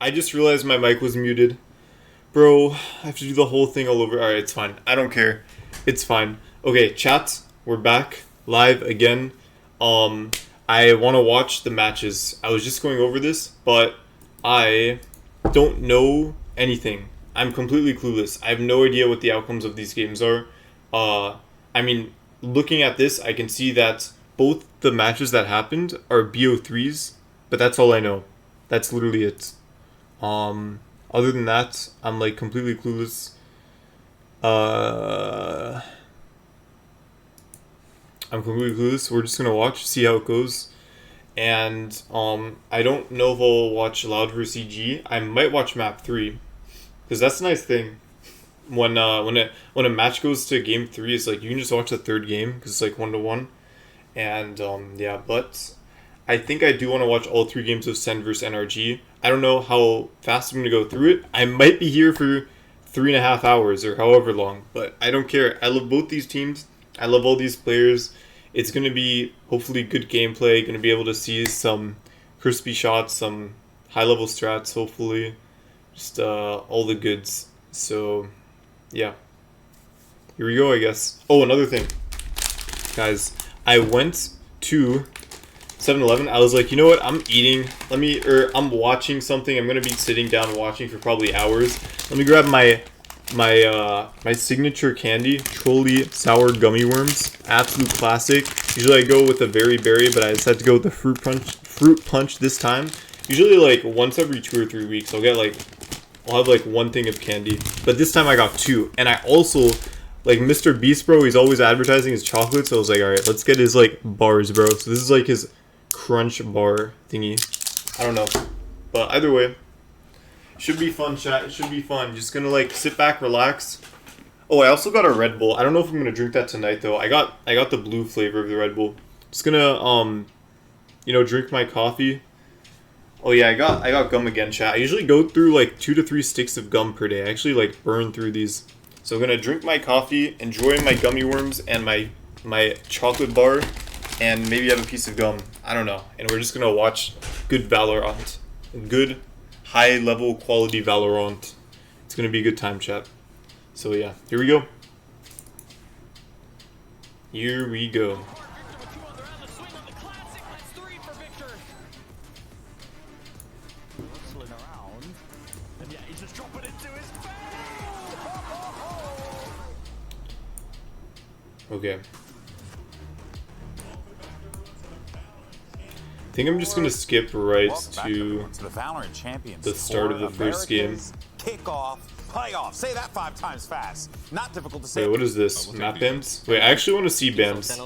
I just realized my mic was muted. Bro, I have to do the whole thing all over. Alright, it's fine. I don't care. It's fine. Okay, chat, we're back live again. I want to watch the matches. I was just going over this, but I don't know anything. I'm completely clueless. I have no idea what the outcomes of these games are. I mean, looking at this, I can see that both the matches that happened are BO3s, but that's all I know. That's literally it. Other than that, I'm like completely clueless. I'm completely clueless. We're just gonna watch, see how it goes. And I don't know if I'll watch Loud vs CG. I might watch map 3. Because that's a nice thing. When a match goes to game 3, it's like you can just watch the third game because it's like 1-1. And yeah, but I think I do want to watch all 3 games of Sen vs NRG. I don't know how fast I'm gonna go through it. I might be here for 3.5 hours or however long, but I don't care. I love both these teams. I love all these players. It's gonna be hopefully good gameplay. Gonna be able to see some crispy shots, some high level strats. Hopefully, just all the goods. So yeah, here we go, I guess. Oh, another thing, guys. I went to 7-Eleven. I was like, you know what? I'm eating. I'm watching something. I'm gonna be sitting down watching for probably hours. Let me grab my signature candy, Trolley sour gummy worms. Absolute classic. Usually I go with a very berry, but I decided to go with the fruit punch this time. Usually like once every 2 or 3 weeks, I'll have like one thing of candy. But this time I got 2. And I also, like Mr. Beast, bro, he's always advertising his chocolate. So I was like, alright, let's get his like bars, bro. So this is like his crunch bar thingy. I don't know. But either way, should be fun, chat. It should be fun. Just gonna like sit back, relax. Oh, I also got a Red Bull. I don't know if I'm gonna drink that tonight though. I got the blue flavor of the Red Bull. Just gonna drink my coffee. Oh yeah, I got gum again, chat. I usually go through like 2 to 3 sticks of gum per day. I actually like burn through these. So I'm gonna drink my coffee, enjoy my gummy worms and my chocolate bar, and maybe have a piece of gum. I don't know. And we're just gonna watch good Valorant. Good high level quality Valorant. It's gonna be a good time, chat. So yeah, here we go. Here we go. Okay. I think I'm just gonna skip right to the start of the first game. Kickoff, playoff. Say that 5 times fast. Not difficult to say. Wait, what is this? Map bands? Wait, I actually want to see bands.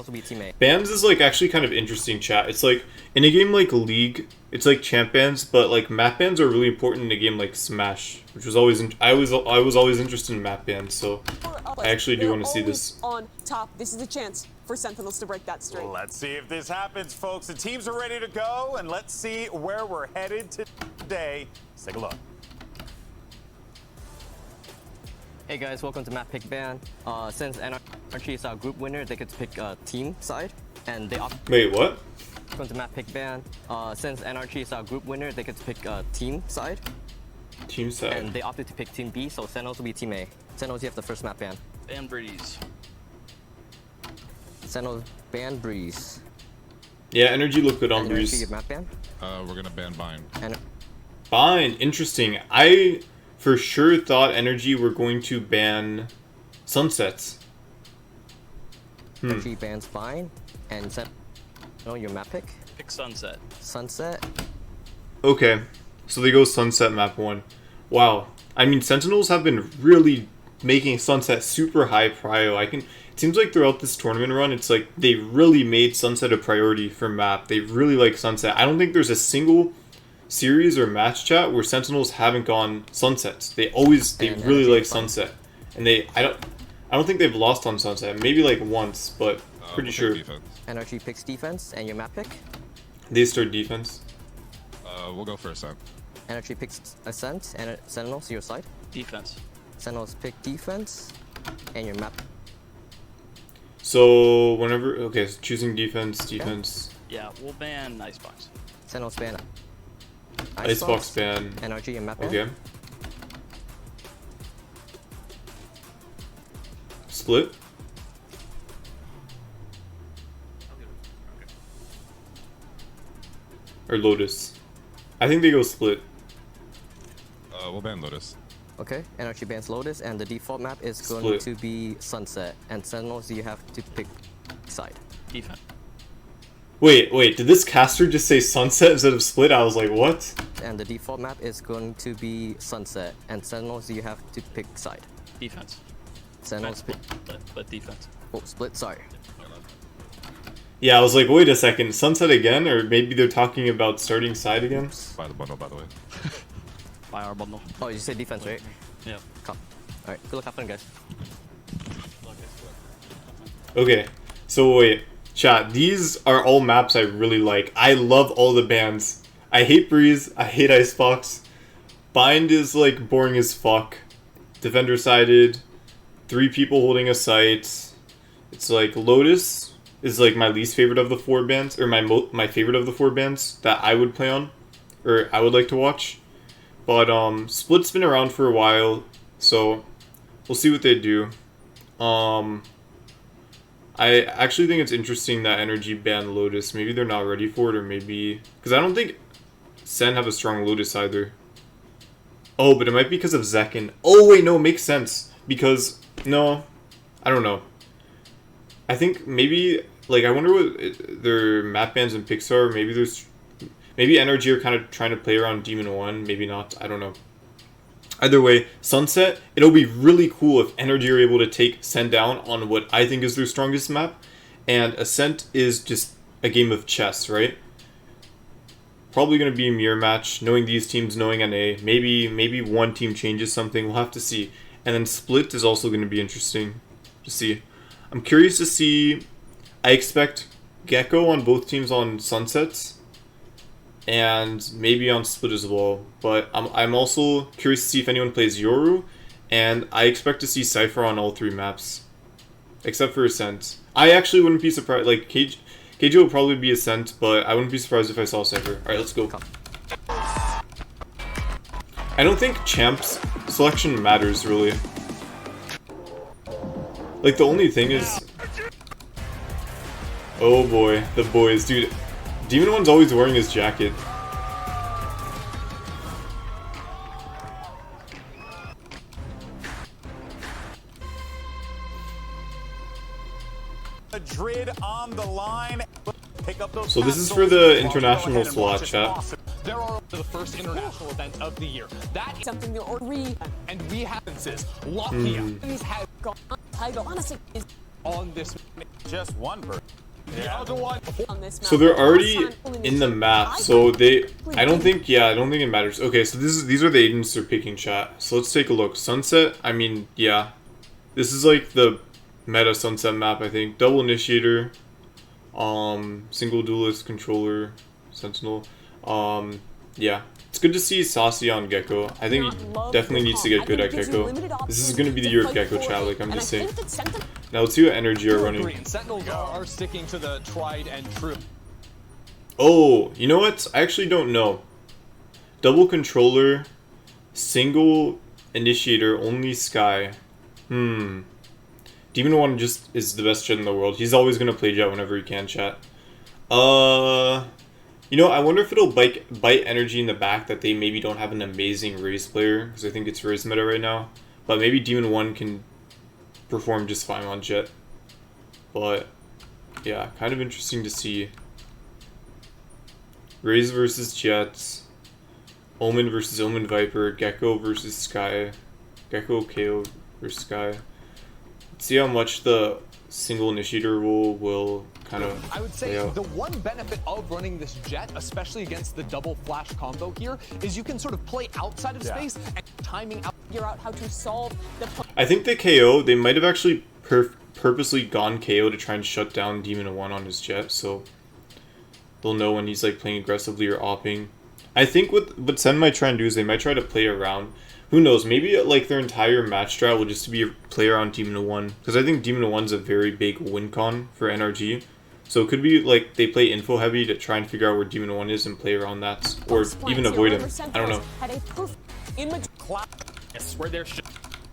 Bands is like actually kind of interesting, chat. It's like in a game like League, it's like champ bands, but like map bands are really important in a game like Smash, which was always I was always interested in map bands, so I actually do want to see this. On top, this is a chance for Sentinels to break that streak. Let's see if this happens, folks. The teams are ready to go, and let's see where we're headed today. Let's take a look. Hey guys, welcome to Map Pick Ban. Since NRG is our group winner, they get to pick team side, and they opt. Wait, what? Welcome to Map Pick Ban. Since NRG is our group winner, they get to pick team side. Team side. And they opted to pick Team B, so Sentinels will be Team A. Sentinels, you have the first map ban. Ban Breeze. Sentinels ban Breeze. Yeah, energy looked good on NRG, Breeze. your map ban. We're gonna ban Bind. Bind, interesting. I for sure thought energy were going to ban sunsets. NRG bans Bind, and your map pick. Pick Sunset. Sunset. Okay, so they go sunset map 1. Wow. I mean, Sentinels have been really making sunset super high prio. It seems like throughout this tournament run, it's like they really made sunset a priority for map. They really like sunset. I don't think there's a single series or match chat where Sentinels haven't gone sunsets. They really like sunset, and I don't think they've lost on sunset. Maybe like once, but pretty sure. NRG picks defense, and your map pick. They start defense. We'll go for Ascent. NRG picks Ascent, and Sentinels your side. Defense. Sentinels pick defense, and your map. So so choosing defense. Yeah, we'll ban Icebox. Sentinels ban Icebox ban. NRG and map ban. Okay. Split. Or Lotus. I think they go split. We'll ban Lotus. Okay, NRG bans Lotus, and the default map is going Split. to be Sunset. And Sentinels, you have to pick side. Defense. Wait, did this caster just say Sunset instead of split? I was like, what? And the default map is going to be Sunset. And Sentinels, you have to pick side. Defense. Sentinels pick. But defense. Oh, split, sorry. Yeah, I was like, wait a second, Sunset again? Or maybe they're talking about starting side again? Buy the bundle, by the way. Buy our bundle. Oh, you said defense, right? Yeah. Come. Alright, good luck having guys. Okay, so wait, chat, these are all maps I really like. I love all the bans. I hate Breeze, I hate Icebox. Bind is like boring as fuck. Defender sided, 3 people holding a site. It's like Lotus is like my least favorite of the 4 bands, or my favorite of the 4 bands that I would play on, or I would like to watch. But Split's been around for a while, so we'll see what they do. I actually think it's interesting that Energy banned Lotus. Maybe they're not ready for it, or maybe... Because I don't think Sen have a strong Lotus either. Oh, but it might be because of Zekin. Oh, wait, no, it makes sense. Because, no, I don't know. I think maybe, like, I wonder what their map bans and picks are. Maybe there's... Maybe Energy are kind of trying to play around Demon 1. Maybe not. I don't know. Either way, Sunset, it'll be really cool if Energy are able to take Sen down on what I think is their strongest map. And Ascent is just a game of chess, right? Probably going to be a mirror match, knowing these teams, knowing NA. Maybe one team changes something. We'll have to see. And then Split is also going to be interesting to see. I'm curious to see... I expect Gecko on both teams on Sunsets. And maybe on Split as well. But I'm also curious to see if anyone plays Yoru. And I expect to see Cypher on all 3 maps. Except for Ascent. I actually wouldn't be surprised. Like, KJ will probably be Ascent, but I wouldn't be surprised if I saw Cypher. Alright, let's go. I don't think Champs selection matters, really. Like, the only thing is... Oh boy, the boys. Dude, Demon 1's always wearing his jacket. Madrid on the line. Pick up those So this is for the international slot, chat. There are the first international event of the year. That is Something that already and we have Latvia has gone title. Honestly, is on this just one bird. the other one. on this map. So they're already Last time, in the map, so I don't think it matters. Okay, so these are the agents they're picking, chat. So let's take a look. Sunset, I mean, yeah. This is like the meta Sunset map, I think. Double Initiator, single Duelist, Controller, Sentinel. Yeah. It's good to see Saucy on Gecko. I think he definitely needs to get good at Gecko. This is going to be the year of Gecko, chat, like I'm just saying. Now let's see what Energy are running. Green. Sentinels are sticking to the tried and true. Oh, you know what? I actually don't know. Double Controller, single Initiator, only Sky. Demon 1 just is the best Jet in the world. He's always going to play Jet whenever he can, chat. You know, I wonder if it'll bite Energy in the back that they maybe don't have an amazing Raze player, because I think it's Raze meta right now. But maybe Demon 1 can perform just fine on Jet. But, yeah, kind of interesting to see. Raze versus Jets. Omen versus Omen Viper. Gecko versus Sky. Gecko KO versus Sky. Let's see how much the single initiator rule will kind of I would say the one benefit of running this Jet, especially against the double flash combo here, is you can sort of play outside of space and timing out. Figure out how to solve the. I think the KO, they might have actually purposely gone KO to try and shut down Demon 1 on his Jet, so they'll know when he's like playing aggressively or opping. I think what Sen might try and do is they might try to play around. Who knows, maybe like their entire match strat will just be a play around Demon 1, because I think Demon 1's a very big win con for NRG. So it could be like they play info heavy to try and figure out where Demon 1 is and play around that, or even avoid him. I don't know. Had a proof image. Clout. Yes, where they're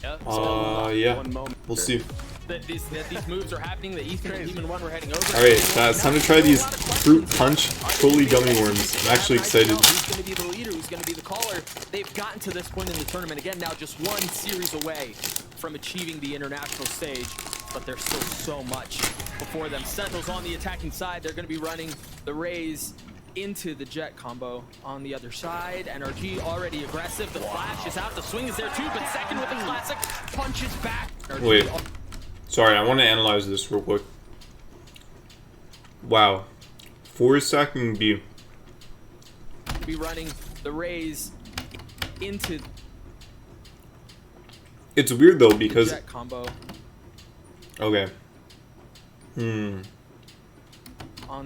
Yeah. One moment. We'll see. that these moves are happening. That Ethan and Demon 1 were heading over. Alright, it's time to try these Fruit Punch Trolley Gummy Worms. I'm actually excited. Who's going to be the leader? Who's going to be the caller? They've gotten to this point in the tournament again. Now just one series away from achieving the international stage, but there's still so much before them. Sentinels on the attacking side. They're going to be running the Rays into the Jet combo on the other side. NRG already aggressive. The flash is out. The swing is there too, but second with the classic punches back. NRG Wait. Sorry, I want to analyze this real quick. Wow. 4 stacking B. be running the Rays into It's weird though the because Jet combo okay. on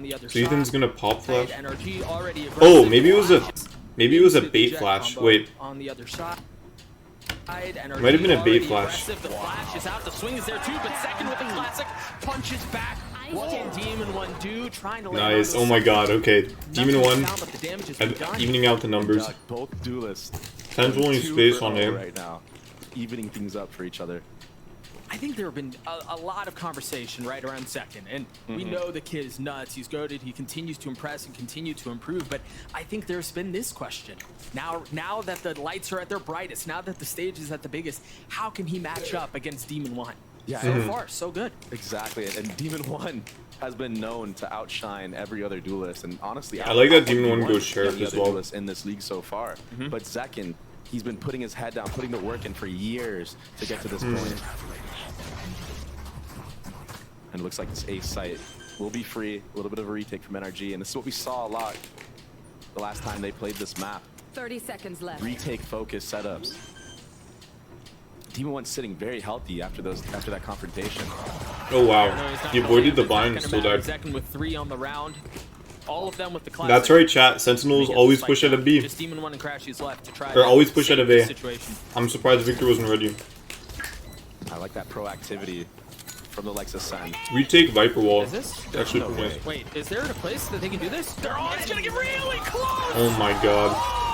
the other So Ethan's side. gonna pop flash. NRG already Oh, aggressive. maybe it was a Into the bait Jet flash. combo Wait. on the other side. NRG Might have been a bait already flash. aggressive. The flash is out. The swing is there too, but second with the classic punches back. What can Demon 1 do? Trying to land Nice. onto Oh my god. Okay. Demon Nothing's 1 down, but the damage has been done. evening out the numbers. Both duelists. Time's only 2 space for on 0 A. right now, evening things up for each other. I think there have been a lot of conversation right around second, and we know the kid is nuts. He's goated. He continues to impress and continue to improve. But I think there's been this question: now that the lights are at their brightest, now that the stage is at the biggest, how can he match up against Demon 1? Yeah, So far, so good. Exactly, and Demon 1 has been known to outshine every other duelist, and honestly, I like that outwon Demon 1 every goes sheriff other as well. duelist in this league so far. But Zekin, he's been putting his head down, putting the work in for years to get to this point. And it looks like this ace site will be free. A little bit of a retake from NRG, and this is what we saw a lot the last time they played this map. 30 seconds left. Retake focus setups. Demon 1 sitting very healthy after that confrontation. Oh No, wow. he's not He avoided the calling bind it. and still died. Zekin with 3 on the round. All of them with the classic. That's right, chat. Sentinels He gets always the push spike out of B. Just Demon 1 and Crashy's left to try Or to always push save out of the A. situation. I'm surprised Victor wasn't ready. I like that proactivity from the likes of Sen. Retake Viper Wall. Is this? Actually, no pretty nice. way. Wait, is there a place that they can do this? They're all, it's gonna get really close! Oh my god. Oh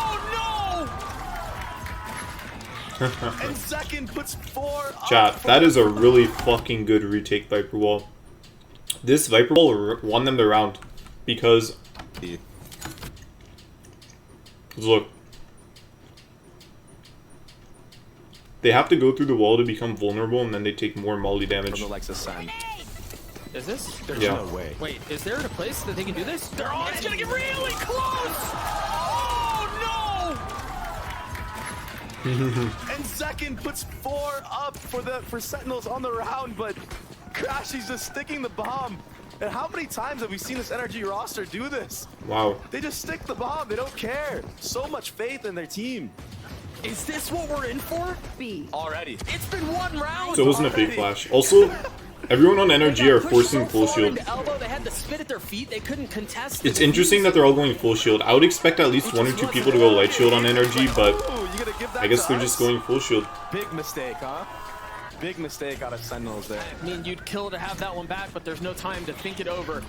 And Zekin puts 4 up. Chat, that is a really fucking good retake Viper Wall. This Viper Wall won them the round because look, they have to go through the wall to become vulnerable, and then they take more molly From damage. the likes of Sen. no! Is this? There's Yeah. no way. Wait, is there a place that they can do this? They're all, it's gonna get really close! Oh no! And Zekin puts 4 up for Sentinels on the round, but Crashy's just sticking the bomb. And how many times have we seen this NRG roster do this? Wow. They just stick the bomb. They don't care. So much faith in their team. Is this what we're in for? B. Already. It's been 1 round! So it wasn't a fake flash. Also, everyone on NRG are Pushed forcing so full far shield. into elbow, they had the spit at their feet. They couldn't contest. It's interesting that they're all going full shield. I would expect at least 1 or 2 people to go light shield on NRG, but Ooh, you gonna give that I guess to they're us? just going full shield. Big mistake, huh? Big mistake out of Sentinels there. I mean, you'd kill to have that one back, but there's no time to think it over.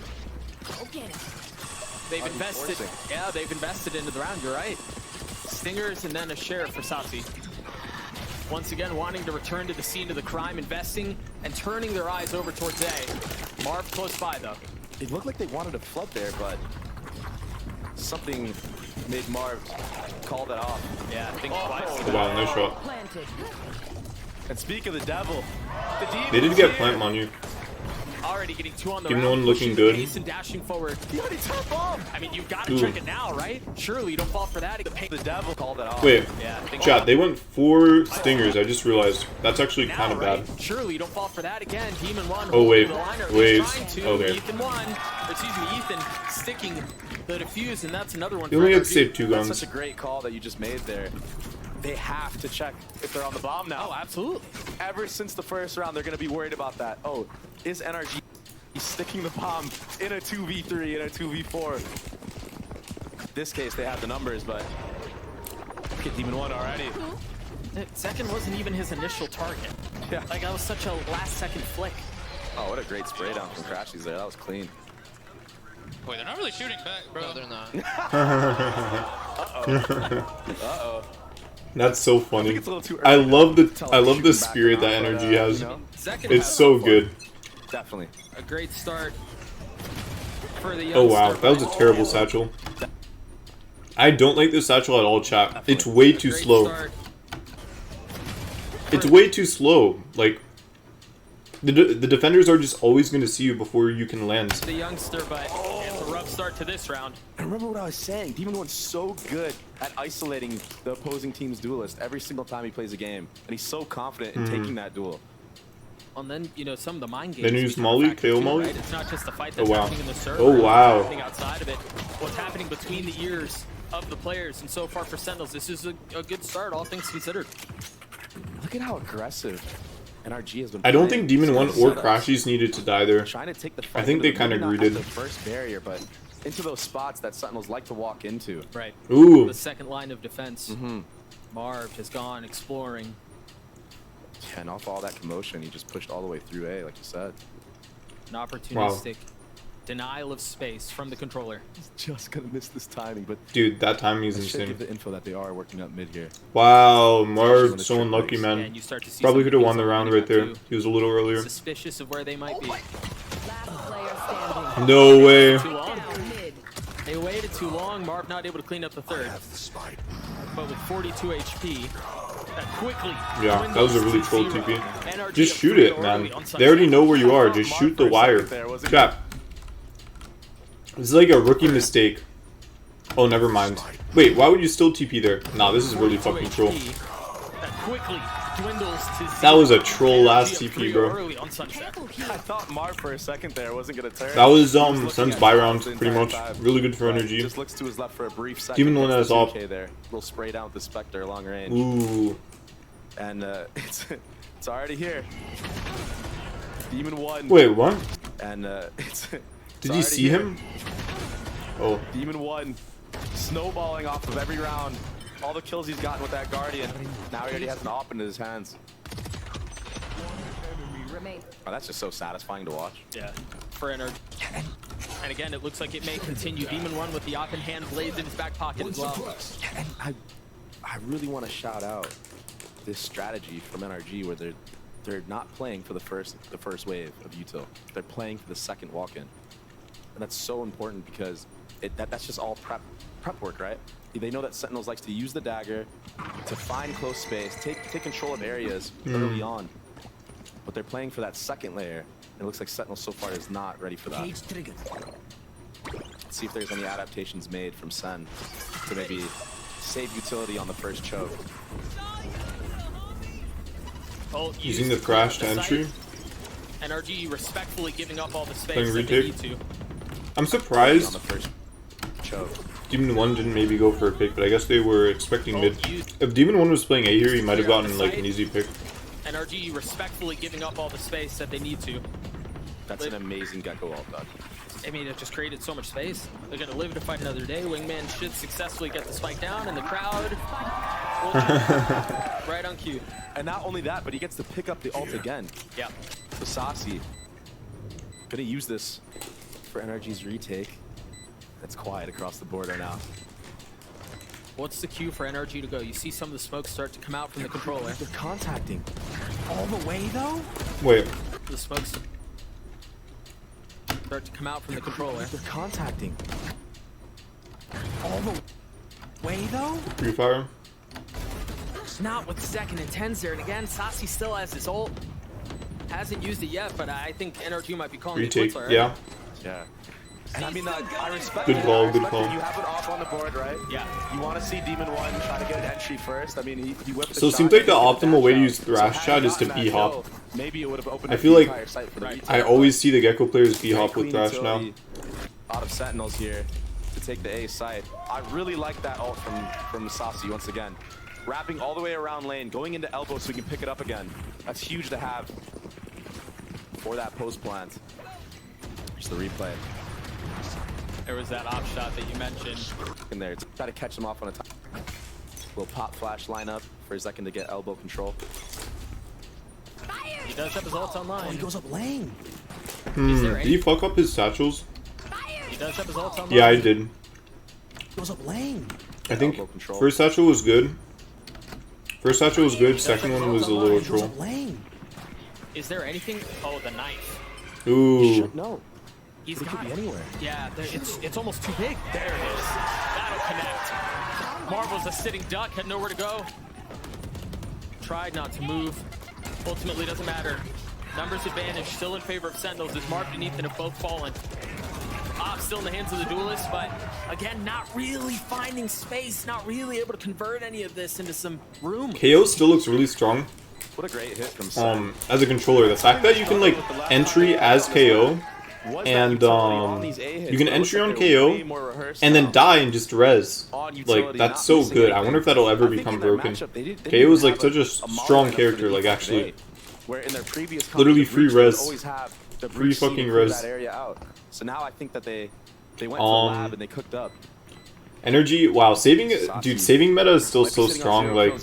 Go get it. They've invested. Unforcing. Yeah, they've invested into the round. You're right. Stingers and then a sheriff for Satsi. Once again, wanting to return to the scene of the crime, investing and turning their eyes over towards A. Marv close by though. It looked like they wanted to flood there, but something made Marv call that off. Yeah, think twice. Wow, nice shot. Planted. And speak of the devil, the demon They did is get here. plant on you. Already getting 2 on the Demon round. 1 looking pushing good. pace and dashing forward. He already took bomb. I mean, you've got to Ooh. trick it now, right? Surely you don't fall for that. The devil called that off. Wait, Yeah, I think chat, they went 4 stingers. I just realized. That's actually now, kind of right? bad. Surely you don't fall for that again. Demon 1. Oh, wait. holding the liner, Wait. trying to. Okay. Ethan 1. Or excuse me, Ethan sticking the defuse, and that's another one. They for only had to NRG. save 2 That's guns. such a great call that you just made there. They have to check if they're on the bomb now. Oh, absolutely. Ever since the first round, they're going to be worried about that. Oh, is NRG sticking the bomb in a 2v3, in a 2v4? This case, they have the numbers, but look at Demon 1 already. Second wasn't even his initial target. Yeah. Like, that was such a last-second flick. Oh, what a great spray down from Crashies there. That was clean. Wait, they're not really shooting back, bro. No, they're not. That's so funny. it's a little too I early love to tell I if love the shooting back or spirit not, that but, energy has. you know, Second It's half so far. good. definitely. A great start for the youngster. Oh wow, that was a terrible satchel. I don't like this satchel at all, chat. It's way too Great slow. start. It's way too slow. Like, the defenders are just always going to see you before you can land. The youngster, but it's a rough start to this round. And remember what I was saying, Demon One's so good at isolating the opposing team's duelist every single time he plays a game. And he's so confident in taking that duel. And then, you know, some of the mind games. Then use become Molly, a factor KO too, Molly? right? It's not just the fight Oh, that's wow. happening in the server. Oh, wow. What's happening outside of it. What's happening between the ears of the players. And so far for Sentinels, this is a good start, all things considered. Look at how aggressive NRG has been. I don't playing. think Demon 1 or Setups. Crashies needed to die there. Trying to take the fight I think into they the- kinda maybe not greeted. at the first barrier, but into those spots that Sentinels like to walk into. Right. Ooh. The second line of defense. Marv has gone exploring. Yeah, and off all that commotion, he just pushed all the way through A, like you said. An opportunistic denial of space from the controller. He's just gonna miss this timing, but Dude, that timing is I should give insane. the info that they are working up mid here. Wow, Marv, so unlucky, And man. you start to see Probably some could have of won the these round opening right there. up too. He was a little earlier. Suspicious of where they might be. Last player standing. No way. Too long. Down mid. They waited too long. Marv not able to clean up the third. But with 42 HP, that quickly. Yeah, that was a really troll dwindles to TP. 0. NRG Just up shoot 3 it, man. early on They already Sunset. know where you are. Just shoot the wire. Chat. This is like a rookie mistake. Oh, never mind. Wait, why would you still TP there? Nah, this is really 42 fucking troll. HP, that quickly dwindles to 0. That was a troll NRG last up TP, 3 bro. early on Sunset. I thought Marv for a second there wasn't gonna turn. That was He looking Sun's at buy Marv round, the pretty entire much. time. Really good for But energy. Just looks to his left for a brief second. Demon One Gets has the op. 2K there. Little spray down with the Spectre long range. Ooh. And it's already here. Demon One. Wait, what? And it's Did you already see here. him? Oh. Demon One snowballing off of every round. All the kills he's gotten with that Guardian. Now he already has an op in his hands. Remain. Oh, that's just so satisfying to watch. Yeah, for NRG. And again, it looks like it may continue. Demon 1 with the op in hand, blades in his back pocket as well. And I really want to shout out this strategy from NRG where they're not playing for the first wave of util. They're playing for the second walk-in. And that's so important because that's just all prep work, right? They know that Sentinels likes to use the dagger to find close space, take control of areas early on. But they're playing for that second layer. And it looks like Sentinel so far is not ready for that. Let's see if there's any adaptations made from Sen to maybe save utility on the first choke. Oh, Using the crash to entry. NRG respectfully giving up all the space Playing that they retake. need to. I'm On surprised the first choke. Demon 1 didn't maybe go for a pick, but I guess they were expecting mid. use- If Demon 1 was playing A here, he might have Clear out the gotten like an site. easy pick. NRG respectfully giving up all the space that they need to. That's an amazing Gecko ult, Doug. I mean, it just created so much space. They're going to live to fight another day. Wingman should successfully get the spike down, and the crowd will right on cue. And not only that, but he gets to pick up the ult again. Yeah. The Saucy. Gonna use this for NRG's retake. It's quiet across the board right now. What's the cue for NRG to go? You see some of the smoke start to come out from the controller. They're contacting. All the way though? Wait, The smoke start to come out from the controller. They're contacting. All the way though? free fire. Not with second and 10s there. And again, Sasi still has his ult. Hasn't used it yet, but I think NRG might be calling it Retake, quits already. yeah. Yeah. And I mean, I respect Good it. call, I good respect call. that You have it off on the board, right? Yeah. You want to see Demon 1 try to get an entry first. I mean, he whipped the So it shot, seems like the he hit optimal way to dash use out. Thrash So had Shot he is to gotten that B-hop. kill, maybe it would have opened I up feel the like entire site for the retake. I always see the Gecko players B-hop Very with clean Thrash now. utility out of Sentinels here to take the A site. I really like that ult from Saucy once again. Wrapping all the way around lane, going into elbow so we can pick it up again. That's huge to have for that post plant. Just the replay There was that op shot that you mentioned. in there. Try to catch them off on a time. Little pop flash lineup for a second to get elbow control. He does have his ults online. up lane. Is there Did he fuck up his satchels? He does have his ults on. Yeah, I did. Goes up lane. I think Elbow control. first satchel was good. First satchel was good. Second one was a little Goes troll. up lane. Is there anything? Oh, the knife. Ooh. No. He's It could got be it. anywhere. Yeah, it's almost too big. There it is. That'll connect. Marvel's a sitting duck, had nowhere to go. Tried not to move. Ultimately, doesn't matter. Numbers advantage still in favor of Sentinels as Marv and Ethan have both fallen. Op still in the hands of the duelists, but again, not really finding space, not really able to convert any of this into some room. KO still looks really strong. What a great hit from Sen. As a controller. The fact that you can like entry as KO Was that and utility on these A hits, you can but it looks entry like on they're KO way more rehearsed and then now. die and just res. On Like utility, that's not so missing good. I anything. wonder if that'll ever I think become in their broken. matchup, they didn't KO is even like have such a model strong enough character, for the like defense actually. today, where in their previous Literally combos, the free Brutes would res. always have the Free Brutes fucking seeing through res. that area out. So now I think that they went to the lab and they cooked up. Energy, wow, saving meta is still so strong. Like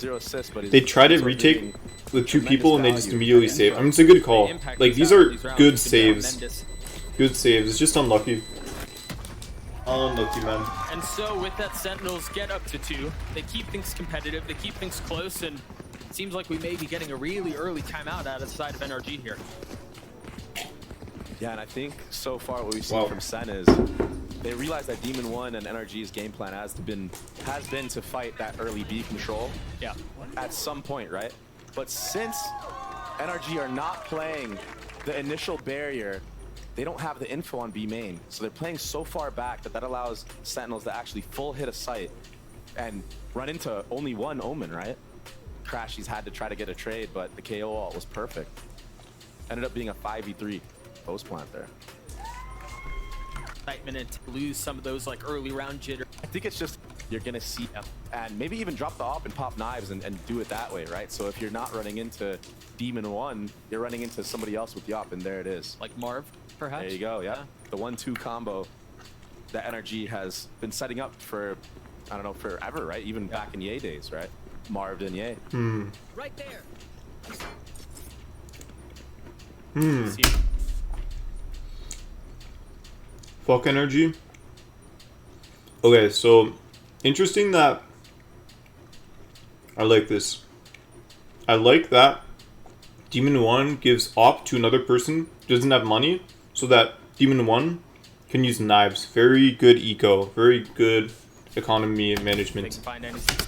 they try to retake with two people and they just immediately save. I mean, it's a good call. Like these are good saves. Good saves. It's just unlucky. Unlucky, man. And so with that, Sentinels get up to 2. They keep things competitive, they keep things close, and it seems like we may be getting a really early timeout out of the side of NRG here. Yeah, and I think so far what we've seen Wow. from Sen is they realize that Demon 1 and NRG's game plan has been to fight that early B control. Yeah. At some point, right? But since NRG are not playing the initial barrier, they don't have the info on B main. So they're playing so far back that allows Sentinels to actually full hit a site and run into only one Omen, right? Crashy's had to try to get a trade, but the KO ult was perfect. Ended up being a 5v3 post plant there. Excitement and to lose some of those like early round jitter. I think it's just you're gonna see and maybe even drop the op and pop knives and do it that way, right? So if you're not running into Demon 1, you're running into somebody else with the op, and there it is. Like Marv, perhaps? There you go, yeah. The 1-2 combo that NRG has been setting up for, I don't know, forever, right? Even back in Ye days, right? Marv and Ye. Right there. Fuck energy. Okay, so interesting that I like this. I like that Demon 1 gives op to another person who doesn't have money so that Demon 1 can use knives. Very good eco, very good economy and management. Find anything.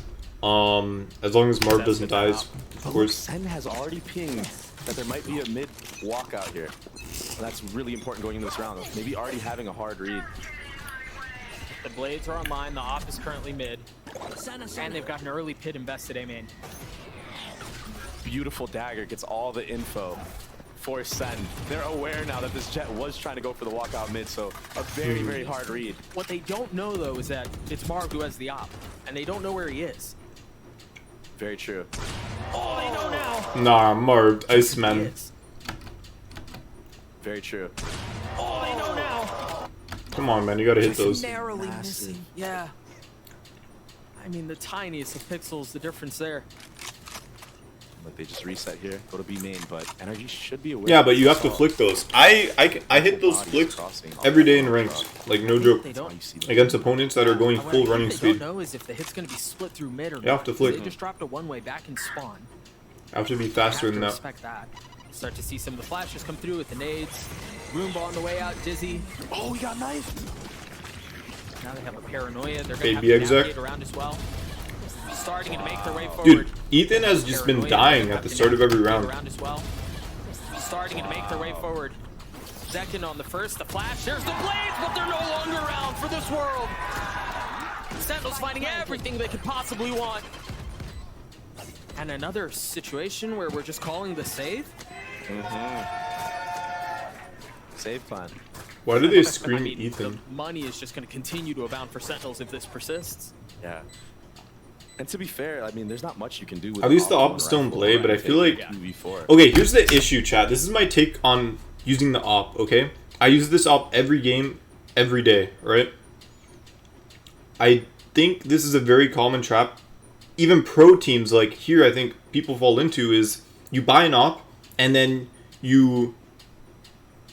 As long as Marv doesn't die, of course. Sen has already pinged that there might be a mid walkout here. And that's really important going into this round. Maybe already having a hard read. The blades are online, the op is currently mid. And they've got an early pit invested A main. Beautiful dagger gets all the info for Sen. They're aware now that this Jet was trying to go for the walkout mid, so a very, very hard read. What they don't know though is that it's Marv who has the op, and they don't know where he is. Very true. Oh, they know now. Nah, Marv, He Iceman. is. Very true. Oh, they know now. Come on, man, you gotta hit those. Narrowly missing. Yeah. I mean, the tiniest of pixels, the difference there. Like they just reset here, go to B main, but NRG should be aware. Yeah, but you have to flick those. I hit those flicks every day in ranks. Like, no joke. They don't. Against opponents that are going What I full think running they speed. don't know is if the hit's going to be split through mid or You have not. to flick. They just dropped a one-way back in spawn. I have to be You faster have than to that. respect that. Start to see some of the flashes come through with the nades. Roomba on the way out, Dizzy. Oh, we got knifed. Now they have a paranoia. They're going to Baby have to exec. navigate around as well. Starting to make their way forward. Dude, Ethan has just been Paranoia, dying they at have the to start of every navigate round. around as well. Starting to make their way forward. Second on the first, the flash. There's the blades, but they're no longer around for this world. Sentinels finding everything they could possibly want. And another situation where we're just calling the save. Save plan. Why do they I scream mean, Ethan? the money is just going to continue to abound for Sentinels if this persists. Yeah. And to be fair, I mean, there's not much you can do with At least the op op is still in rifle, play, right? but I feel like... 2v4. Okay, here's the issue, chat. This is my take on using the op, okay? I use this op every game, every day, right? I think this is a very common trap. Even pro teams, like here, I think people fall into is you buy an op, and then you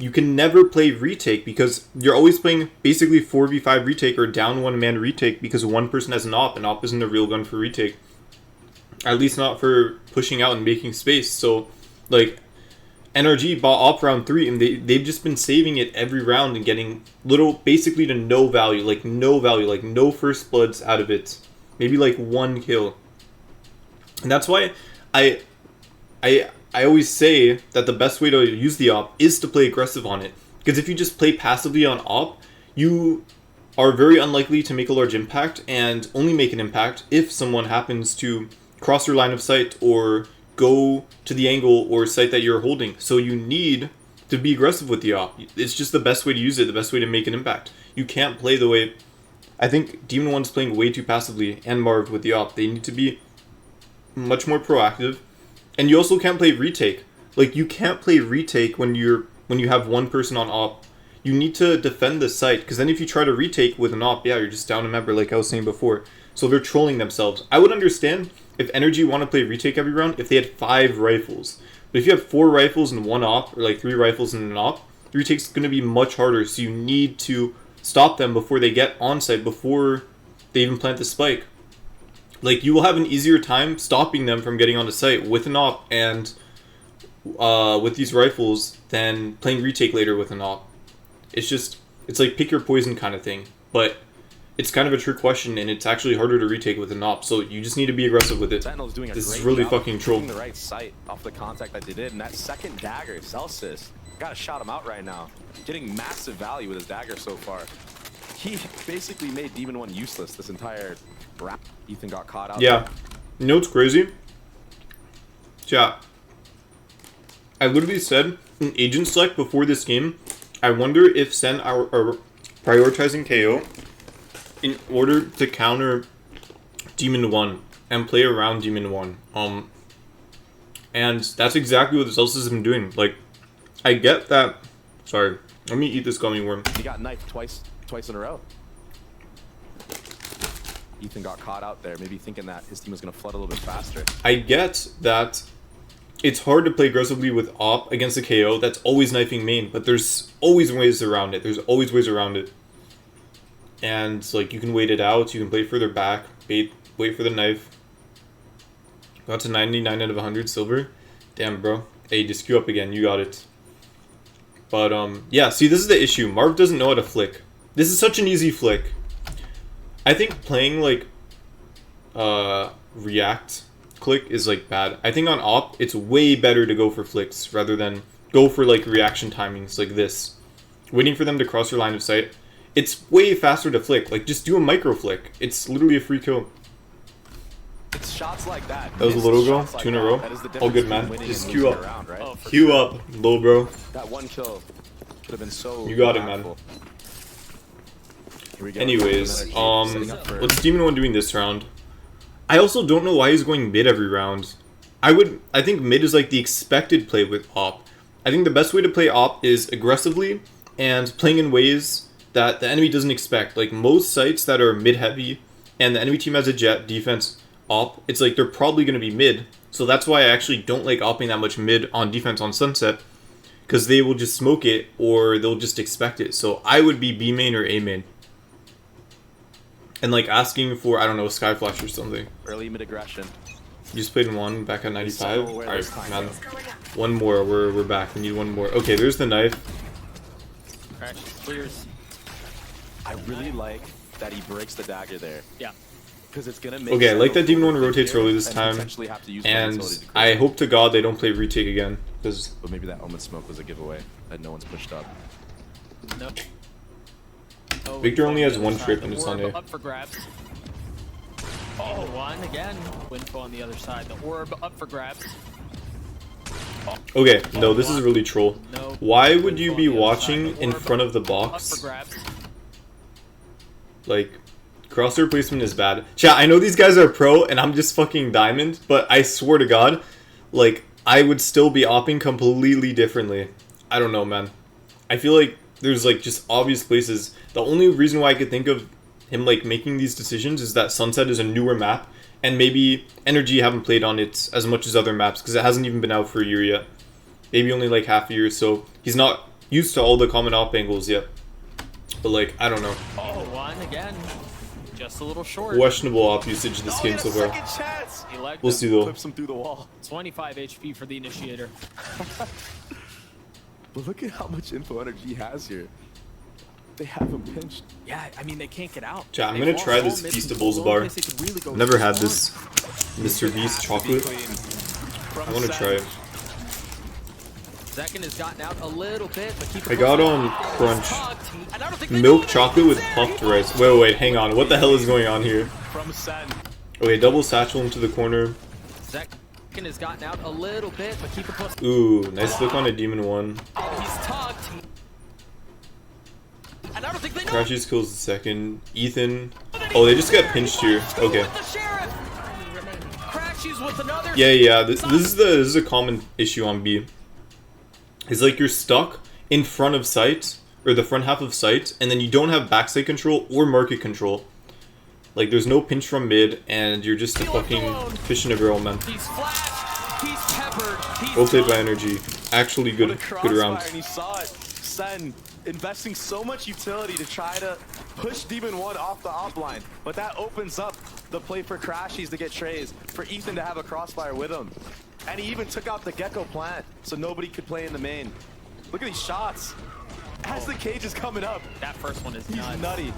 you can never play retake because you're always playing basically 4v5 retake or down one man retake because one person has an op, and op isn't a real gun for retake. At least not for pushing out and making space. So, like, NRG bought op round 3, and they've just been saving it every round and getting basically to no value, like no first bloods out of it. Maybe like 1 kill. And that's why I always say that the best way to use the op is to play aggressive on it. Because if you just play passively on op, you are very unlikely to make a large impact, and only make an impact if someone happens to cross your line of sight or go to the angle or site that you're holding. So you need to be aggressive with the op. It's just the best way to use it, the best way to make an impact. You can't play the way... I think Demon 1's playing way too passively, and Marv with the op. They need to be much more proactive. And you also can't play retake. Like, you can't play retake when you have one person on op. You need to defend the site, because then if you try to retake with an op, yeah, you're just down a member, like I was saying before. So they're trolling themselves. I would understand if Energy want to play retake every round if they had 5 rifles. But if you have 4 rifles and 1 op, or like 3 rifles and an op, retake's going to be much harder. So you need to stop them before they get on site, before they even plant the spike. Like, you will have an easier time stopping them from getting onto site with an op and with these rifles than playing retake later with an op. It's like pick your poison kind of thing. But it's kind of a trick question, and it's actually harder to retake with an op, so you just need to be aggressive with it. Sentinel's doing a This is great really job fucking troll. picking the right site off the contact that they did, and that second dagger, Celsius, gotta shout him out right now. Getting massive value with his dagger so far. He basically made Demon 1 useless this entire round. Ethan got caught out. Yeah. You know what's crazy? Chat. I literally said in agent select before this game, I wonder if Sen are prioritizing KO in order to counter Demon 1 and play around Demon 1. And that's exactly what the Celsius has been doing. Like, I get that. Sorry. Let me eat this gummy worm. He got knifed twice in a row. Ethan got caught out there, maybe thinking that his team was going to flood a little bit faster. I get that it's hard to play aggressively with op against a KO that's always knifing main, but there's always ways around it. There's always ways around it. And, like, you can wait it out, you can play further back, wait for the knife. Got to 99 out of 100 silver. Damn, bro. Hey, just queue up again, you got it. But, yeah, see, this is the issue. Marv doesn't know how to flick. This is such an easy flick. I think playing, like, react click is, like, bad. I think on op, it's way better to go for flicks rather than go for, like, reaction timings like this. Waiting for them to cross your line of sight. It's way faster to flick. Like, just do a micro flick. It's literally a free kill. It's shots like that. That was a little girl. Shots like 2 in a that. row. That is the All difference good, man. between winning Just and queue losing up. a round, right? Oh, for Queue sure. up, low bro. That 1 kill could have been so You got it, man. impactful. Here we go. Anyways, Setting up for- what's Demon 1 doing this round? I also don't know why he's going mid every round. I think mid is like the expected play with op. I think the best way to play op is aggressively and playing in ways that the enemy doesn't expect. Like, most sites that are mid heavy and the enemy team has a jet defense op, it's like they're probably going to be mid. So that's why I actually don't like opping that much mid on defense on Sunset, because they will just smoke it or they'll just expect it. So I would be B main or A main. And, like, asking for, I don't know, Sky Flash or something. Early mid aggression. You just played in 1 back at 95? So aware Alright, this time. man. 1 more. We're back. We need 1 more. Okay, there's the knife. Crash clears. I really like that he breaks the dagger there. Yeah. Because it's going to make Okay, I like that Demon 1 Sentinel rotates here early this and time. potentially have to use And versatility to I create. hope to God they don't play retake again. Because But maybe that Omen smoke was a giveaway that no one's pushed up. Nope. Oh, Victor only has on the 1 other trip side. and The it's on orb A. up for grabs. Oh, 1 again. Winfo on the other side. The orb up for grabs. Okay, no, this is really troll. No. Why would you Winfo be on the other watching side. The in orb front of the Up for box? grabs. Like, crosshair placement is bad. Chat, I know these guys are pro and I'm just fucking diamond, but I swear to God, like, I would still be opping completely differently. I don't know, man. I feel like there's, like, just obvious places. The only reason why I could think of him, like, making these decisions is that Sunset is a newer map, and maybe Energy haven't played on it as much as other maps, because it hasn't even been out for a year yet. Maybe only, like, half a year, so he's not used to all the common op angles yet. But like, I don't know. Oh, one again. Just a little short. Questionable op usage this game so far. We'll see though. Clips him through the wall. 25 HP for the initiator. But look at how much info NRG has here. They have him pinched. Yeah, I mean, they can't get out. Chat, I'm gonna try this Feastables bar. Never had this Mr. Beast chocolate. I wanna try it. Zekin has gotten out a little bit, but keep I got Crunch. Milk chocolate with puffed rice. Wait, hang on. What the hell is going on here? From Sen. Okay, double satchel into the corner. Zekin has gotten out a little bit, but keep it close. Ooh, nice look on a Demon 1. He's tugged. And I don't think they know. Crashes kills the second. Ethan. Oh, they just got pinched here. Okay. Yeah. This is a common issue on B. It's like you're stuck in front of sight, or the front half of sight, and then you don't have backside control or market control. Like, there's no pinch from mid, and you're just a fucking fish in a barrel, man. He's flashed, he's peppered, he's Well played by Energy. Actually good round. And he saw it. Sen investing so much utility to try to push Demon 1 off the op line. But that opens up the play for Crashies to get trays, for Ethan to have a crossfire with him. And he even took out the Gecko plant, so nobody could play in the main. Look at these shots. As the cage is coming up. That first one is He's nutty.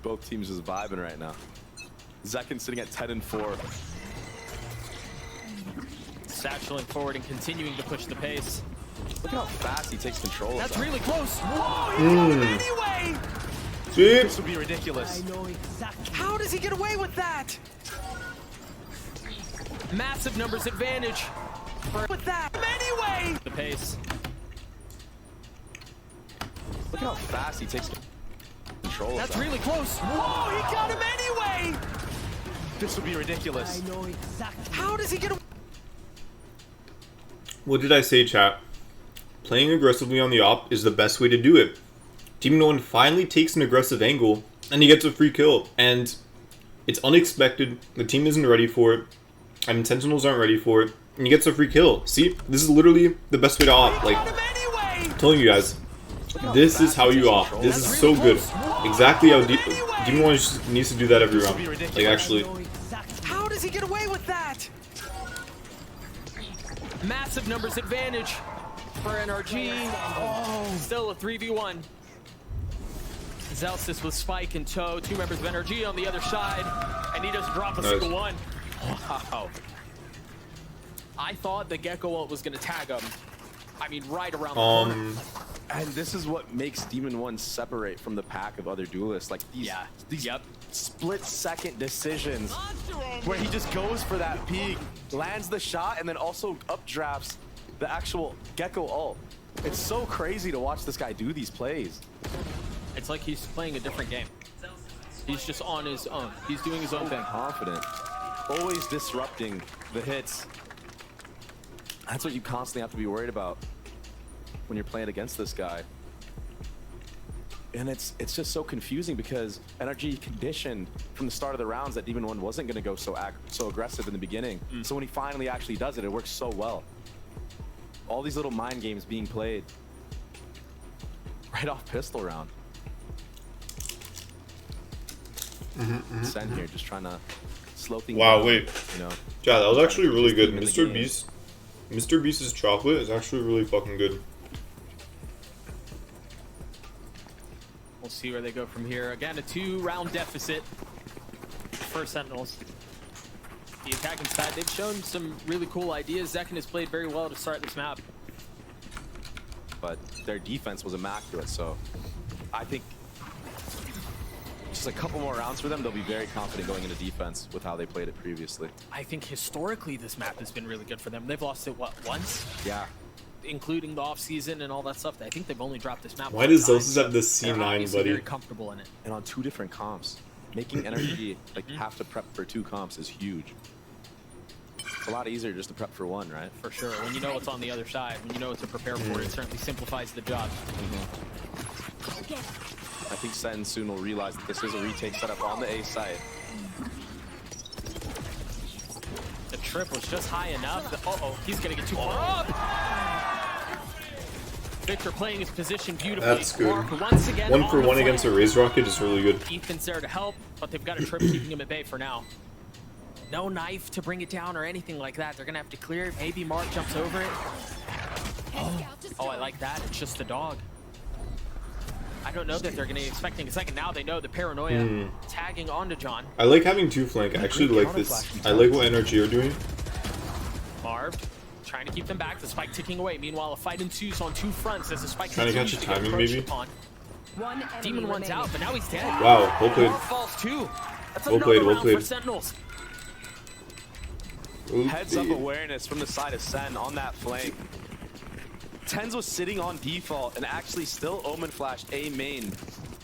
Both teams just vibing right now. Zekin sitting at 10 and 4. Satcheling forward and continuing to push the pace. Look at how fast he takes control. That's really close. Whoa, he got him anyway. This would be ridiculous. I know exactly. How does he get away with that? Massive numbers advantage. With that anyway. The pace. Look at how fast he takes control. That's really close. Whoa, he got him anyway. This would be ridiculous. I know exactly. How does he get away? What did I say, chat? Playing aggressively on the op is the best way to do it. Team 1 finally takes an aggressive angle, and he gets a free kill. And it's unexpected. The team isn't ready for it. I mean, Sentinels aren't ready for it. And he gets a free kill. See? This is literally the best way to op. Like, I'm telling you guys, this is how you op. This is so good. Exactly how Demon 1 needs to do that every round. Like, actually. How does he get away with that? Massive numbers advantage for NRG. Oh, still a 3v1. Zelsis with Spike in tow. Two members of NRG on the other side. And he doesn't drop a single one. Wow. I thought the Gecko ult was going to tag him. I mean, right around the corner. And this is what makes Demon 1 separate from the pack of other duelists. Like these split-second decisions where he just goes for that peek, lands the shot, and then also updrafts the actual Gecko ult. It's so crazy to watch this guy do these plays. It's like he's playing a different game. He's just on his own. He's doing his own thing. Confident. Always disrupting the hits. That's what you constantly have to be worried about when you're playing against this guy. And it's just so confusing because NRG conditioned from the start of the rounds that Demon 1 wasn't going to go so aggressive in the beginning. So when he finally actually does it, it works so well. All these little mind games being played right off pistol round. Sen here just trying to slow things down. Wow, wait. You know, Yeah, that was actually really good. Mr. Beast's chocolate is actually really fucking good. We'll see where they go from here. Again, a 2-round deficit for Sentinels. The attacking side, they've shown some really cool ideas. Zekin has played very well to start this map. But their defense was immaculate, so I think just a couple more rounds for them, they'll be very confident going into defense with how they played it previously. I think historically this map has been really good for them. They've lost it, what, once? Yeah. Including the off-season and all that stuff. I think they've only dropped this map. Why does Zelsis have the C9, buddy? Very comfortable in it. And on 2 different comps. Making NRG like have to prep for 2 comps is huge. It's a lot easier just to prep for one, right? For sure. When you know what's on the other side, when you know what to prepare for, it certainly simplifies the job. I think Sen soon will realize that this is a retake setup on the A side. The trip was just high enough. Uh-oh, he's gonna get too far up. Victor playing his position beautifully. That's good. Mark once again 1 for 1 against a Raise Rocket is really good. Ethan's there to help, but they've got a trip keeping him at bay for now. No knife to bring it down or anything like that. They're gonna have to clear it. Maybe Mark jumps over it. Oh, I like that. It's just the dog. I don't know that they're gonna be expecting a second. Now they know the paranoia tagging onto John. I like having 2 flank. I actually like this. I like what NRG are doing. Marv trying to keep them back. The spike ticking away. Meanwhile, a fight ensues on 2 fronts as the spike Trying to catch a timing, maybe. upon. Demon one's out, but now he's dead. Wow, well played. Marv falls too. That's Well another played, well round played. for Sentinels. Heads up awareness from the side of Sen on that flank. Tens was sitting on default and actually still Omen flashed A main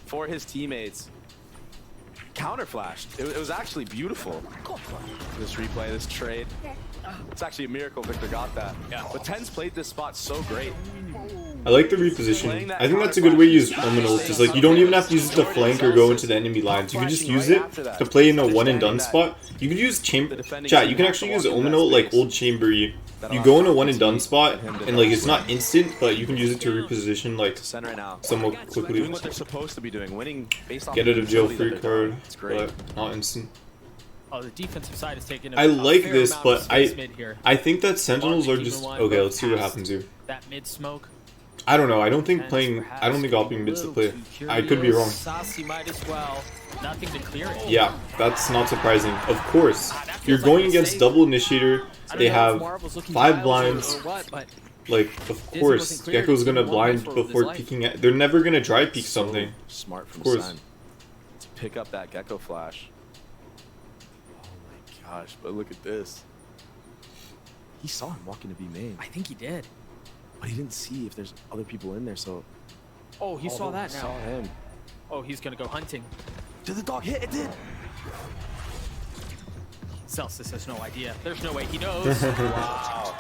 for his teammates. Counter flashed. It was actually beautiful. This replay, this trade. It's actually a miracle Victor got that. Yeah. But Tens played this spot so great. I like the reposition. I think that's a good way to use Omen ult, because like you don't even have to use it to flank or go into the enemy lines. You can just use it to play in a one and done spot. You could use chamber. Chat, you can actually use Omen ult like old chamber-y. You go in a one and done spot, and like it's not instant, but you can use it to reposition like Sen right now. somewhat quickly. Doing what they're supposed to be doing, winning based off Get out of jail free that they're doing. card, It's great. but not instant. Oh, the defensive side is taking I like fair this, amount but of space mid here. I think that Sentinels are just okay. Let's see what happens here. That mid smoke. I don't know. I don't think opting mid's the play. I could be wrong. Sassy might as well. Nothing to clear it. Yeah, that's not surprising. Of course, you're going against double initiator. They have 5 blinds. Like, of course, Gecko's gonna blind before peeking at. They're never gonna dry peek something. Smart from Of course. Sen to pick up that Gecko flash. Oh my gosh! But look at this. He saw him walking to B main, I think he did. but he didn't see if there's other people in there. So Oh, he saw that now. saw him. Oh, he's gonna go hunting. Did the dog hit? It did. Celsius has no idea. There's no way he knows. Wow.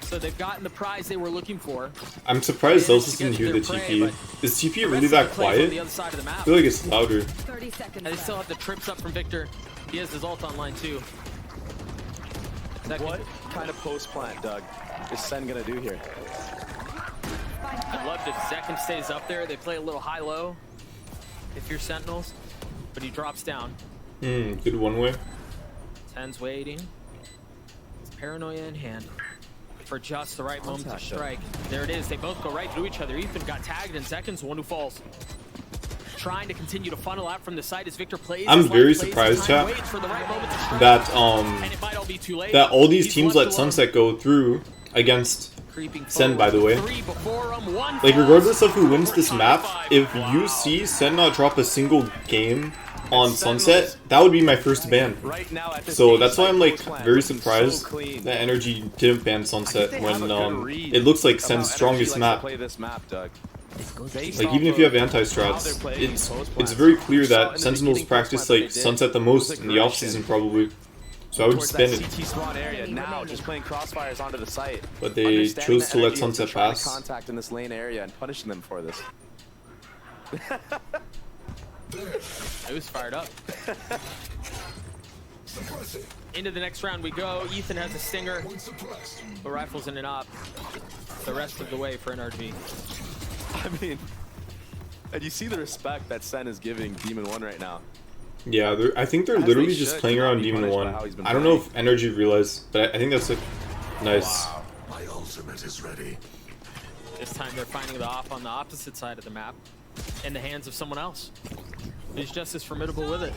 So they've gotten the prize they were looking for. I'm surprised They Celsius managed didn't to hear get the their prey, TP. Is TP The really rest that of the plays on quiet? the other side of the map. I feel like it's louder. 30 seconds And they still have the trips up from Victor. He has his ult online too. What kind of post plant, Doug, is Sen gonna do here? I'd love if Zekin stays up there. They play a little high-low if you're Sentinels. But he drops down. Good one way. Ten's waiting. It's paranoia in hand. For just the right moment to strike. There it is. They both go right through each other. Ethan got tagged in seconds. One who falls. Trying to continue to funnel out from the side as Victor plays. I'm his very life, plays surprised, his time, chat, waits for the right moment to strike. that And it might all be too late. that all these He's teams left let alone. Sunset go through against Creeping Sen, by the way. forward. 3 before him, 1 Like, falls. regardless of who wins this Overtime map, 5. if Wow. you see Sen not drop a single game on Sunset, that would be my first ban. Right now at this So stage, that's why I'm like post plant very looking surprised so clean. that Energy didn't ban I Sunset think they have when a good read it looks like about Sen's how strongest Energy likes to map. play this map, Doug. Based Like, off even if you have of anti-strats, how they're playing it's post it's plants. very clear You saw that in the Sentinels beginning practice post plant like they did. Sunset the It most was in the off season probably. So I would towards spin that it, CT spawn area now, just playing crossfires onto the site. but they Understanding chose the to let energy and Sunset trying to pass. contact in this lane area and punishing them for this. It was fired up. Into the next round we go. Ethan has a stinger. The rifle's in an op. The rest of the way for NRG. I mean, and you see the respect that Sen is giving Demon 1 right now. Yeah, I think they're As they literally just should, playing do not around be Demon punished by 1. how he's been I don't know playing. if Energy realized, but I think that's like nice. My ultimate is ready. This time they're finding the op on the opposite side of the map in the hands of someone else who's just as formidable with it.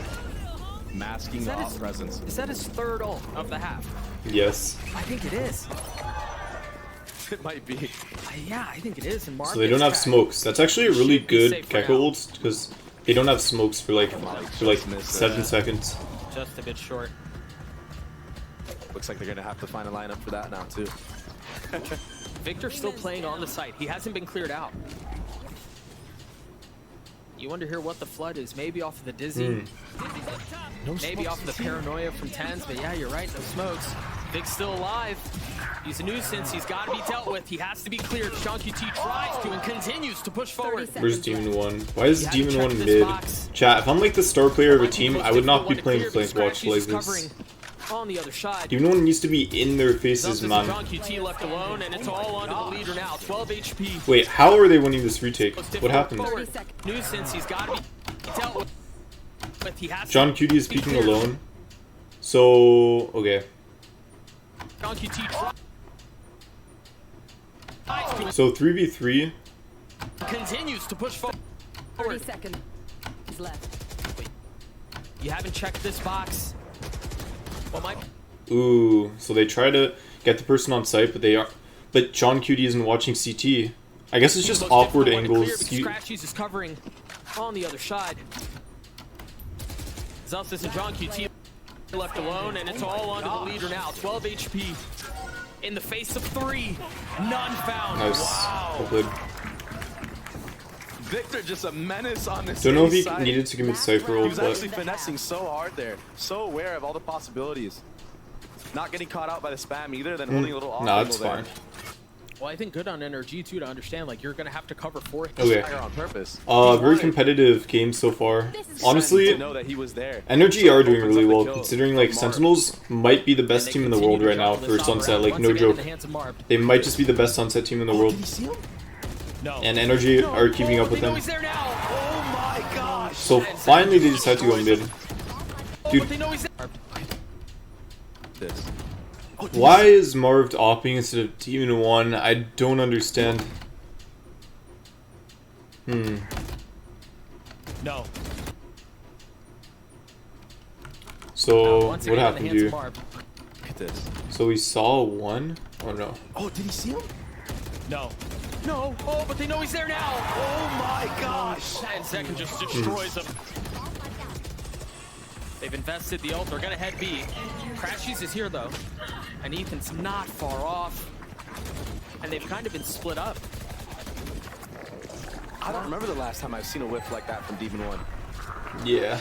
Masking the off presence. Is that his third ult of the half? Yes. I think it is. It might be. Yeah, I think it is. And Mark So they don't have gets smokes. That's actually a really Should be good safe for Gecko now. ult because they don't have smokes for like missed 7 it. seconds. tagged. Just a bit short. Looks like they're gonna have to find a lineup for that now too. Victor's still playing on the site. He hasn't been cleared out. You wonder here what the flood is. Maybe off of the dizzy. Maybe off of the paranoia from tens. But yeah, you're right. No smokes. Vic's still alive. He's a nuisance. He's got to be dealt with. He has to be cleared. Sean QT tries to and continues to push forward. Where's Demon 1? Why is Demon 1 mid? Chat, if I'm like the star player of a team, I would not be playing Flank Watch like this. On the other side. Demon 1 needs to be in their faces, man. Sean QT left alone, and it's all onto the leader now. 12 HP. Wait, how are they winning this retake? What happened? Nuisance. He's got to be dealt with. John QT is peeking alone. So, okay. Sean QT So 3v3 continues to push forward. 30 seconds left. Wait. You haven't checked this box. Well, my ooh, so they try to get the person on site, but John QT isn't watching CT. I guess it's just awkward angles. Scratchies is covering on the other side. Zelsis and John QT left alone, and it's all onto the leader now. 12 HP. In the face of 3, none found. Nice. Wow. Good. Victor just a menace on this. Don't know if he side. needed to give me Cypher ult, He was but actually finessing so hard there. So aware of all the possibilities. Not getting caught out by the spam either, then holding a little off. nah, it's fine. Well, I think good on NRG too to understand, like, you're gonna have to cover 4 Okay. on purpose. Very competitive game so far. Honestly, to know that he was there. NRG are doing really well, considering like Sentinels might be the best team in the world right now for Sunset, like no joke. They might just be the best Sunset team in the world. And NRG are keeping up with them. Oh my gosh! So finally they decide to go mid. Dude, why is Marv opping instead of Demon 1? I don't understand. No. So what happened here? Look at this. So we saw 1? Oh no. Oh, did he see him? No. No. Oh, but they know he's there now. Oh my gosh! 10 seconds just destroys him. They've invested the ult. They're gonna head B. Crashies is here though, and Ethan's not far off. And they've kind of been split up. I don't remember the last time I've seen a whiff like that from Demon 1. Yeah.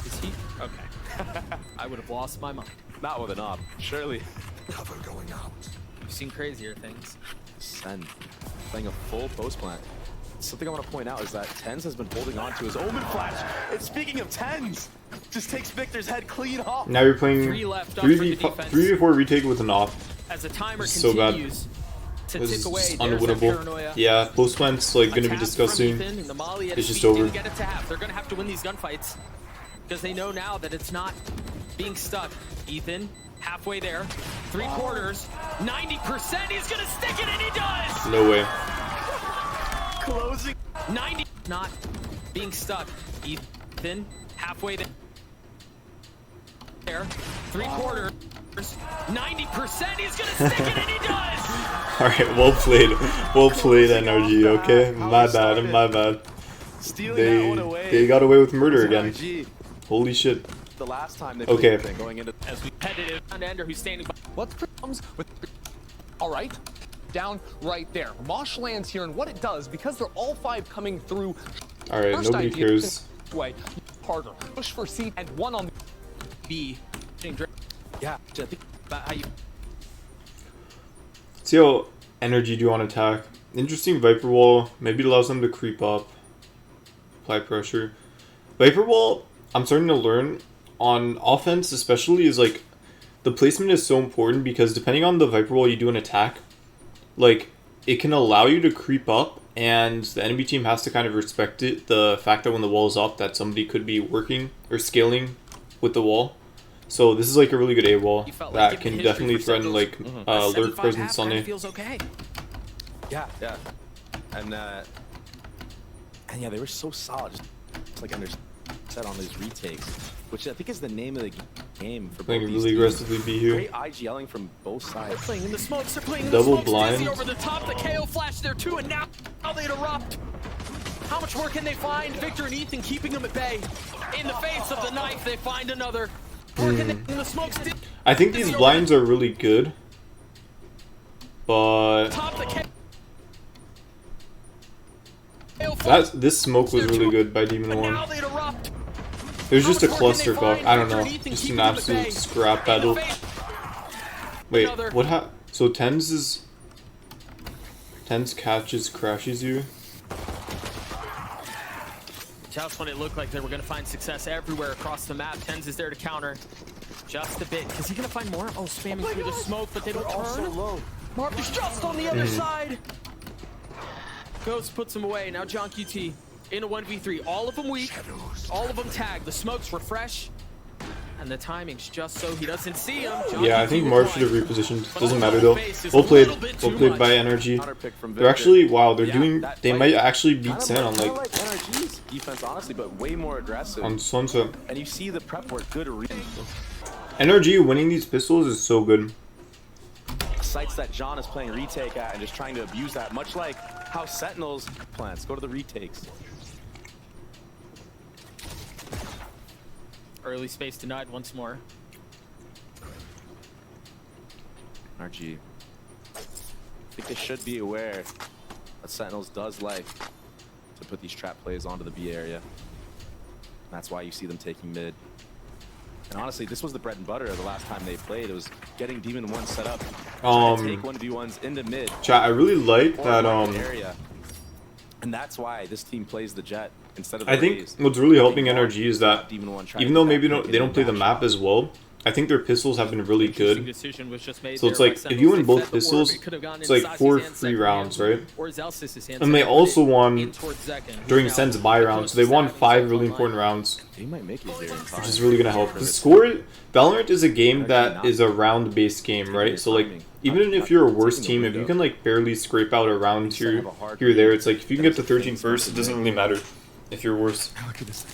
Is he? Okay. I would have lost my mind. Not with an op, surely. Cover going out. I've seen crazier things. Send. Playing a full post plant. Something I want to point out is that Tens has been holding on to his Omen Flash. And speaking of Tens, just takes Victor's head clean off. Now you're playing 3 left up for the defense. 3v4 retake with an op. As the timer So bad. continues to This tick is away, just there's that unwinnable. paranoia. Yeah, post plant's like gonna be Attack from disgusting. Ethan, and the Molly at It's his just feet over. didn't get it to half. They're gonna have to win these gunfights because they know now that it's not being stuck. Ethan, halfway there, 3/4, 90%. He's gonna stick it, and he does. No way. Closing. 90, not being stuck. Ethan, halfway there, 3/4, 90%. He's gonna stick it, and he does. All right, well played, NRG. Okay, my bad. Stealing that one away. They got away with murder again. NRG. Holy shit. The last time they Okay. played the going into As we competitive, Ender who's standing by. What comes with... All right, down right there. Mosh lands here, and what it does, because they're all 5 coming through... All right, first nobody idea cares. Way harder. Push for C and 1 on B. yeah, I think About how you See how energy do on attack. Interesting Viper Wall. Maybe it allows them to creep up. Apply pressure. Viper Wall, I'm starting to learn on offense especially, is like the placement is so important because depending on the Viper Wall you do an attack, like it can allow you to creep up and the enemy team has to kind of respect it, the fact that when the wall is up that somebody could be working or scaling with the wall. So this is like a really good A wall that can definitely threaten like lurk presence on it. feels okay. yeah. And yeah, they were so solid, just like under set on these retakes, which I think is the name of the game for Playing both these really teams. aggressively B here. Great IGLing from both sides. Playing in the smokes, they're playing in Double the smokes. blind. Dizzy over the top, the KO flash there too, and now they erupt. How much more can they find? Victor and Ethan keeping them at bay. In the face of the knife, they find another. More can they in the smokes. I think these blinds are really good, but Top the KO This smoke was really good by Demon But One. now they erupt. It was just a How much more can they clusterfuck. find? I don't know. Victor Just Ethan an keeping them absolute at bay. scrap In battle. the face. Wait, Another. what so Tens catches crashes you? Just when it looked like they were going to find success everywhere across the map, Tens is there to counter. Just a bit. Is he going to find more? Oh, spamming through the smoke, but they don't turn. low. Mark is just on the other side. Ghost puts him away. Now John QT in a 1v3. All of them weak. All of them tagged. The smokes were fresh. And the timing's just so he doesn't see him. John Yeah, I QT think will Marv should fly. have repositioned. But Doesn't a matter little though. base is Well a played. little bit Well too played much. by Energy. Counter pick from They're Victor. actually they're Yeah, doing. that They fight might actually beat Kinda Sen on kinda like NRG's defense, honestly, but way more aggressive. on Sunset. And you see the prep work, good read. NRG winning these pistols is so good. Sites that John is playing retake at and just trying to abuse that, much like how Sentinels plants. Go to the retakes. Early space denied once more. RG. I think they should be aware that Sentinels does like to put these trap plays onto the B area. That's why you see them taking mid. And honestly, this was the bread and butter the last time they played. It was getting Demon 1 set up, trying to take 1v1s into mid. Chat, I really like or that. market area. And that's why this team plays the Jet instead of the I think Raze. what's really helping They want NRG is that Demon 1 trying even to though get maybe that they don't play the dash. map as well, I think their pistols have been really Interesting good. decision was just made So it's there like by if you win Sentinels. both They fed the orb. pistols, It could have gone it's into like Sasi's 4 hands free second rounds, hand, right? or Zelsis's hands And they second, also but won in towards Zekken. during Now, Sen's buy the round, so they closest won stab 5 is really online. important rounds, They might make it here in time. which is really gonna help. The score, Valorant is a game that is a round-based game, right? So like even if you're a worse team, if you can like barely scrape out a round here or there, it's like if you can get to 13 first, it doesn't really matter if you're worse. Look at this.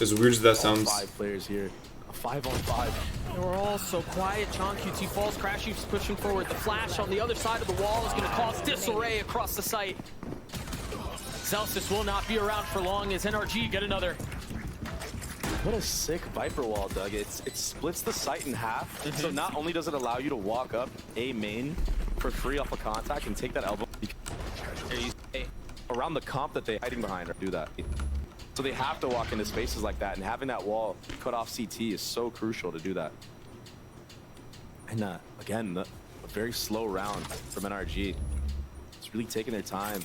As weird as that sounds. 5 players here. A 5-on-5. They were all so quiet. John QT falls. Crash Heap's pushing forward. The flash on the other side of the wall is going to cause disarray across the site. Celsius will not be around for long as NRG get another. What a sick Viper wall, Doug. It splits the site in half. So not only does it allow you to walk up A main for free off a contact and take that elbow around the comp that they're hiding behind or do that. So they have to walk into spaces like that, and having that wall cut off CT is so crucial to do that. And again, a very slow round from NRG. It's really taking their time.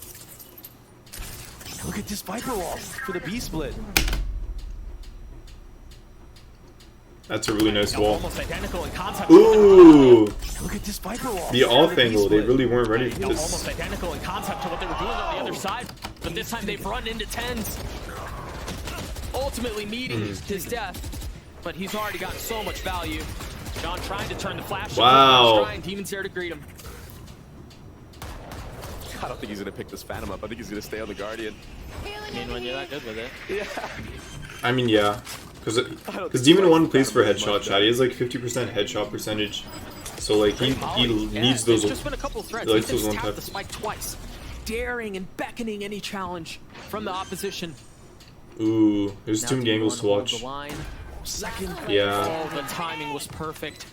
Look at this Viper wall for the B split. That's a really nice wall. Almost identical in concept. Ooh, Look at this Viper wall. the off angle. They really weren't ready for Almost this. identical in concept to what they were doing on the other side. But this time they've run into tens. Ultimately meeting his death. But he's already gotten so much value. John trying to turn the flash. Wow. Into Demon's there to greet him. I don't think he's gonna pick this Phantom up. I think he's gonna stay on the Guardian. I mean, when you're that good with it. Yeah. I mean, yeah, because Demon 1 plays for headshot, chat. He has like 50% headshot percentage, so like he needs those. There's just been a couple of threats. He likes He's those just one tapped the tap. spike twice, daring and beckoning any challenge from the opposition. Ooh, there's Now too many Demon angles to One holds watch. the line. Second. Yeah, Oh, the timing was perfect.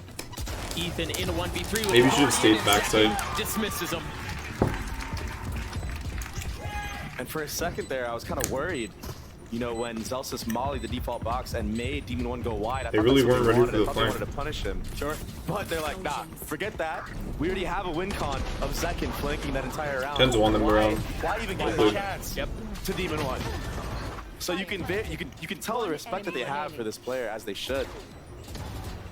Ethan in a 1v3 with maybe should have stayed Guardian. backside. Dismisses him. And for a second there, I was kind of worried. You know, when Zelsis mollied the default box and made Demon 1 go wide, I They thought really that's what weren't ready wanted. for the I thought they flank. wanted to punish him. Sure. But they're like, nah, forget that. We already have a win con of Zekken flanking that entire round. Tens won them around. Why even give a chance to Demon 1? So you can tell the respect that they have for this player, as they should.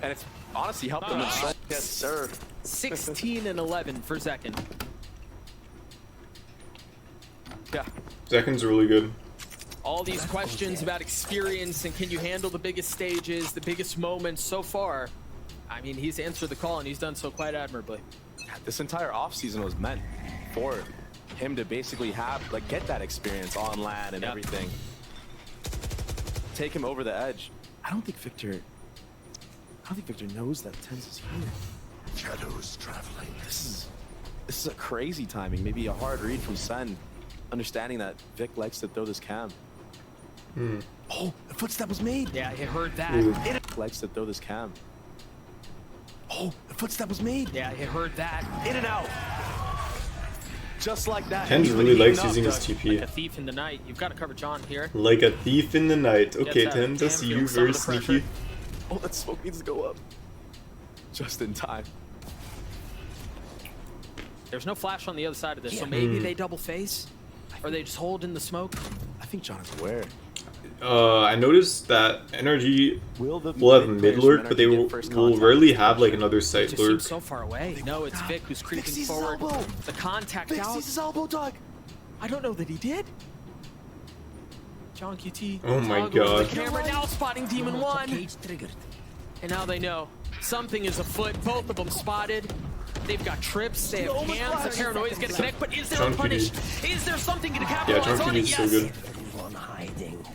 And it's honestly helped them in so. Yes, sir. 16 and 11 for Zekken. Yeah. Zeken's really good. All these questions about experience and can you handle the biggest stages, the biggest moments so far. I mean, he's answered the call and he's done so quite admirably. This entire offseason was meant for him to basically have, like, get that experience on LAN and everything. Take him over the edge. I don't think Victor knows that Tens is here. Shadows traveling. This is a crazy timing. Maybe a hard read from Sen, understanding that Vic likes to throw this cam. Oh, a footstep was made. Yeah, I heard that. It likes to throw this cam. Oh, a footstep was made. Yeah, I heard that. In and out. Just like that. Tens He's really been likes heating using up, his Doug. TP. A thief in the night. You've got to cover John here. Like a thief in the night. Okay, Gets out Tens, I of see Cam, you. feels some Very of the pressure. sneaky. Oh, that smoke needs to go up. Just in time. There's no flash on the other side of this, so maybe they double face, or they just hold in the smoke. I think John is aware. I noticed that NRG Will will have mid lurk, but they will rarely have like another It site just lurk. seems so far away. No, it's Vic who's creeping sees his forward. elbow. The contact Vic out. sees his elbow, Doug. I don't know that he did. John QT. Oh my toggling the God. camera now spotting Demon 1. Cage triggered. And now they know. Something is afoot. Both of them spotted. They've got trips. They have hands. The paranoia is going to connect. But is there a John punish? QT. Is there something to Yeah, capitalize John on QT it? is so Yes. good. Everyone hiding.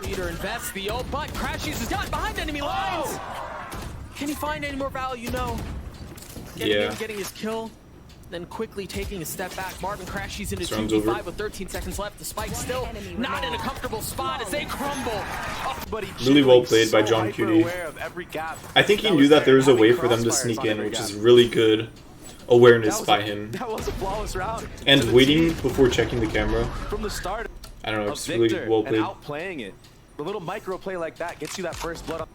Leader invests the ult, but Crash uses done behind enemy lines. Can he find any more value? No. Getting Yeah. in, getting his kill, then quickly taking a step back. Marvin crashes into Storm's 2v5 over. with 13 seconds left. The spike still not in a comfortable spot as they crumble. Really well played by John QT. I think he knew that there was a way for them to sneak in, which is really good awareness by him. That was a flawless round. And waiting before checking the camera. From the start I don't know, of it's really Victor well and played. outplaying it. The little micro play like that gets you that first blood on.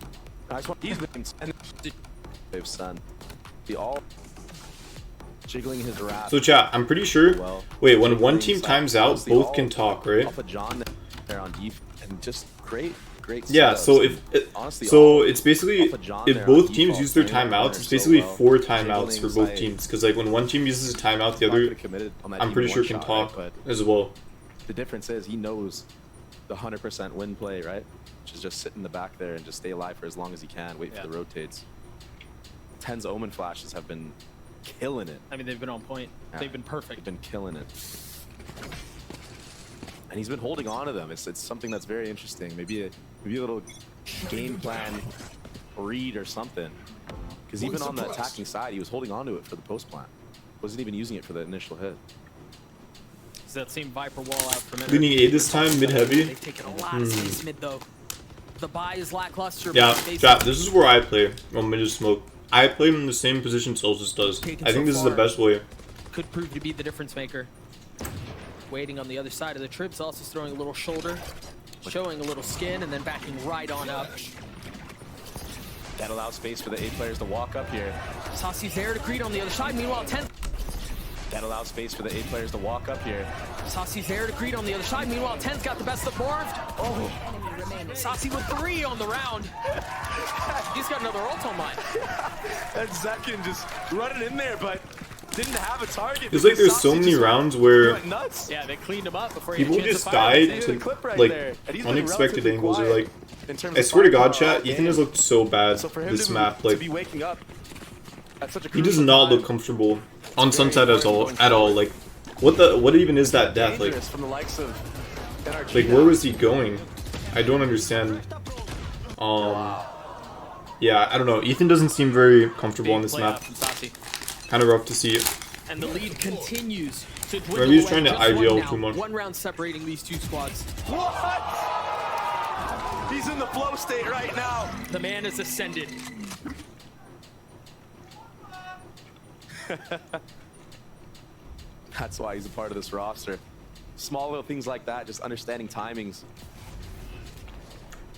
Nice one. He's been and son. The all jiggling his wrath. So chat, I'm pretty sure. Well, Wait, when one team jiggling times side, out, honestly, both all can talk, right? Off of John there on defense and just great. Yeah, setups. so if Honestly, so, all it's basically off of John if there both on teams default, use their playing the timeouts, corner it's so basically well, 4 timeouts jiggling for both side. teams. Because like when one team uses a timeout, the Not other, could've committed on that I'm pretty Demon sure one can shot, talk right? But as well. the difference is he knows the 100% win play, right? Which is just sit in the back there and just stay alive for as long as he can, wait for the rotates. Ten's Omen flashes have been killing it. I mean, they've been on point. Yeah. They've been perfect. They've been killing it. And he's been holding on to them. It's something that's very interesting. Maybe a little game plan read or something. Because even on the attacking side, he was holding on to it for the post plant. Wasn't even using it for the initial hit. Is that same Viper wall out for a minute? Leaning A this time, mid heavy. They've taken a lot of space mid though. The buy is lackluster. Yeah, but they- chat, this is where I play on mid smoke. I play him in the same position Solstice does. I think this is the best way. Could prove to be the difference maker. Waiting on the other side of the trips, also throwing a little shoulder, showing a little skin, and then backing right on up. That allows space for the 8 players to walk up here. Saucy's there to greet on the other side. Meanwhile, 10. That allows space for the 8 players to walk up here. Saucy's there to greet on the other side. Meanwhile, 10's got the best of Morphed. Oh, Saucy with 3 on the round. He's got another ult on mine. And Zekin just running in there, but didn't have a target. It's like there's so many rounds where went nuts. Yeah, they cleaned him up before people he had a chance just to fire. died The to clip right like there. And he's been unexpected relatively angles or quiet like. in terms I of swear to God, firepower all chat, Ethan game. has looked so bad So for him this to, map. to Like be waking up at such a he does crucial not time, look comfortable on very Sunset at all. Like what even is that death? Like dangerous from the likes of NRG like now. where was he going? I don't understand. Yeah, I don't know. Ethan doesn't seem very comfortable on this Play map. out from Saucy. Kind of rough to see. And the lead continues to dwindle Maybe he's away. trying to Just one IGL now. too much. One round separating these two squads. What? He's in the flow state right now. The man has ascended. That's why he's a part of this roster. Small little things like that, just understanding timings.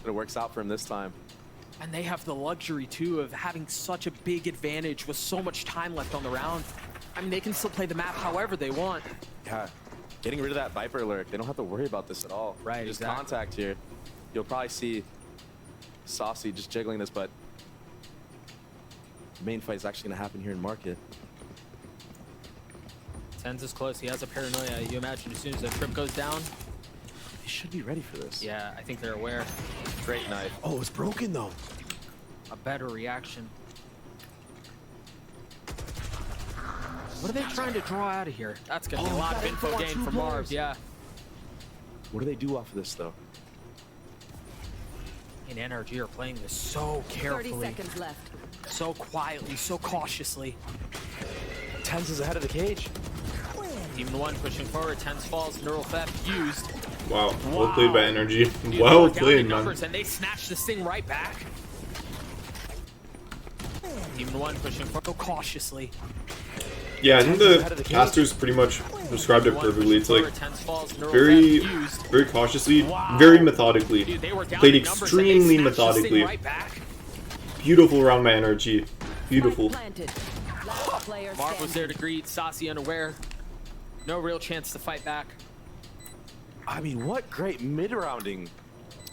But it works out for him this time. And they have the luxury, too, of having such a big advantage with so much time left on the round. I mean, they can still play the map however they want. Yeah, getting rid of that Viper lurk, they don't have to worry about this at all. Right, Just exactly. contact here. You'll probably see Saucy just jiggling this, but the main fight is actually going to happen here in Market. Tens is close. He has a paranoia. You imagine as soon as the trip goes down. They should be ready for this. Yeah, I think they're aware. Great knife. Oh, it's broken though. A better reaction. What are they trying to draw out of here? That's going to be a lot of info gain from Marv, yeah. What do they do off of this, though? And NRG are playing this so carefully. 30 seconds left. So quietly, so cautiously. Tens is ahead of the cage. Demon 1 pushing forward. Tens falls. Neural theft used. Wow, well played by Energy. He's Well down in played, man. numbers, and they snatch this thing right back. Demon 1 pushing forward so cautiously. Yeah, I think the casters pretty much described it perfectly. It's like very, very cautiously, very methodically. Played extremely methodically. Beautiful round by NRG. Beautiful. Mark was there to greet. Saucy unaware. No real chance to fight back. I mean, what great mid-rounding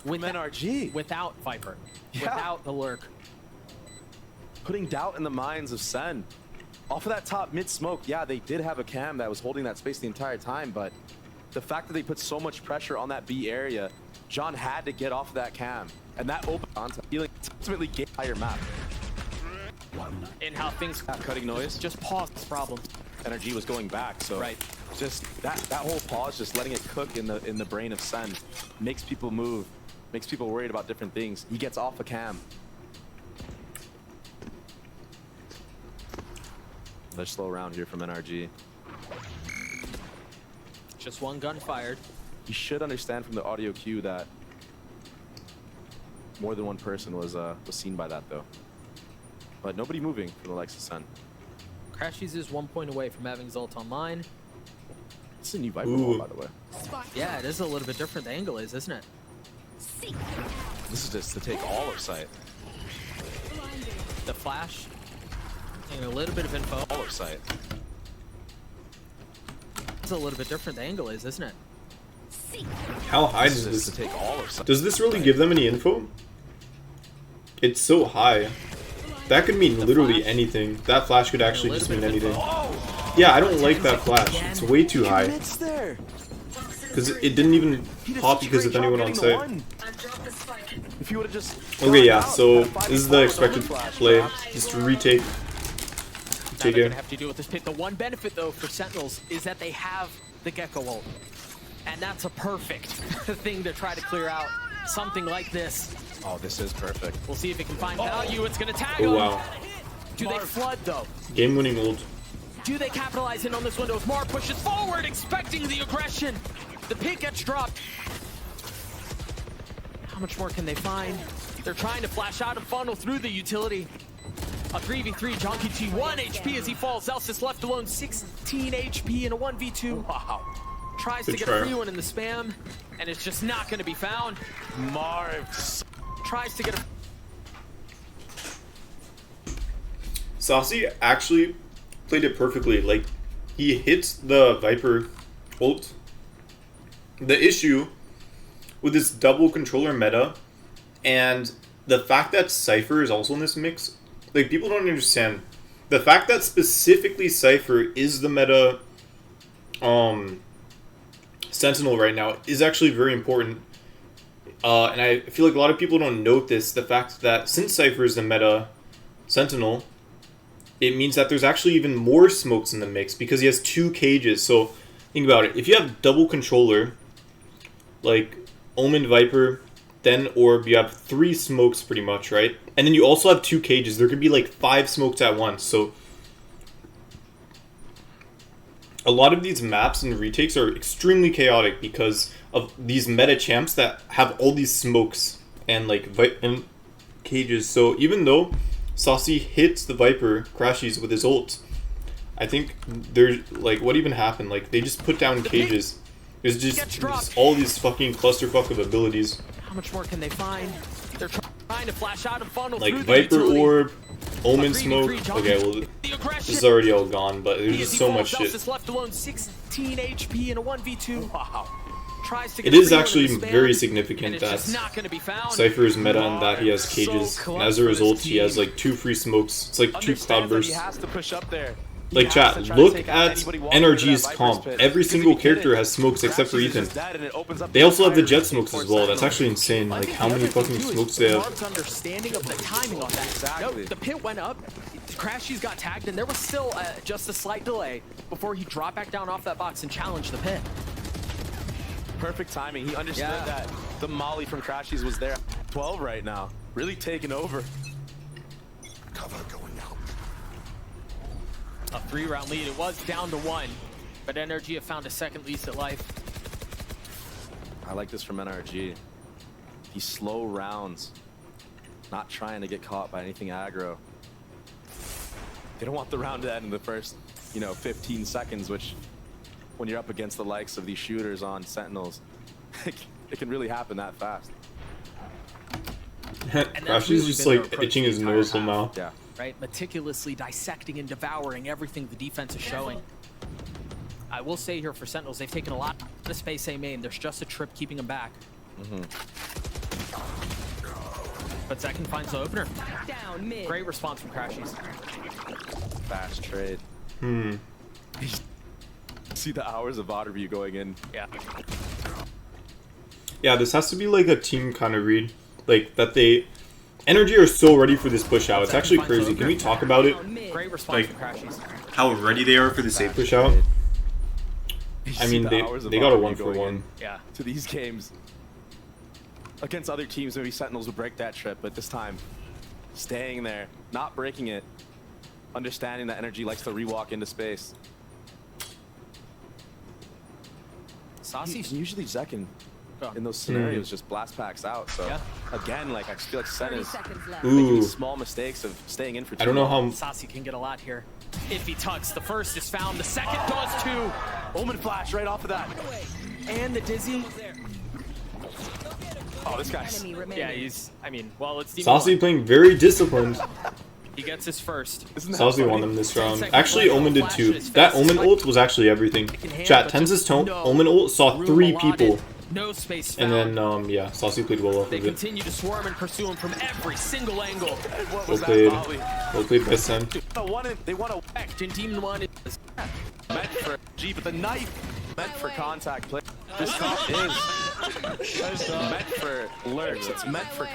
with NRG. Without Viper. Without the lurk. Putting doubt in the minds of Sen. Off of that top mid smoke, yeah, they did have a cam that was holding that space the entire time, but the fact that they put so much pressure on that B area, John had to get off of that cam. And that opened on to feeling ultimately get higher map. And how things Cutting noise. just paused this problem. NRG was going back, so just that whole pause, just letting it cook in the brain of Sen, makes people move, makes people worried about different things. He gets off a cam. Another slow round here from NRG. Just one gun fired. You should understand from the audio cue that more than one person was seen by that though. But nobody moving from the likes of Sen. Crashies is 1 point away from having Zult online. It's a new Viper wall, by the way. Yeah, it is a little bit different. The angle is, isn't it? This is just to take all of sight. The flash. And a little bit of info. All of sight. It's a little bit different. The angle is, isn't it? How high does This is this? to take all of sight. Does this really give them any info? It's so high. That could mean literally anything. That flash could actually just mean anything. Yeah, I don't like that flash. It's way too high. Because it didn't even pop because of anyone on site. If you would have just Okay, yeah, so this is the expected play. Just retake. Now Take they're it. gonna have to deal with this pit. The one benefit though for Sentinels is that they have the Gecko ult. And that's a perfect thing to try to clear out something like this. Oh, this is perfect. We'll see if it can find value. It's gonna tag Oh him. wow. Do they flood though? Game-winning ult. Do they capitalize in on this window as Mar pushes forward, expecting the aggression? The pit gets dropped. How much more can they find? They're trying to flash out and funnel through the utility. A 3v3, Jonky T 1 HP as he falls. Zelsis left alone, 16 HP in a 1v2. Wow. Tries to get a free one in the spam, and it's just not going to be found. Marv Tries to get a... Saucy actually played it perfectly. Like, he hits the Viper ult. The issue with this double controller meta and the fact that Cypher is also in this mix, like, people don't understand. The fact that specifically Cypher is the meta Sentinel right now is actually very important. And I feel like a lot of people don't note this. The fact that since Cypher is the meta Sentinel, it means that there's actually even more smokes in the mix because he has 2 cages. So think about it. If you have double controller, like Omen, Viper, then Orb, you have 3 smokes pretty much, right? And then you also have 2 cages. There could be like 5 smokes at once. So a lot of these maps and retakes are extremely chaotic because of these meta champs that have all these smokes and like and cages. So even though Saucy hits the Viper Crashies with his ult, I think there's like, what even happened? Like, they just put down cages. There's just all these fucking clusterfuck of abilities. How much more can they find? They're trying to flash out and funnel Like through Viper the utility. Orb, Omen Smoke. Okay, well, this is already all gone, but there's just so much shit. Left alone, 16 HP in a 1v2. Wow. Tries to get It is a free one actually in the spam, very and significant it's that just not going to be found. Cypher is meta and that he has cages. And as a result, he has like 2 free smokes. It's like 2 cloud bursts. He has to push up there. Like, chat, look at NRG's comp. Every single character has smokes except for Ethan. They also have the jet smokes as well. That's actually insane. Like, how many fucking smokes they have. Marv's understanding of the timing on that. Exactly. No, the pit went up, Crashies got tagged, and there was still just a slight delay before he dropped back down off that box and challenged the pit. Perfect timing. He understood that the molly from Crashies was there. 12 right now. Really taking over. Cover going out. A 3-round lead. It was down to 1, but NRG have found a second lease at life. I like this from NRG. These slow rounds. Not trying to get caught by anything aggro. They don't want the round to end in the first you know, 15 seconds, which when you're up against the likes of these shooters on Sentinels, it can really happen that fast. Crashy's just like itching his nose somehow. Yeah. Right? Meticulously dissecting and devouring everything the defense is showing. I will say here for Sentinels, they've taken a lot of space A main. There's just a trip keeping them back. But Second finds the opener. Down mid. Great response from Crashies. Fast trade. See the hours of Otterview going in. Yeah. Yeah, this has to be like a team kind of read. Like that they Energy are so ready for this push out. It's actually crazy. Can we talk about it? Great response Like from Crashies. how ready they are for the safe push out. I mean, they got a 1-for-1. Yeah. To these games. Against other teams, maybe Sentinels would break that trip, but this time, staying there, not breaking it, understanding that Energy likes to rewalk into space. Saucy's Usually Zekin in those scenarios just blast packs out. So again, like I just feel like Sen 30 is seconds left. making Ooh, these small mistakes of staying in for too I don't know long. how. Saucy can get a lot here. If he tucks, the first is found, the second does too. Omen flash right off of that. And the Dizzy. Oh, this guy's. Enemy remaining. Yeah, he's, I mean, well, it's Saucy playing very disciplined. He gets his first. Isn't that Saucy funny? won them this 10 round. seconds Actually, left. Omen did Flash too. in his That face. Omen ult was actually everything. Chat, Tenz's tone, Omen ult saw Room 3 allotted, people. No space And found. then, yeah, Saucy played well off They of it. continue to swarm and pursue him from every single angle. What Well was played. that volley? Well played by Sen. They want to Action Team 1 is meant for G, but the knife meant for contact play. This comp is meant for lurks. It's meant for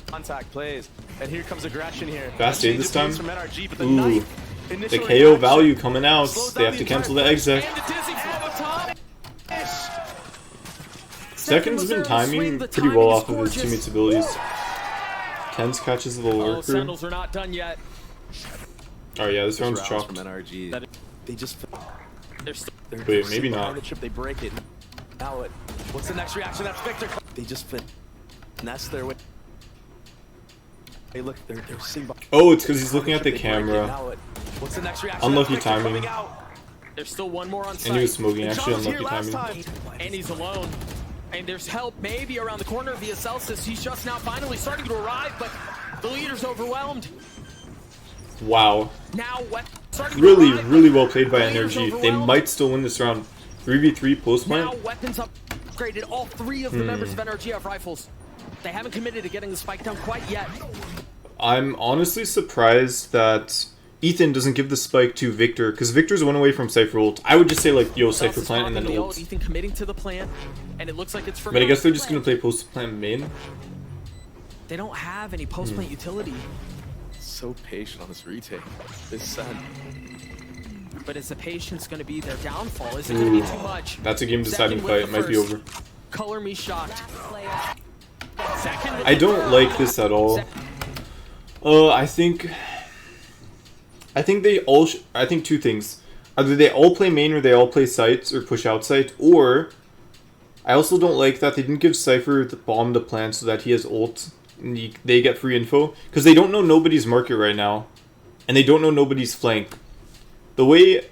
contact plays. And here comes aggression here. Fast Change aid this of pace time. From NRG, but the Ooh. knife, The initial KO reaction value coming out. slows They down have to the cancel the entire exec. and the Dizzy from the top. Second's been timing pretty well off of his teammates' abilities. Ken's catches the Oh, lurker. Sandals are not done yet. Oh yeah, this round's rounds chalked. from NRG. They just They're still Wait, maybe not. The trip, they break it. Now what? What's the next reaction? That's Victor. They just finesse their way. Hey, look, they're seeing. Oh, it's because he's looking at the camera. Now what? What's the next reaction? Unlucky That's Victor timing. coming out. There's still one more on site. And he was smoking. And Actually, John was here unlucky last timing. time. And he's alone. And there's help maybe around the corner via Celsius. He's just now finally starting to arrive, but the leader's overwhelmed. Wow. Now what? Starting to Really, arrive, really but well played by the leader's Energy. They overwhelmed. might still win this round. 3v3 post Now plant. weapons upgraded. All 3 of the members of NRG have rifles. They haven't committed to getting the spike down quite yet. I'm honestly surprised that Ethan doesn't give the spike to Victor, because Victor's 1 away from Cypher ult. I would just say, like, yo, Cypher Celsius plant and then popping the ult. Ethan committing to the plant, and it looks like it's for. But I guess they're just going to play post plant main. They don't have any post plant utility. So patient on this retake. This Sen. But is the patience going to be their downfall? Is it going to be too much? That's a game deciding Second fight. with It the might be first. over. Color me shocked. Last player. Second with I the don't third. like this at all. I think they all. I think 2 things. Either they all play main or they all play sites or push out site. Or I also don't like that they didn't give Cypher the bomb to plant so that he has ult and they get free info, because they don't know nobody's market right now, and they don't know nobody's flank. The way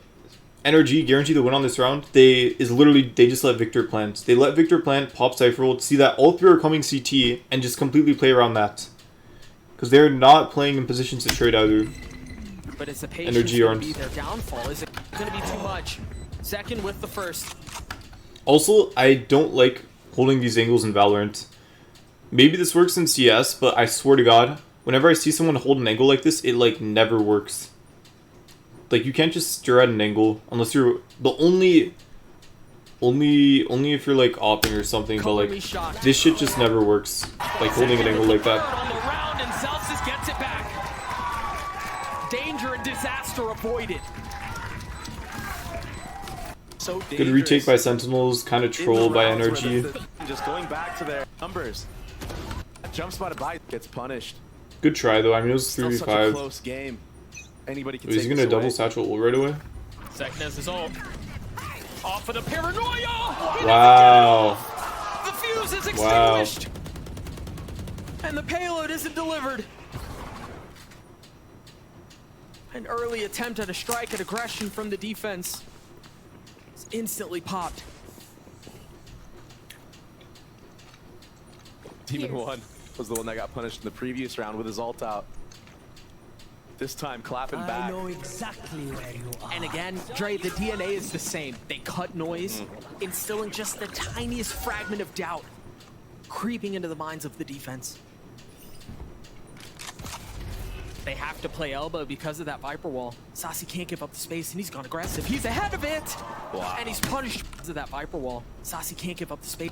NRG guarantee the win on this round, they just let Victor plant. They let Victor plant, pop Cypher ult, see that all 3 are coming CT, and just completely play around that. Because they're not playing in positions to trade either. But is the patience Energy going aren't. to be their downfall? Is it going to be too much? Second with the first. Also, I don't like holding these angles in Valorant. Maybe this works in CS, but I swear to God, whenever I see someone hold an angle like this, it like never works. Like, you can't just stir at an angle unless you're the only if you're like opping or something. But Color like, me shocked. this shit just never works. Like holding an angle like Third that. on the round, and Celsius gets it back. Danger and disaster avoided. So Good retake by Sentinels, kind of troll by Energy. Just going back to their numbers. Jump spotted by gets punished. Good try though. I mean, it was Still such a 3v5. close game. Anybody can Is he take gonna this double away. satchel ult right away? Second has his ult. Off of the paranoia. Wow. The fuse is Wow. extinguished. And the payload isn't delivered. An early attempt at a strike at aggression from the defense. It's instantly popped. Demon 1 was the one that got punished in the previous round with his ult out. This time clapping back. I know exactly where you are. And again, Dre, the DNA is the same. They cut noise, instilling just the tiniest fragment of doubt, creeping into the minds of the defense. They have to play elbow because of that Viper wall. Saucy can't give up the space, and he's gone aggressive. He's ahead of it! Wow. And he's punished because of that Viper wall. Saucy can't give up the space,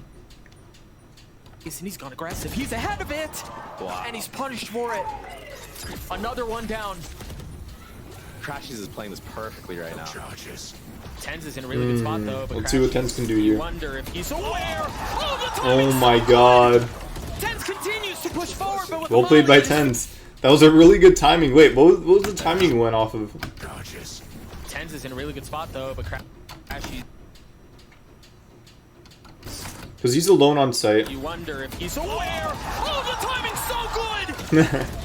and he's gone aggressive. He's ahead of it! Wow. And he's punished for it. Another one down. Crashies is playing this perfectly right now. Tens is in a really good spot though. But Let's see what Tens can do you here. wonder if he's aware. Oh my god. Tens continues to push forward, but with Well played by Tens. That was a really good timing. Wait, what was the timing you went off of? Tens is in a really good spot though, but Crashies. Because he's alone on site. You wonder if he's aware. Oh, the timing's so good.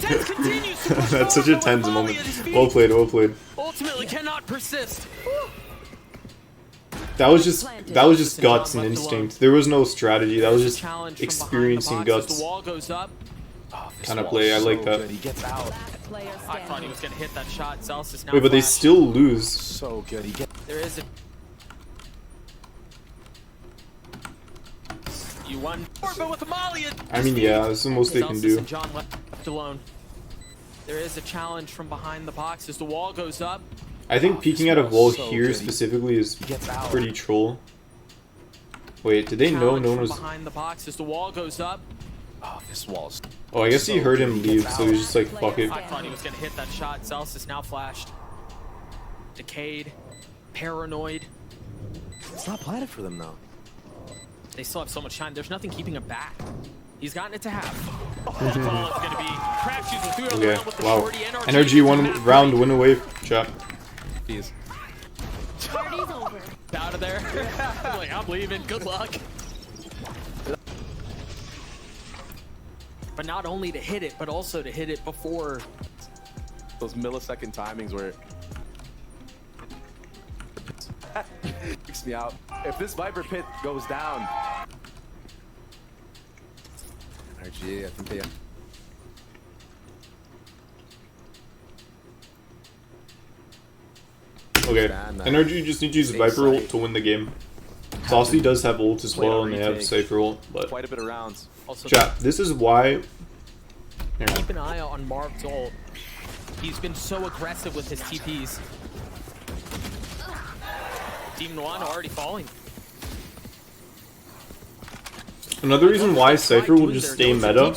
Tens continues to push That's such a forward, but tense with moment. Molly at his feet, Well played, well played. ultimately cannot persist. That was just guts and instinct. There was no strategy. That was just Challenge from experience and behind the box as guts the wall goes up. kind of play. I like that. Good. He gets out. I thought he was gonna hit that shot. Celsius now. Wait, but they flashed. still lose. So good. He gets. There is a. You won. But with Molly. I mean, yeah, that's the most they can Celsius do. and John left alone. There is a challenge from behind the box as the wall goes up. I think peeking out of wall so here good. specifically is gets out. pretty troll. Wait, did they know Challenge no one from was... behind the box as the wall goes up. Oh, this wall's. Oh, I guess he heard him leave, so he was just like, fuck it. I thought he was gonna hit that shot. Celsius now flashed. Decayed. Paranoid. It's not planted for them though. They still have so much time. There's nothing keeping him back. He's gotten it to half. Oh, the ball is gonna be Crashies through Okay, around with the wow. shorty. Energy one round win away, chat. Jeez. Party's over. Out of there. Like, I'm leaving. Good luck. But not only to hit it, but also to hit it before. Those millisecond timings where. Freaks me out. If this Viper pit goes down. RG, I think they. Okay, Energy just needs to use Viper ult to win the game. Saucy does have ult as well, and they have Cypher ult, but... Quite a bit of rounds. Also, Chat, this is why... keep an eye on Marv's ult. He's been so aggressive with his TPs. Demon 1 already falling. Another reason why Cypher will just stay meta,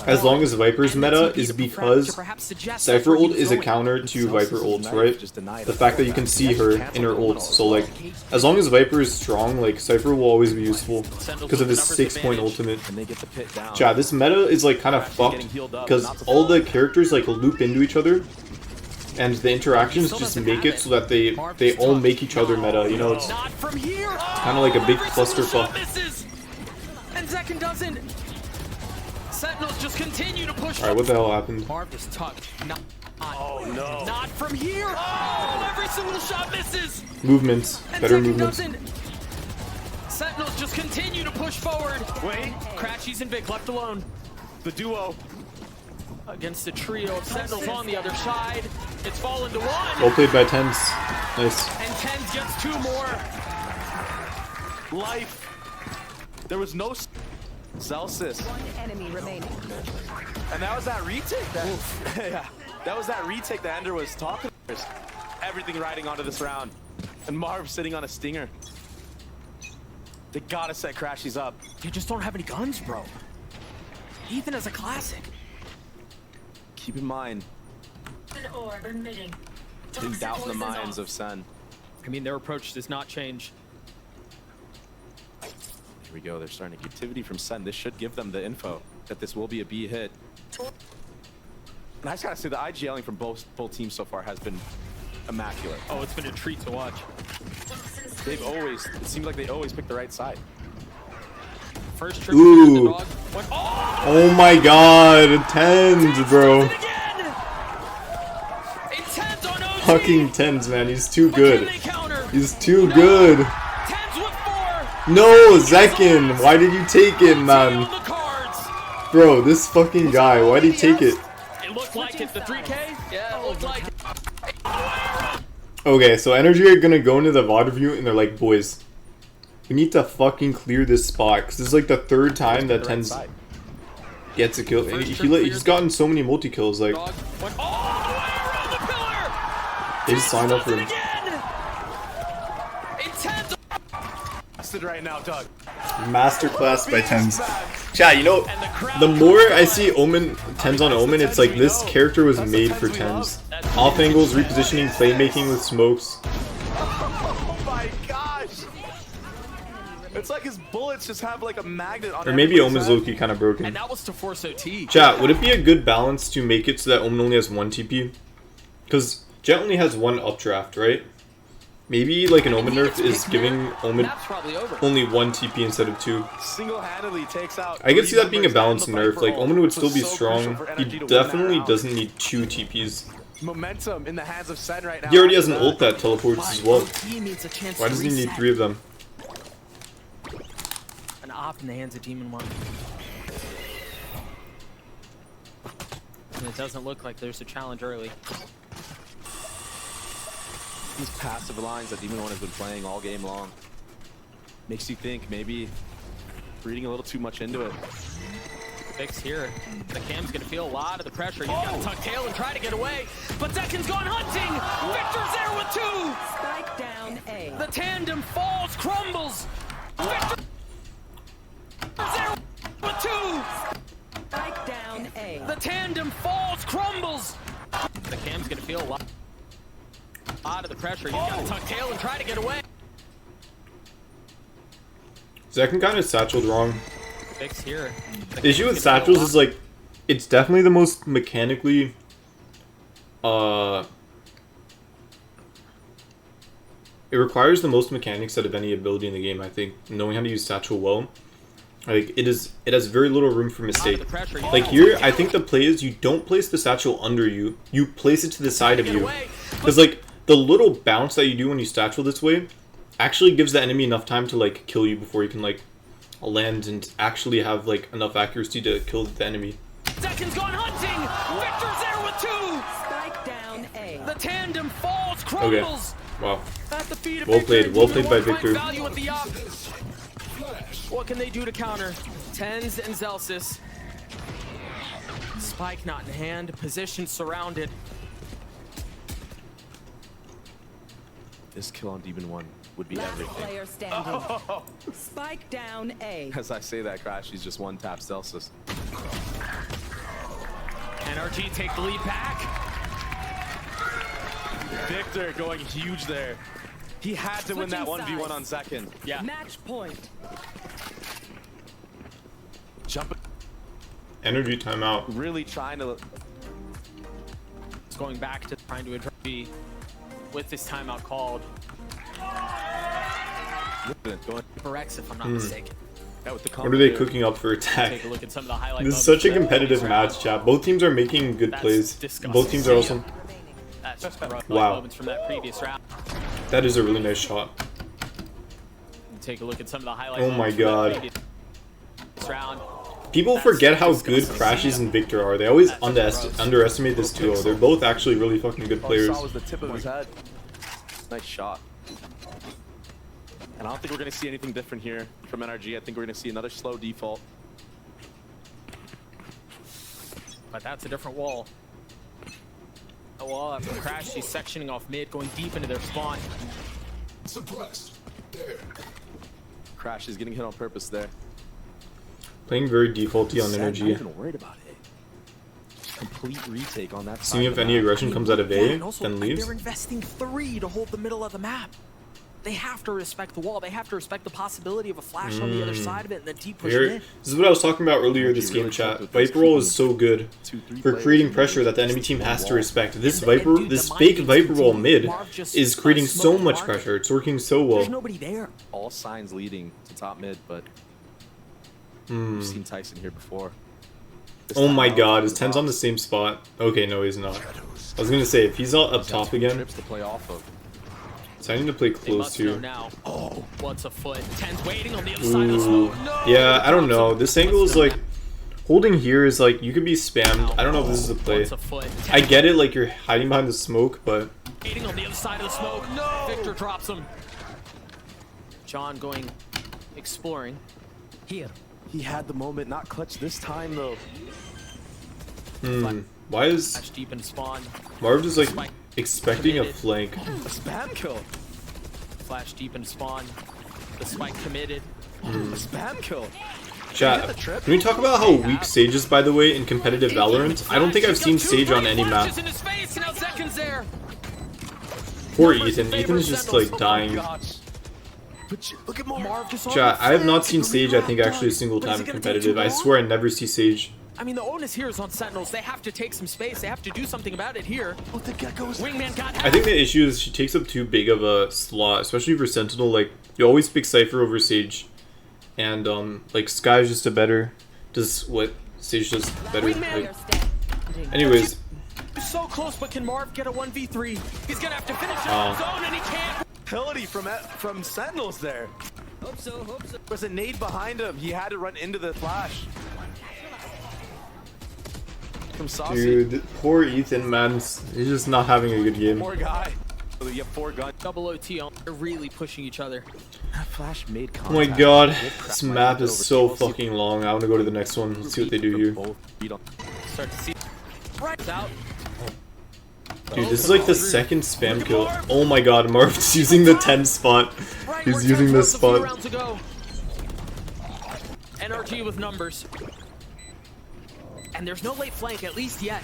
as long as Viper's meta, is because Cypher ult is a counter to Viper ults, right? The fact that you can see her in her ults, so like, as long as Viper is strong, like, Cypher will always be useful because of his 6-point ultimate. Chat, this meta is like kind of fucked, because all the characters like loop into each other, and the interactions just make it so that they all make each other meta, you know, it's kind of like a big clusterfuck. And second doesn't. Sentinels just continue to push. Alright, what the hell happened? Marv is tucked. Oh no. Not from here. Oh, every single shot misses. Movements. And Better second movements. doesn't. Sentinels just continue to push forward. Wait. Crashies and Vic left alone. The duo. Against a trio of Sentinels on the other side. It's fallen to one. Well played by Tens. Nice. And Tens gets 2 more. Life. There was no Celsius. One enemy remaining. And that was that retake that yeah, that was that retake that Ender was talking about. Everything riding onto this round. And Marv sitting on a stinger. They gotta set Crashies up. You just don't have any guns, bro. Ethan is a classic. Keep in mind, didn't doubt in the minds of Sen. I mean, their approach does not change. Here we go, they're starting activity from Sen. This should give them the info that this will be a B hit. And I just gotta say, the IGLing from both teams so far has been immaculate. Oh, it's been a treat to watch. They've always, it seems like they always pick the right side. First trip Ooh. the dog. Went, Oh my god, Tens, bro. fucking tens, man. He's too But can good. they counter? He's too good. Tens with 4. No, Zekin, why did you take it, On man? the cards. Bro, this fucking guy, why'd he take it? It looked like it's the 3K. Yeah, it looked like it. Okay, so Energy are gonna go into the VOD review and they're like, boys, we need to fucking clear this spot. Because this is like the third time that Tens gets a kill. And he's gotten so many multi-kills, like, Dog went all the way around the pillar. they just signed up for him. Again. Intense. Right now, Doug. Masterclass by Tens. Chat, you know, the more I see Omen, Tens on Omen, it's like this character was made for Tens. Off angles, repositioning, playmaking with smokes. Oh my gosh! It's like his bullets just have like a magnet on. Or maybe Omen's low-key kind of broken. And that was to force OT. Chat, would it be a good balance to make it so that Omen only has 1 TP? Because Jet only has 1 updraft, right? Maybe like an Omen nerf is giving Omen That's probably over. only 1 TP instead of 2. Single-handedly takes out. I could see that being a 3 balanced members nerf. and Like the Omen would fight for still be all, so strong. crucial for He NRG to win that definitely round. doesn't need 2 TPs. Momentum in the hands of Sen right now. He already has an ult that teleports as well. He needs a chance Why to does he need reset. 3 of them? An op in the hands of Demon One. And it doesn't look like there's a challenge early. These passive lines that Demon One has been playing all game long makes you think maybe reading a little too much into it. Fix here. The Cam's gonna feel a lot of the pressure. He's got to tuck tail and try to get away. But Zekin's gone hunting! Victor's there with 2! Spike down A. The tandem falls, crumbles! Victor's there with 2! Spike down A. The tandem falls, crumbles! The Cam's gonna feel a lot of the pressure. He's got to tuck tail and try to get away. Zekin kind of satcheled wrong. Fix here. The issue with satchels is like, it's definitely the most mechanically, it requires the most mechanics out of any ability in the game, I think, knowing how to use satchel well. Like, it has very little room for mistake. Like here, I think the play is you don't place the satchel under you, you place it to the side of you. Because like, the little bounce that you do when you satchel this way actually gives the enemy enough time to like kill you before you can like land and actually have like enough accuracy to kill the enemy. Zekin's gone hunting! Victor's there with 2! Spike down A. The tandem falls, Okay. crumbles! Wow. At the feet of Well Victor. played. Well Demon played by One find Victor. value at the up. What can they do to counter? Tens and Zelsis. Spike not in hand, position surrounded. This kill on Demon One would be Last everything. player standing. Spike down A. As I say that, Crash, he's just one tap Celsius. NRG take the lead back. Victor going huge there. He had to win that Switching 1v1 on sides. second. Yeah. Match point. Jump, Energy timeout. really trying to. It's going back to trying to address B with this timeout called. Going For X, if I'm not mistaken. out with the What are they combo. cooking up for attack? Take a look at some of the highlights. This is such a competitive match, chat. Both teams are making good That's plays. disgusting. Both teams are awesome. That's just rough Wow. moments from that previous round. That is a really nice shot. Take a look at some of the highlights. Oh my moments from that god. previous round. People forget how good Crashies and Victor are. They always underestimate this duo. They're both actually really fucking good All I players. saw was the tip of his head. Nice shot. And I don't think we're going to see anything different here from NRG. I think we're going to see another slow default. But that's a different wall. A wall after Crash, she's sectioning off mid, going deep into their spawn. Suppressed. There. Crash is getting hit on purpose there. Playing very defaulty on Sad, not energy. even worried about it. Complete retake on that Seeing side if of any the map. aggression comes out of Yeah, A, and also, then leaves. they're investing 3 to hold the middle of the map. They have to respect the wall. They have to respect the possibility of a flash on the other side of it and the deep push Here, in. this is what I was talking about earlier this game, chat. Viper roll is so good for creating pressure that the enemy team has to respect. This Viper, this fake Viper roll mid is creating so much pressure. It's working so There's well. nobody there. All signs leading to top mid, but we've seen Tyson here before. Oh my god, his 10's on the same spot. Okay, no, he's not. I was gonna say, if he's all up top again, Trips to play off of. so I need to play They close must know too. now. Oh, what's a foot? 10's waiting on the other side of the smoke. No! Yeah, I don't know. This angle is like, holding here is like, you could be spammed. I don't know if this is a play. What's a foot? I get it, like you're hiding behind the smoke, but Waiting on the other side of the smoke. No! Victor drops him. John going exploring. Here. He had the moment, not clutch this time though. why is Flash deep in spawn. Marv just like expecting a flank? A spam kill. Flash deep in spawn. The spike committed. A spam kill. Chat, can we talk about how weak Sage is, by the way, in competitive Valorant? I don't think I've seen Sage on any map. Flashes in his face, now Zekin's there. Poor Ethan. Ethan's just like dying. But look at Marv just on Chat, the I have not fence. seen Sage, I think, actually a single But is time it gonna take competitive. too I long? swear I never see Sage. I mean, the onus here is on Sentinels. They have to take some space. They have to do something about it here. But the geckos. Wingman got I think the issue is she takes up too big of a slot, especially for Sentinel. Like, you always pick Cypher over Sage. And, like, Sky's just a better... does what Sage does better. Like, anyways, so close, but can Marv get a 1v3? He's gonna have to finish it on his own, and he can't. Utility from Sentinels there. Hope so, hope so. There was a nade behind him. He had to run into the flash. From Saucy. dude, poor Ethan, man. He's just not having a good game. Poor guy. So you have 4 guns. Double OT on. They're really pushing each other. That flash made Oh my contact. god, With this Crack map over is so TLC. fucking long. I want to go to the next one. Let's see what they do here. Both beat on- Start to see. Right out. Dude, this is like the second spam kill. Oh my god, Marv's using the 10 spot. Right, we're He's using 10 this rounds, a few spot. rounds to go. NRG with numbers. And there's no late flank, at least yet.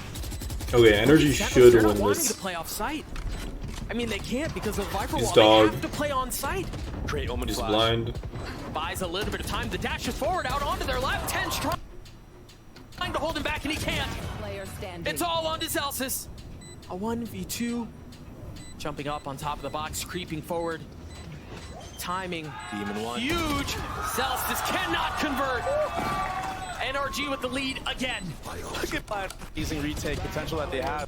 Okay, Energy Sentinels, should they're not win wanting this. to play off site. I mean, they can't because of Viper He's Wall. dog. They have to play on site. Great omen He's flash. blind. Buys a little bit of time. The dash is forward out onto their left. 10's trying to hold him back, and he can't. Player standing. It's all on to Celsius. A 1v2. Jumping up on top of the box, creeping forward. Timing. Demon 1. Huge. Celsius cannot convert. NRG with the lead again. Look at that using retake potential that they have.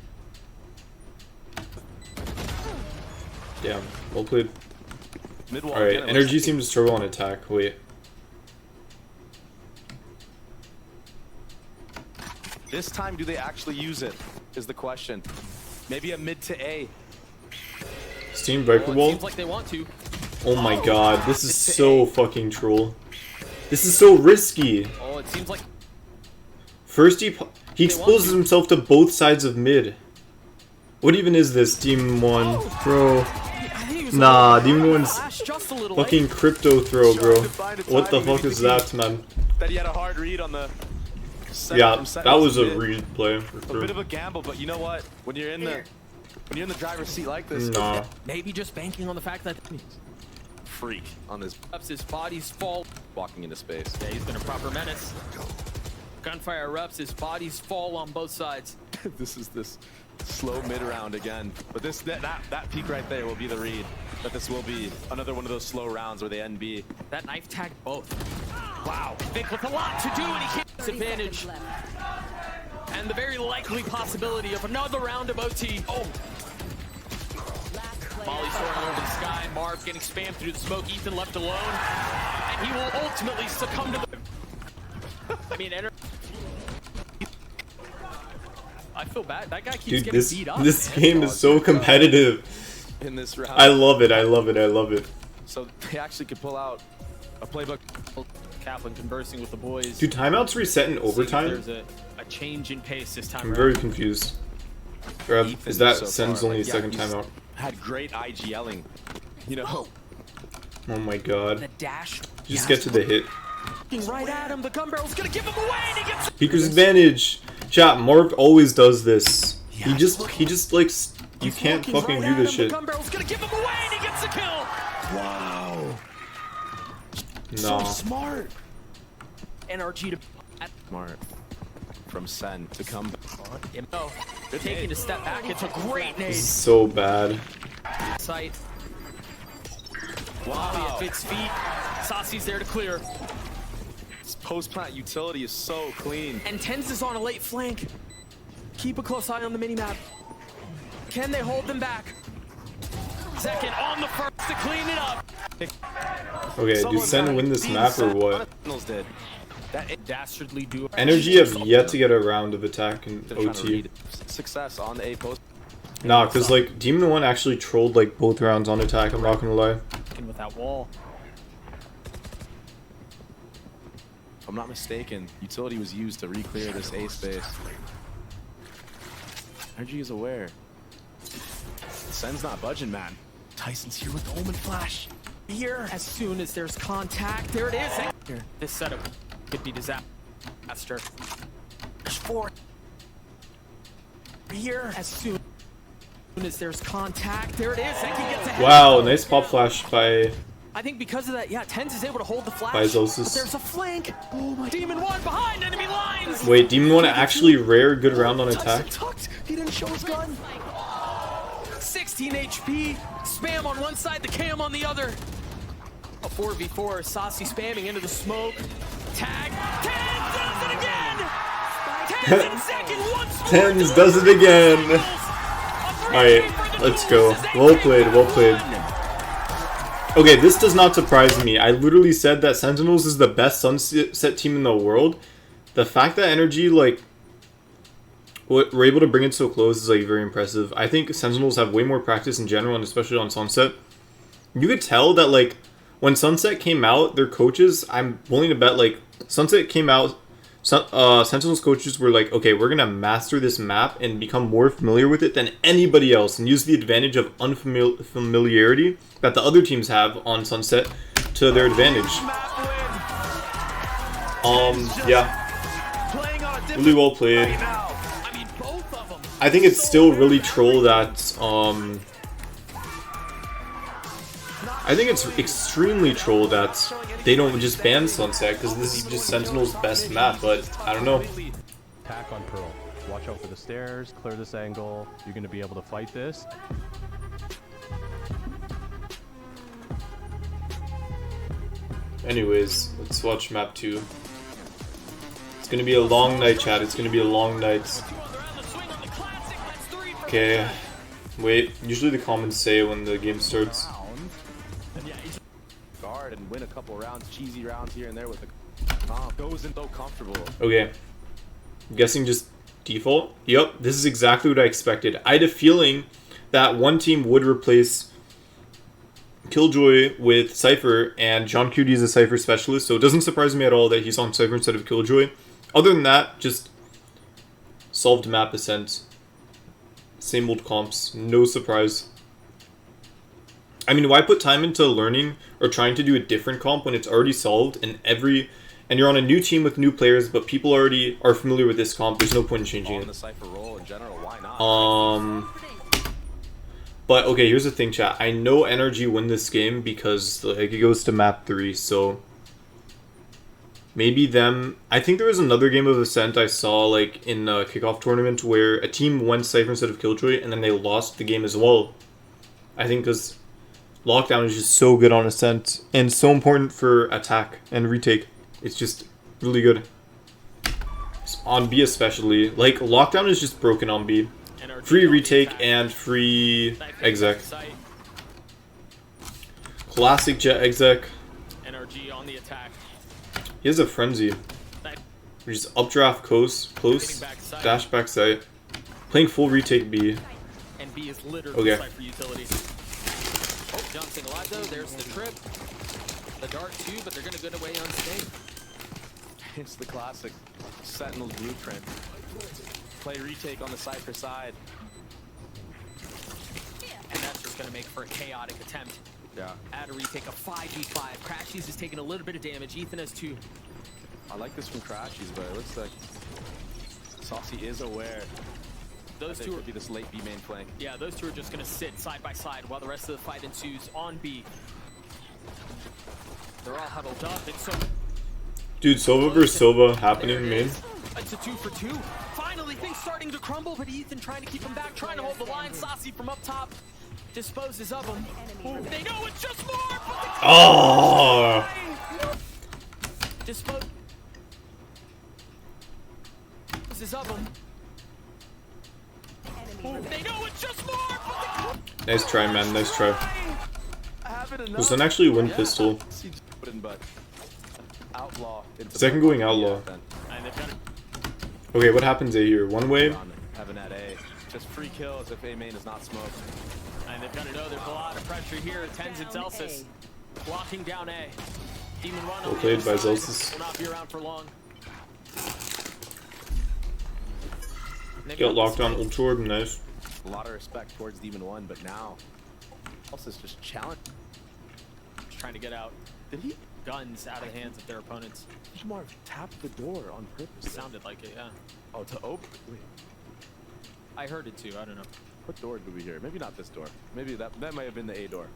Damn, well played. Mid-wall Alright, again, it Energy looks- seems to struggle on attack. Wait. This time, do they actually use it? Is the question. Maybe a mid to A. Steam Well, Viper it Wall? seems like they want to. Oh my god, this is so fucking troll. This is so risky. Oh, it seems like First he exposes himself to both sides of mid. What even is this, Demon 1? Bro. I think he was Nah, a little Demon late. 1's Flash just a little fucking late. crypto throw, bro. Trying to find a What the timing fuck is between- that, man? That he had a hard read on the. Yeah, from that Sentinels was a mid. read play. For A bit sure. of a gamble, but you know what? When you're in the driver's seat like this, Nah. Maybe just banking on the fact that freak on this his body's fall. walking into space. Yeah, he's been a proper menace. Gunfire erupts, his bodies fall on both sides. This is this slow mid round again, but that peak right there will be the read. That this will be another one of those slow rounds where they NB. That knife tagged both. Wow, Vic with a lot to do, and he can't disadvantage. And the very likely possibility of another round of OT. Oh, Molly soaring over the sky. Marv getting spammed through the smoke. Ethan left alone, and he will ultimately succumb to the. I mean, I feel bad. That guy keeps Dude, getting this beat up. this man. game is so competitive. In this round, I love it. I love it. I love it. so they actually could pull out a playbook. Kaplan conversing with the boys. Do timeouts reset in Seeing if overtime? There's a change in pace this time I'm around. very confused. Or Ethan is that so Sen's far, only like, a second he's timeout? Had great IGLing, you know. Oh my god. The dash. Just get to the hit. Right at him. The gun barrel's gonna give him away, and he gets. Peeker's advantage. Chat, Marv always does this. He just like you can't Looking fucking right do at this him. shit. The gun barrel's gonna give him away, and he gets the kill. Wow, No. so smart. NRG to. Smart from Sen to come. No, they're taking a step back. It's a great nade. This is so bad. Sight. Wow. At Vic's feet. Saucy's there to clear. This post-plant utility is so clean. And Tens is on a late flank. Keep a close eye on the minimap. Can they hold them back? Second on the first to clean it up. Okay, do Sen win this map or what? Did. That dastardly duo. Energy have yet to get a round of attack in OT. Success on the A post. Nah, cause like Demon 1 actually trolled like both rounds on attack, I'm not gonna lie. With that wall. If I'm not mistaken, utility was used to re-clear this A space. Energy is aware. Sen's not budging, man. Tyson's here with the Omen Flash. Here, as soon as there's contact, there it is. Here, this setup could be disaster. There's 4. Here, as soon as there's contact, there it is. Wow, nice pop flash by I think because of that, yeah, Tens is able to hold the flash. By Zosis. But there's a flank. Oh my! Demon 1 behind enemy lines. Wait, Demon 1 actually rare good round on attack? He didn't show his gun. 16 HP. Spam on one side, the cam on the other. A 4v4. Saucy spamming into the smoke. Tag. Tens does it again. Tens in second. Once more. Tens does it again. Alright, let's go. Well played, well played. Okay, this does not surprise me. I literally said that Sentinels is the best Sunset team in the world. The fact that Energy, like, we're able to bring it so close is, like, very impressive. I think Sentinels have way more practice in general, and especially on Sunset. You could tell that, like, when Sunset came out, their coaches, I'm willing to bet, like, Sunset came out, Sentinels coaches were like, okay, we're going to master this map and become more familiar with it than anybody else and use the advantage of unfamiliarity that the other teams have on Sunset to their advantage. Yeah. Really well played. I think it's still really troll that, I think it's extremely troll that they don't just ban Sunset, because this is just Sentinel's best map, but I don't know. Attack on Pearl. Watch out for the stairs, clear this angle. You're going to be able to fight this. Anyways, let's watch map 2. It's going to be a long night, chat. It's going to be a long night. Okay. Wait, usually the comments say when the game starts. Guard and win a couple rounds, cheesy rounds here and there with the goes in so comfortable. Okay. I'm guessing just default? Yep, this is exactly what I expected. I had a feeling that one team would replace Killjoy with Cypher, and John Cutie is a Cypher specialist, so it doesn't surprise me at all that he's on Cypher instead of Killjoy. Other than that, just solved map ascent. Same old comps, no surprise. I mean, why put time into learning or trying to do a different comp when it's already solved and you're on a new team with new players, but people already are familiar with this comp? There's no point in changing it. The Cypher role in general, why not? But okay, here's the thing, chat. I know Energy win this game because like it goes to map 3, so maybe them. I think there was another game of Ascent I saw like in the kickoff tournament where a team went Cypher instead of Killjoy and then they lost the game as well. I think because Lockdown is just so good on Ascent and so important for attack and retake. It's just really good. On B especially. Like, Lockdown is just broken on B. Free retake and free exec. Classic Jet exec. NRG on the attack. He has a frenzy. Which is updraft close, dash backside. Playing full retake B. And B is literally okay. for utility. Oh, Johnson alive though, there's the trip. The dart too, but they're gonna get away unscathed. It's the classic Sentinel's blueprint. Play retake on the Cypher side. And that's just gonna make for a chaotic attempt. Yeah. Add a retake, a 5v5. Crashies is taking a little bit of damage. Ethan has 2. I like this from Crashies, but it looks like Saucy is aware. Those two would be this late B main flank. Yeah, those two are just gonna sit side by side while the rest of the fight ensues on B. They're all huddled up. It's so. Dude, Sova versus Sova happening, man. It's a 2 for 2. Finally, things starting to crumble, but Ethan trying to keep him back, trying to hold the line. Saucy from up top disposes of him. Ooh, they know it's just more. Oh! Nice try, man. Nice try. Have it enough. Was an actually win pistol. But outlaw. Second going outlaw. Okay, what happens A here? One way. Having at A. Just free kills if A main is not smoked. And they've got to know there's a lot of pressure here. Tens and Celsius blocking down A. Demon 1 Well played by Celsius. will not be around for long. Get locked on ult orb, nice. A lot of respect towards Demon 1, but now Celsius just challenged. Just trying to get out. Did he? Guns out of the hands of their opponents. Marv tapped the door on purpose. Sounded like it, yeah. Oh, to open? Wait, I heard it too, I don't know. what door did we hear? Maybe not this door. Maybe that might have been the A door.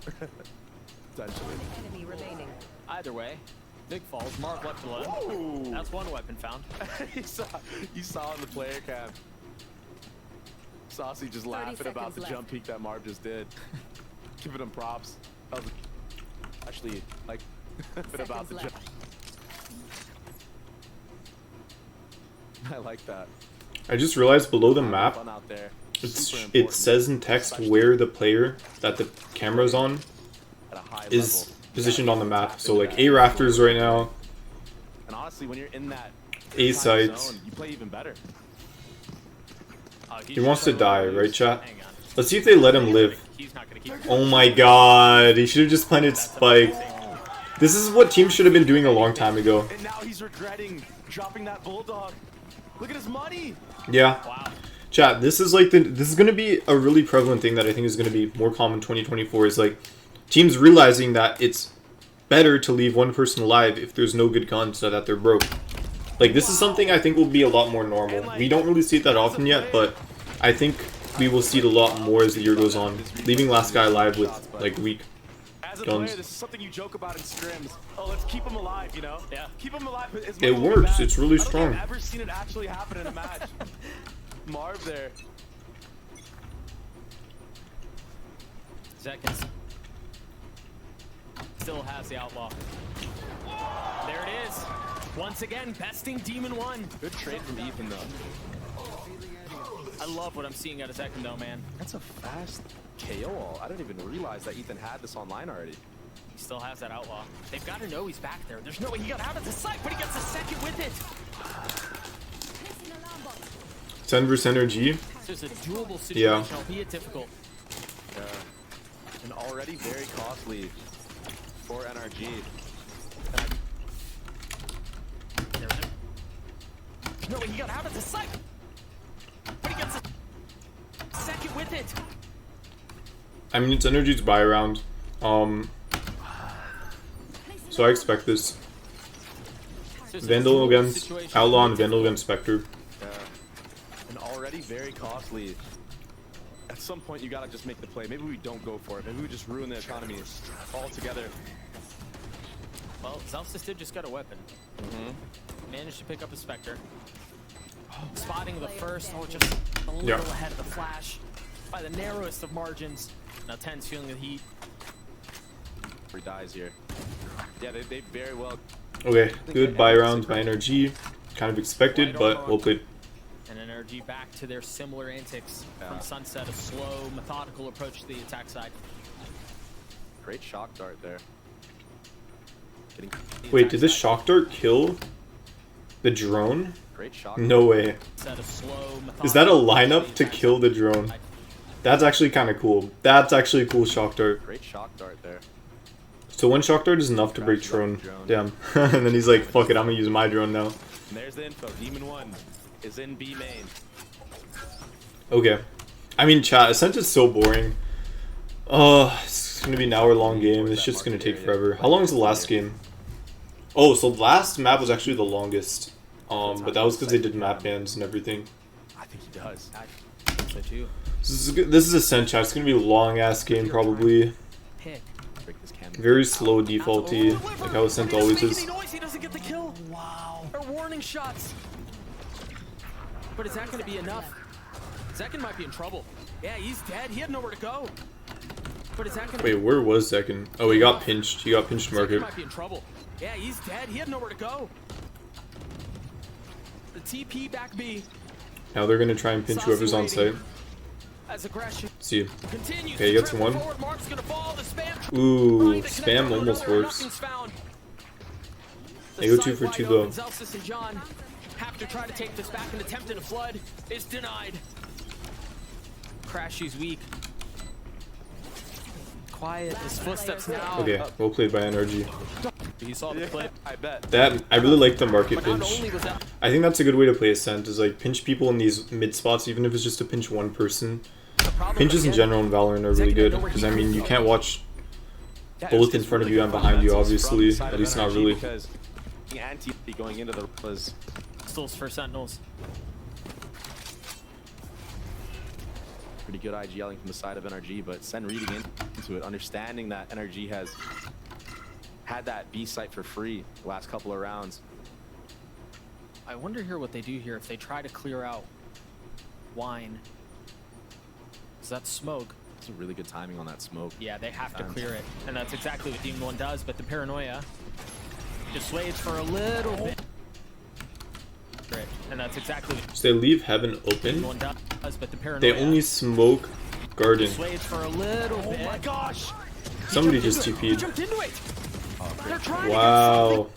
Potentially. Enemy remaining. Either way, big falls. Marv left alone. Whoa! That's one weapon found. you saw in the player cam. Saucy just laughing about the jump peek that Marv just did. Giving him props. That was actually like about the jump. I like that. I just realized below the map, Fun out there. it says in text where the player that the camera's on At a high is level. positioned on the map. So like A rafters right now, And honestly, when you're in that A time sites. zone, you play even better. He wants to die, right, chat? Hang on. Let's see if they let him live. He's not gonna keep. Oh my god, he should have just planted Spike. This is what teams should have been doing a long time ago. And now he's regretting dropping that bulldog. Look at his money. Yeah. Wow. Chat, this is like this is gonna be a really prevalent thing that I think is gonna be more common in 2024 is like teams realizing that it's better to leave one person alive if there's no good guns so that they're broke. Like this is something I think will be a lot more normal. We don't really see it that often yet, but I think we will see it a lot more as the year goes on. Leaving last guy alive with like weak As a guns. player, this is something you joke about in scrims. Oh, let's keep him alive, you know? Yeah. Keep him alive. It works. It's really strong. I've never seen it actually happen in a match. Marv there. Seconds. Still has the outlaw. There it is. Once again, besting Demon 1. Good trade from Ethan, though. I love what I'm seeing out of Second though, man. That's a fast KO all. I didn't even realize that Ethan had this online already. He still has that outlaw. They've got to know he's back there. There's no way he got out of the sight, but he gets a second with it. 10 versus energy. This is a doable situation, Yeah. albeit difficult. And already very costly for NRG. There's it. No way he got out of the sight, but he gets a second with it. I mean, it's energy's buy round. So I expect this. Vandal against Outlaw and Vandal against Spectre. And already very costly. At some point, you gotta just make the play. Maybe we don't go for it. Maybe we just ruin the economy altogether. Well, Celsius did just got a weapon. Managed to pick up a Spectre. Spotting the first, just a little ahead of the flash by the narrowest of margins. Now 10's feeling the heat. He dies here. Yeah, they very well. Okay, good buy rounds by NRG. Kind of expected, but well played. And NRG back to their similar antics from Sunset, a slow, methodical approach to the attack side. Great shock dart there. Wait, did this shock dart kill the drone? Great shock. No way. Set a slow, Is that a lineup to kill the drone? That's actually kind of cool. That's actually a cool shock dart. Great shock dart there. So one shock dart is enough to break drone. Damn. And then he's like, fuck it, I'm gonna use my drone now. And there's the info. Demon 1 is in B main. Okay. I mean, chat, Ascent is so boring. It's gonna be an hour-long game. It's just gonna take forever. How long is the last game? Oh, so the last map was actually the longest. But that was because they did map bans and everything. I think he does. So too. This is Ascent, chat. It's gonna be a long-ass game, probably. Pick. Very slow defaulty, like how Ascent always is. He doesn't get the kill. Wow. Or warning shots. But is that going to be enough? Zekin might be in trouble. Yeah, he's dead. He had nowhere to go. But is that going to Wait, where was Zekin? Oh, he got pinched. He got pinched market. might be in trouble. Yeah, he's dead. He had nowhere to go. The TP back B. Now they're gonna try and pinch whoever's on site. As aggression See. continues Okay, he to gets travel one. forward, Mark's gonna fall. The spam Ooh, trying to connect spam the almost corner, works. nothing's found. They go The 2 for side 2 wide though. open, Zelsis and John have to try to take this back. An attempt at a flood is denied. Crashy's weak. Quiet. His footsteps now. Okay, well played by NRG. He saw the play. I bet. That I really like the market But not pinch. only was that I think that's a good way to play Ascent, is like pinch people in these mid spots, even if it's just to pinch one person. the problem, Pinches in again, general in Valorant are really good, because I mean you can't watch both in front of you and behind you, obviously. At least not really. Because the anti going into the was pistols for Sentinels. pretty good IGLing from the side of NRG, but Sen reading into it, understanding that NRG has had that B site for free the last couple of rounds. I wonder here what they do here if they try to clear out wine. Is that smoke? It's a really good timing on that smoke. Yeah, they have to clear it, and that's exactly what Demon One does. But the paranoia dissuades for a little bit, and that's exactly what So they leave Heaven Demon open. One does. But the paranoia They only smoke Garden. dissuades for a little bit. Oh my gosh! Somebody just He TP'd. jumped into it. They're trying Wow.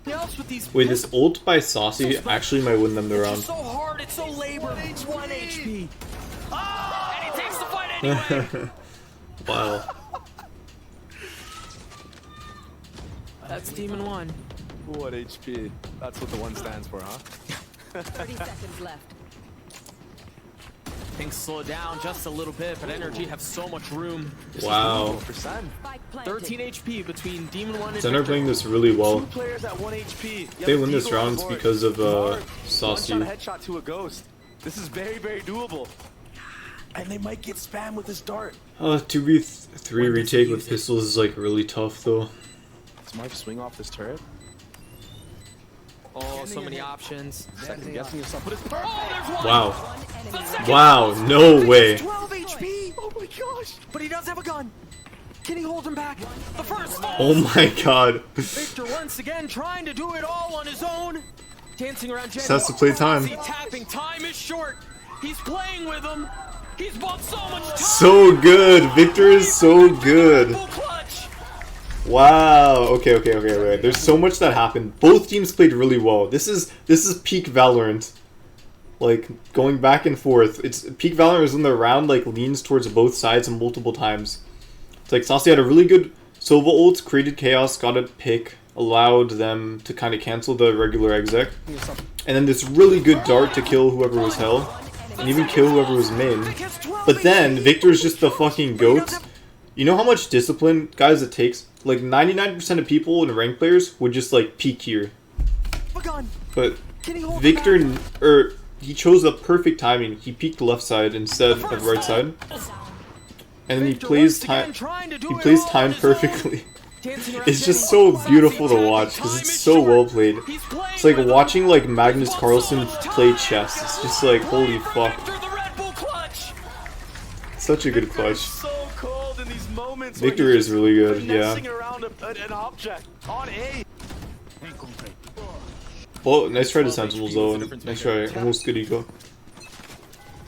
to get else with these. Wait, this ult by Saucy actually might win them the round. It's so hard. It's so labored. It's 1 HP. And he takes the fight anyway. Wow. That's Demon One. 1 HP. That's what the one stands for, huh? 30 seconds left. Things slow down just a little bit, but NRG have so much room. Wow. For Sen. Spike planted. 13 HP between Demon One and Sen are Victor. playing this really well. Two players at 1 HP. If they win this round, it's because of Saucy. One shot headshot to a ghost. This is very, very doable. And they might get spammed with this dart. 2v3 retake with pistols is like really tough though. Does Mark swing off this turret? Oh, so many options. Second guessing yourself. But it's Oh, there's one. Wow. The second Wow, no way. 12 HP. Oh my gosh. But he does have a gun. Can he hold him back? The first fall. Oh my god. Victor once again trying to do it all on his own. Dancing around Jen. Just has to play time. Tapping. Time is short. He's playing with him. He's bought so much time. So good. Victor is so good. Full clutch. Wow. Okay. There's so much that happened. Both teams played really well. This is peak Valorant. Like going back and forth. It's peak Valorant is when the round like leans towards both sides multiple times. It's like Saucy had a really good Sova ult, created chaos, got a pick, allowed them to kind of cancel the regular exec, and then this really good dart to kill whoever was hell, and even kill whoever was main. But then Victor's just the fucking goat. You know how much discipline, guys, it takes? Like 99% of people and ranked players would just like peek here. But Victor, he chose the perfect timing. He peeked left side instead of right side. And then he plays time perfectly. It's just so beautiful to watch because it's so well played. It's like watching like Magnus Carlsen play chess. It's just like holy fuck. Such a good clutch. So cold in these moments. Victor is really good, yeah. Around an object on A. Well, nice try to Sentinels though. Nice try. Almost good eco.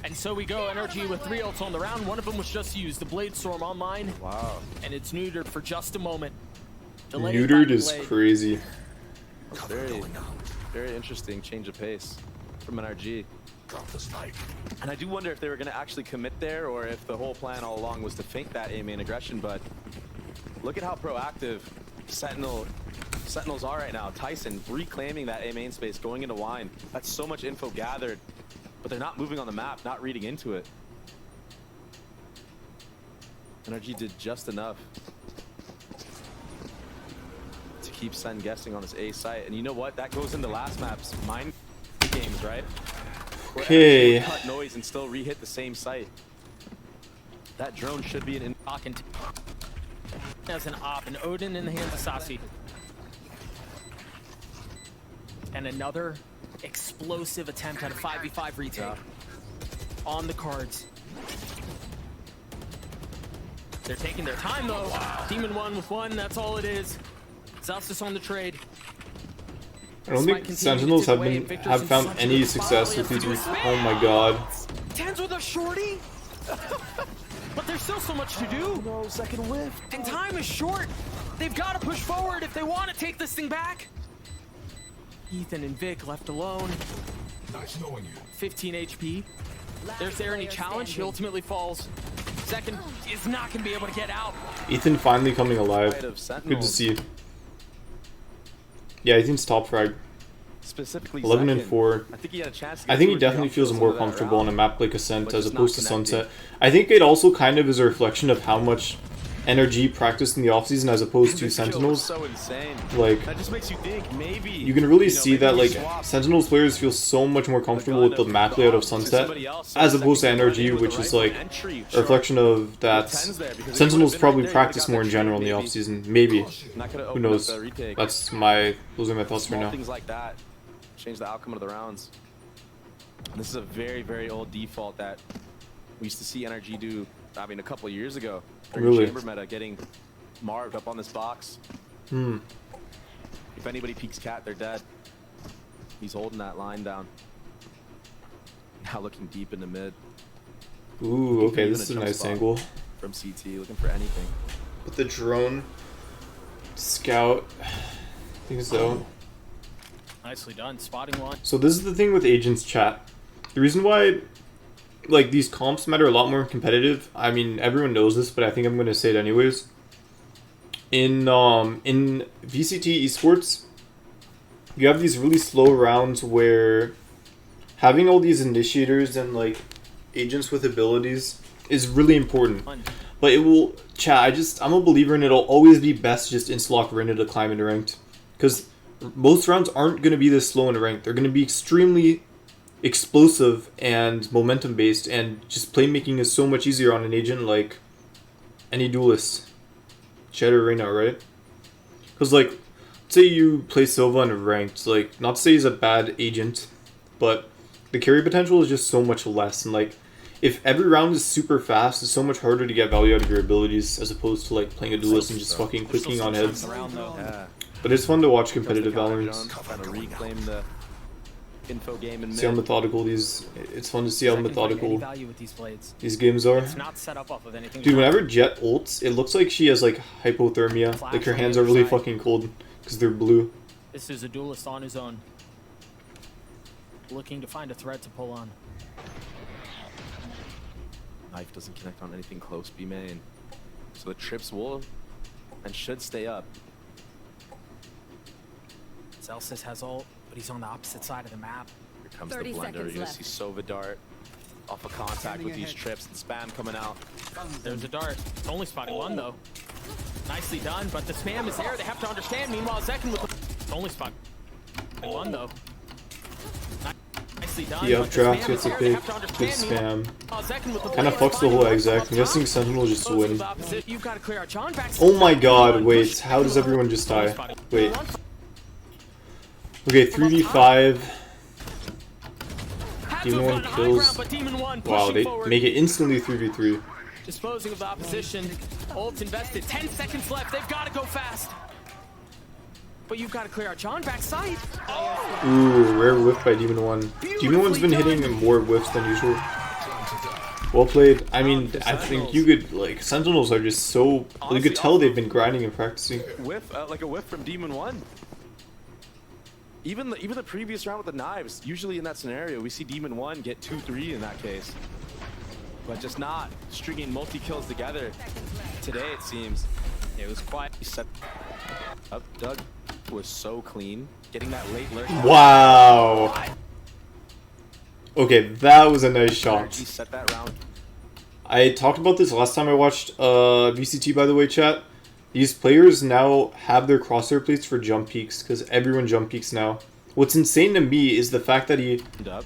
And so we go, NRG with 3 ults on the round. One of them was just used, the Blade Storm online. Wow. And it's neutered for just a moment. Delayed Neutered by is delay. crazy. Very interesting change of pace from NRG. Drop the spike. And I do wonder if they were going to actually commit there or if the whole plan all along was to fake that A main aggression, but look at how proactive Sentinels are right now. Tyson reclaiming that A main space, going into Wine. That's so much info gathered, but they're not moving on the map, not reading into it. NRG did just enough to keep Sen guessing on his A site. And you know what? That goes into last map's mind games, right? Okay. Cut noise and still re-hit the same site. That drone should be an as an op, and Odin in the hands of Saucy. And another explosive attempt at a 5v5 retake on the cards. They're taking their time though. Demon One with 1, that's all it is. Zelsis on the trade. I don't think Sentinels have found any success with these. Oh my god. Tens with a shorty. But there's still so much to do. No, second whiff. And time is short. They've got to push forward if they want to take this thing back. Ethan and Vic left alone. Nice knowing you. 15 HP. There's there any challenge. He ultimately falls. Second is not going to be able to get out. Ethan finally coming alive. Good to see. Yeah, Ethan's top frag. Specifically 11 and 4. I think he had a chance. I think he definitely feels more comfortable on a map like Ascent as opposed to Sunset. I think it also kind of is a reflection of how much NRG practiced in the offseason as opposed to Sentinels. So insane. Like, that just makes you think maybe you can really see that like Sentinels players feel so much more comfortable with the map layout of Sunset as opposed to NRG, which is like a reflection of that Sentinels probably practice more in general in the offseason. Maybe. Who knows? Those are my thoughts right now. Things like that change the outcome of the rounds. And this is a very, very old default that we used to see NRG do, I mean, a couple of years ago. Really? Chamber meta getting marved up on this box. If anybody peeks cat, they're dead. He's holding that line down. Now looking deep into mid. Ooh, okay, this is a nice angle. From CT, looking for anything. With the drone, scout, I think so. Nicely done. Spotting one. So this is the thing with agents chat. The reason why like these comps matter a lot more competitive. I mean, everyone knows this, but I think I'm going to say it anyways. In VCT esports, you have these really slow rounds where having all these initiators and like agents with abilities is really important. But it will chat. I'm a believer in it'll always be best just insta-lock Reyna to climb into ranked, because most rounds aren't going to be this slow in ranked. They're going to be extremely explosive and momentum based, and just playmaking is so much easier on an agent like any duelist. Cheddar Reyna, right? Because like, say you play Silva in ranked, like, not to say he's a bad agent, but the carry potential is just so much less, and like, if every round is super fast, it's so much harder to get value out of your abilities as opposed to like playing a duelist and just fucking clicking on heads. But it's fun to watch competitive Valorant. Trying to reclaim the info game and see how methodical it's fun to see how methodical these games are. It's not set up off of anything. Dude, whenever Jet ults, it looks like she has like hypothermia. Like her hands are really fucking cold because they're blue. This is a duelist on his own, looking to find a threat to pull on. Knife doesn't connect on anything close B main, so the trips will and should stay up. Celsius has ult, but he's on the opposite side of the map. Here comes the blender. You're gonna see Sova dart off of contact with these trips and spam coming out. There's a dart. Only spotting one though. Nicely done, but the spam is there. They have to understand. Meanwhile, Zekin with the only spot one though. Nicely done. The updraft gets a big spam. Kind of fucks the whole exact. I'm guessing Sentinel just win. Oh my god, wait. How does everyone just die? Wait. Okay, 3v5. Demon 1 kills. Wow, they make it instantly 3v3. Disposing of the opposition. Ult invested. 10 seconds left. They've got to go fast. But you've got to clear out John backside. Ooh, rare whiff by Demon 1. Demon 1's been hitting more whiffs than usual. Well played. I mean, I think you could, like, Sentinels are just so, you could tell they've been grinding and practicing. Whiff, like a whiff from Demon 1. Even the previous round with the knives, usually in that scenario, we see Demon 1 get 2-3 in that case. But just not stringing multi-kills together. Today, it seems. It was quiet. He set up. Doug was so clean. Getting that late lurk. Wow. Okay, that was a nice shot. He set that round. I talked about this last time I watched VCT, by the way, chat. These players now have their crosshair plates for jump peaks, because everyone jump peaks now. What's insane to me is the fact that he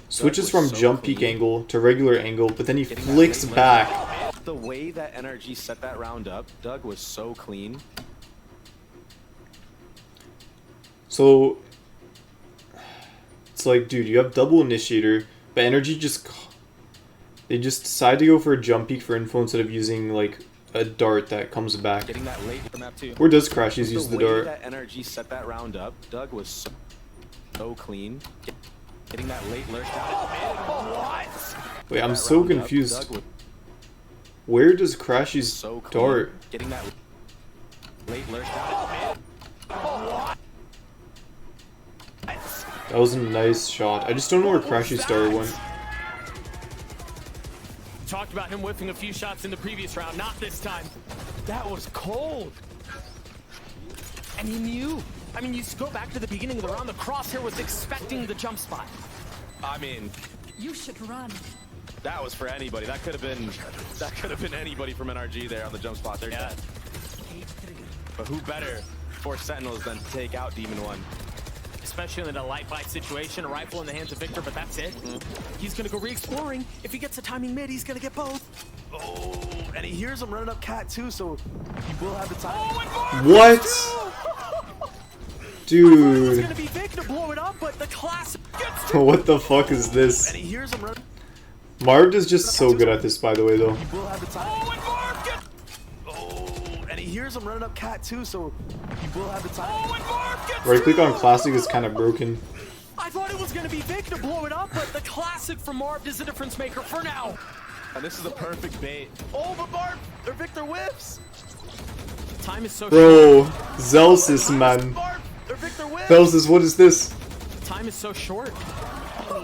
switches from jump peak angle to regular angle, but then he flicks back. The way that NRG set that round up, Doug was so clean. So, it's like, dude, you have double initiator, but NRG they just decide to go for a jump peak for info instead of using, like, a dart that comes back. Getting that late map too. Where does Crashies use the dart? That NRG set that round up, Doug was so so clean. Getting that late lurch down. Wait, I'm so confused. Where does Crashy's So clean. dart? Getting that late lurch down. That was a nice shot. I just don't know where Crashy's dart went. Talked about him whiffing a few shots in the previous round, not this time. That was cold. And he knew. I mean, you go back to the beginning of the round, the crosshair was expecting the jump spot. I mean, You should run. that was for anybody. That could have been anybody from NRG there on the jump spot. They're dead. But who better for Sentinels than to take out Demon One? Especially in a light fight situation, a rifle in the hands of Victor, but that's it. He's gonna go re-exploring. If he gets a timing mid, he's gonna get both. Oh, and he hears him running up Cat too, so he will have the time. What? It was Dude. gonna be Vic to blow it up, but the classic gets What the fuck is this? And he hears him running. Marv is just so good at this, by the way, though. He will have the time. Oh, and he hears him running up Cat too, so he will have the time. Right click on classic is kind of broken. I thought it was gonna be Vic to blow it up, but the classic from Marv is the difference maker for now. And this is a perfect bait. Oh, but Marv or Victor whiffs. Time is so Bro, Zelsis, man. Marv or Victor whiffs. Zelsis, what is this? short. Time is so short.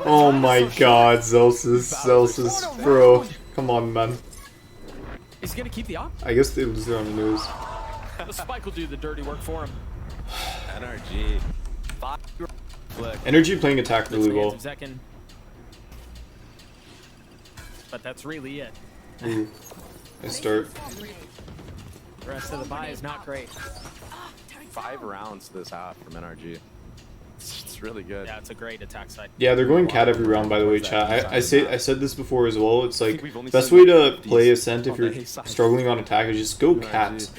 Oh my god, Zelsis, bro. Come on, man. He's gonna keep the op. I guess they lose their own news. The spike will do the dirty work for him. NRG. Flick. Energy playing attack really well. Second. But that's really it. Ooh. Nice start. The rest of the buy is not great. 5 rounds this half from NRG. It's really good. Yeah, it's a great attack side. Yeah, they're going cat every round, by the way, chat. I said this before as well. It's like best way to play Ascent if you're struggling on attack is just go cat. This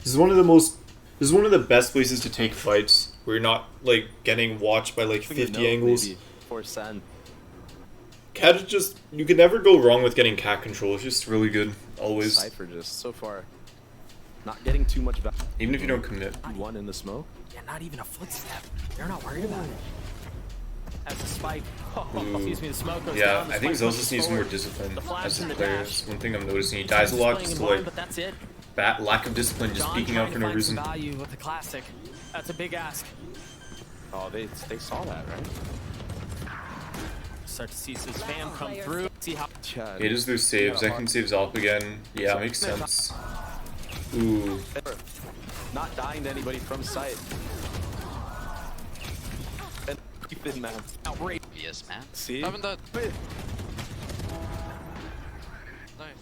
is one of the best places to take fights where you're not like getting watched by like 50 angles. For Sen. Cat is just, you can never go wrong with getting cat control. It's just really good always. Cypher just so far not getting too much value. Even if you don't commit. One in the smoke. Yeah, not even a footstep. They're not worried about it. As a spike. Ooh. Excuse me, the smoke goes Yeah, down. The I think spike Zelsis pushes needs more forward. discipline The flash as a and the player. dash. It's one thing I'm noticing. He dies a lot Playing just in to blind, like but that's it. lack of discipline, just John speaking out trying for to no find reason. some value with the classic. That's a big ask. Oh, they saw that, right? Start to see some spam come through. See how. It is their saves. I can save Zalp again. Yeah, makes sense. Ooh. Not dying to anybody from sight. And Ethan, man. Obvious, man. See?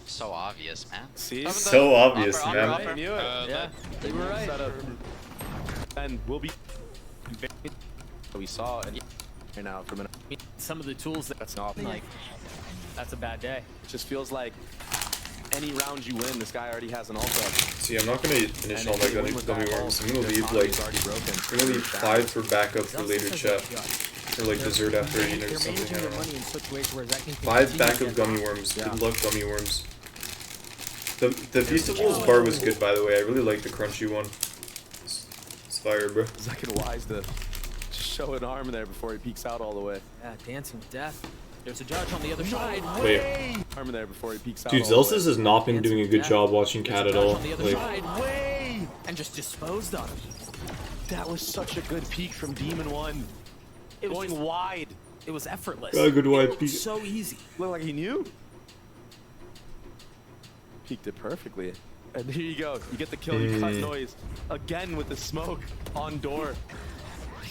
So obvious, man. See? So obvious, Upper, man. upper, I knew it. Yeah, they were right. And we'll be. We saw and right now from an. Some of the tools that That's not like. That's a bad day. It just feels like any round you win, this guy already has an ult up. See, I'm not gonna finish And all if my they win with gummy that worms. ult, I'm gonna their leave economy's like already broken. I'm gonna leave 5 for backup for later, chat. Or like dessert after eating or something. I don't know. 5 backup gummy worms. Good luck, gummy worms. The Feastables bar was good, by the way. I really like the crunchy one. It's fire, bro. Second wise to show an arm there before he peeks out all the way. Yeah, dancing with death. There's a judge on the other side. Wait. Arm there before he peeks out. Dude, all the way. Zelsis has not been doing a good job watching There's cat a at judge all. on the other Like, side. Way! And just disposed of. That was such a good peek from Demon One. It was Going just, wide. it was effortless. got a good wide It peek. was so easy. Looked like he knew. Peeked it perfectly. And here you go. You get the kill, you cut noise. Again with the smoke on door.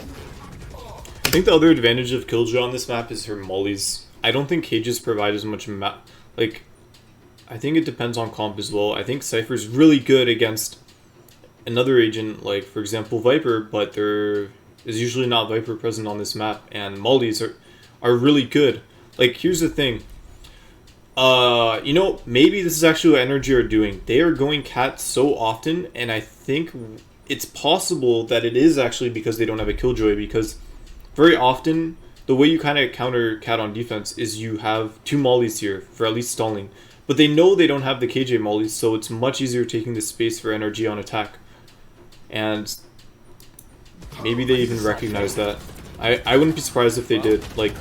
I think the other advantage of Killjoy on this map is her mollies. I don't think cages provide as much like, I think it depends on comp as well. I think Cypher's really good against another agent, like for example Viper, but there is usually not Viper present on this map, and mollies are really good. Like, here's the thing. You know, maybe this is actually what Energy are doing. They are going cat so often, and I think it's possible that it is actually because they don't have a Killjoy, because very often the way you kind of counter cat on defense is you have 2 mollies here for at least stalling. But they know they don't have the KJ mollies, so it's much easier taking the space for NRG on attack. And maybe they even recognize that. I wouldn't be surprised if they did. Like,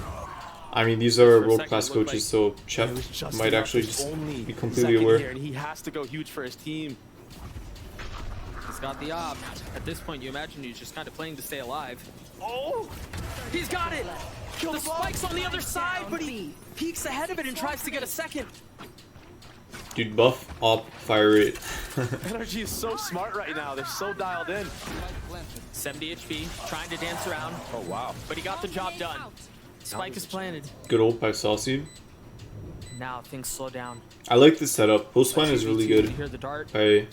I mean, these are For a world-class second, it looked coaches, like so Chef it was just might enough actually to just only be completely second aware. here, and he has to go huge for his team. He's got the op. At this point, you imagine he's just kind of playing to stay alive. Oh! He's got it! The spike's on the other side, but he peeks ahead of it and tries to get a second. Dude, buff, op, fire rate. NRG is so smart right now. They're so dialed in. 70 HP, trying to dance around. Oh, wow. But he got the job done. Spike is planted. Good ult by Saucy. Now things slow down. I like this setup. Post line is really You good. hear the dart By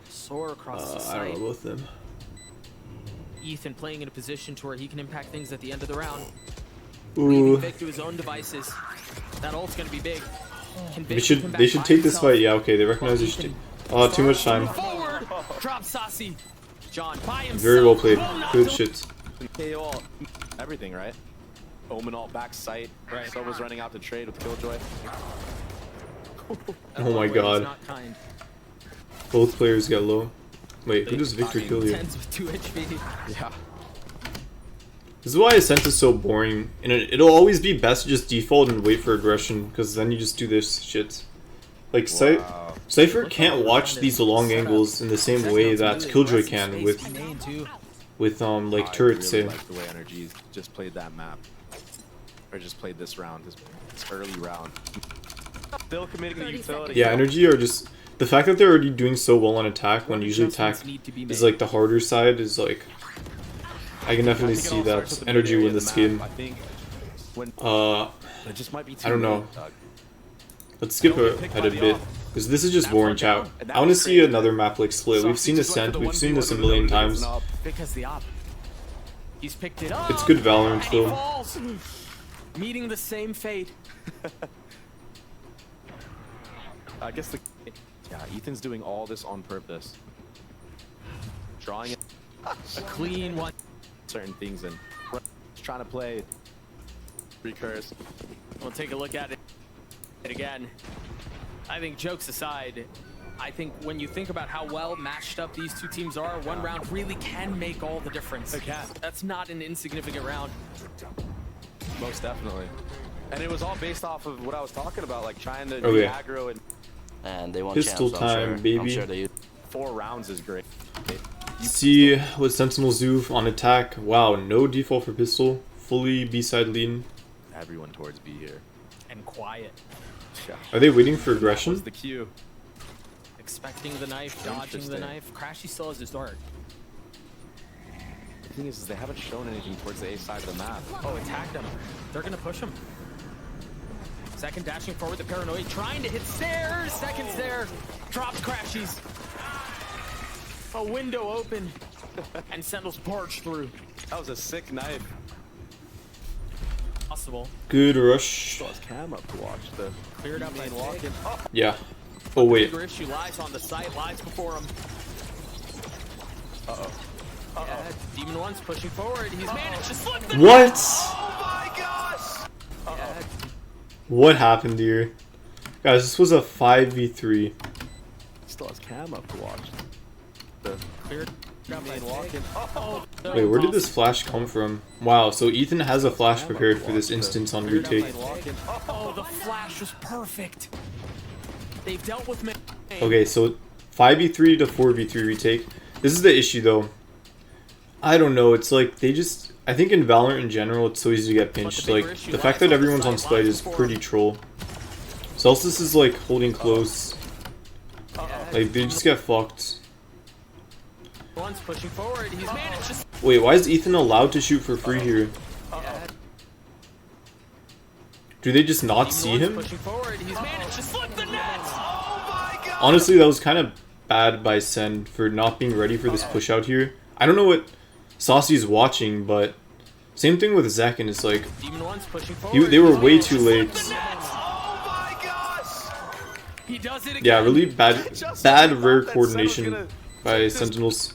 soar across the I site. don't know both them. Ethan playing in a position to where he can impact things at the end of the round. Ooh. Leaving Vic to his own devices. That ult's gonna be big. Can Vic keep him back They should by take this himself? fight. Yeah, okay. They recognize they should take. Oh, too much time. Forward. Drop Saucy. John by himself. Very well played. Will not Good del- shit. KO everything, right? Omen all back sight. Right. So was running out to trade with Killjoy. Oh my Way is god. not kind. Both players got low. Wait, who does Victor kill you? Tens with 2 HP. Yeah. This is why Ascent is so boring, and it'll always be best to just default and wait for aggression, because then you just do this shit. Like, Cypher can't watch these long angles in the same way that Killjoy can with like turrets. I really like the way NRG just played that map, or just played this round, this early round. Still committing the utility. Yeah, Energy are just the fact that they're already doing so well on attack when usually attack is like the harder side is like. I can definitely see that Energy win this game. I think when it just might be too I don't know. late, Doug. Let's skip ahead a bit, because this is just boring, chat. I want to see another map like Split. We've seen Ascent, we've seen this a million times. Because the op. He's picked it up. It's good Valorant and he still. falls. Meeting the same fate. I guess yeah, Ethan's doing all this on purpose. Drawing it A clean one. certain things and just trying to play recurse. We'll take a look at it again. I think jokes aside, I think when you think about how well matched up these two teams are, one round really can make all the difference. It can. That's not an insignificant round. Most definitely. And it was all based off of what I was talking about, like trying to Okay. aggro And they won Pistol champs, so time, I'm baby. sure they 4 rounds is great. See with Sentinel Zoof on attack. Wow, no default for pistol. Fully B-side lean. Everyone towards B here. And quiet. Yeah. Are they waiting for That aggression? was the cue. Expecting the knife, dodging the Interesting. knife. Crashy still has his dart. The thing is they haven't shown anything towards the A side of the map. Oh, attacked him. They're gonna push him. Second dashing forward, the paranoid trying to hit stairs. Second's there. Drops Crashies. A window open. And Sentinels barge through. That was a sick knife. Possible. Good rush. Saw his cam up to watch the Cleared up main by walk in. Oh, Yeah. Oh wait. Bigger issue lies on the site, lies before him. Yeah, Demon One's pushing forward. He's managed to slip the What? oh my gosh! Yeah, What happened here? Guys, this was a 5v3. Still has cam up to watch the cleared up by main walk in. Oh, Wait, where did this flash come from? Wow, so Ethan has a flash prepared for this instance on retake. Oh, the flash was perfect. They've dealt with me. Okay, so 5v3 to 4v3 retake. This is the issue though. I don't know, it's like they just... I think in Valorant in general, it's so easy to get pinched. Like, the fact that everyone's on Spite is pretty troll. Celsius is like holding close. Like, they just get fucked. One's pushing forward. He's managed to... Wait, why is Ethan allowed to shoot for free here? Do they just not see him? Pushing forward. He's managed to slip the net. Honestly, that was kind of bad by Sen for not being ready for this push out here. I don't know what Saucy's watching, but same thing with Zekin. It's like Demon One's pushing forward. they were way too late. He does it again. Yeah, really bad rare coordination by Sentinels.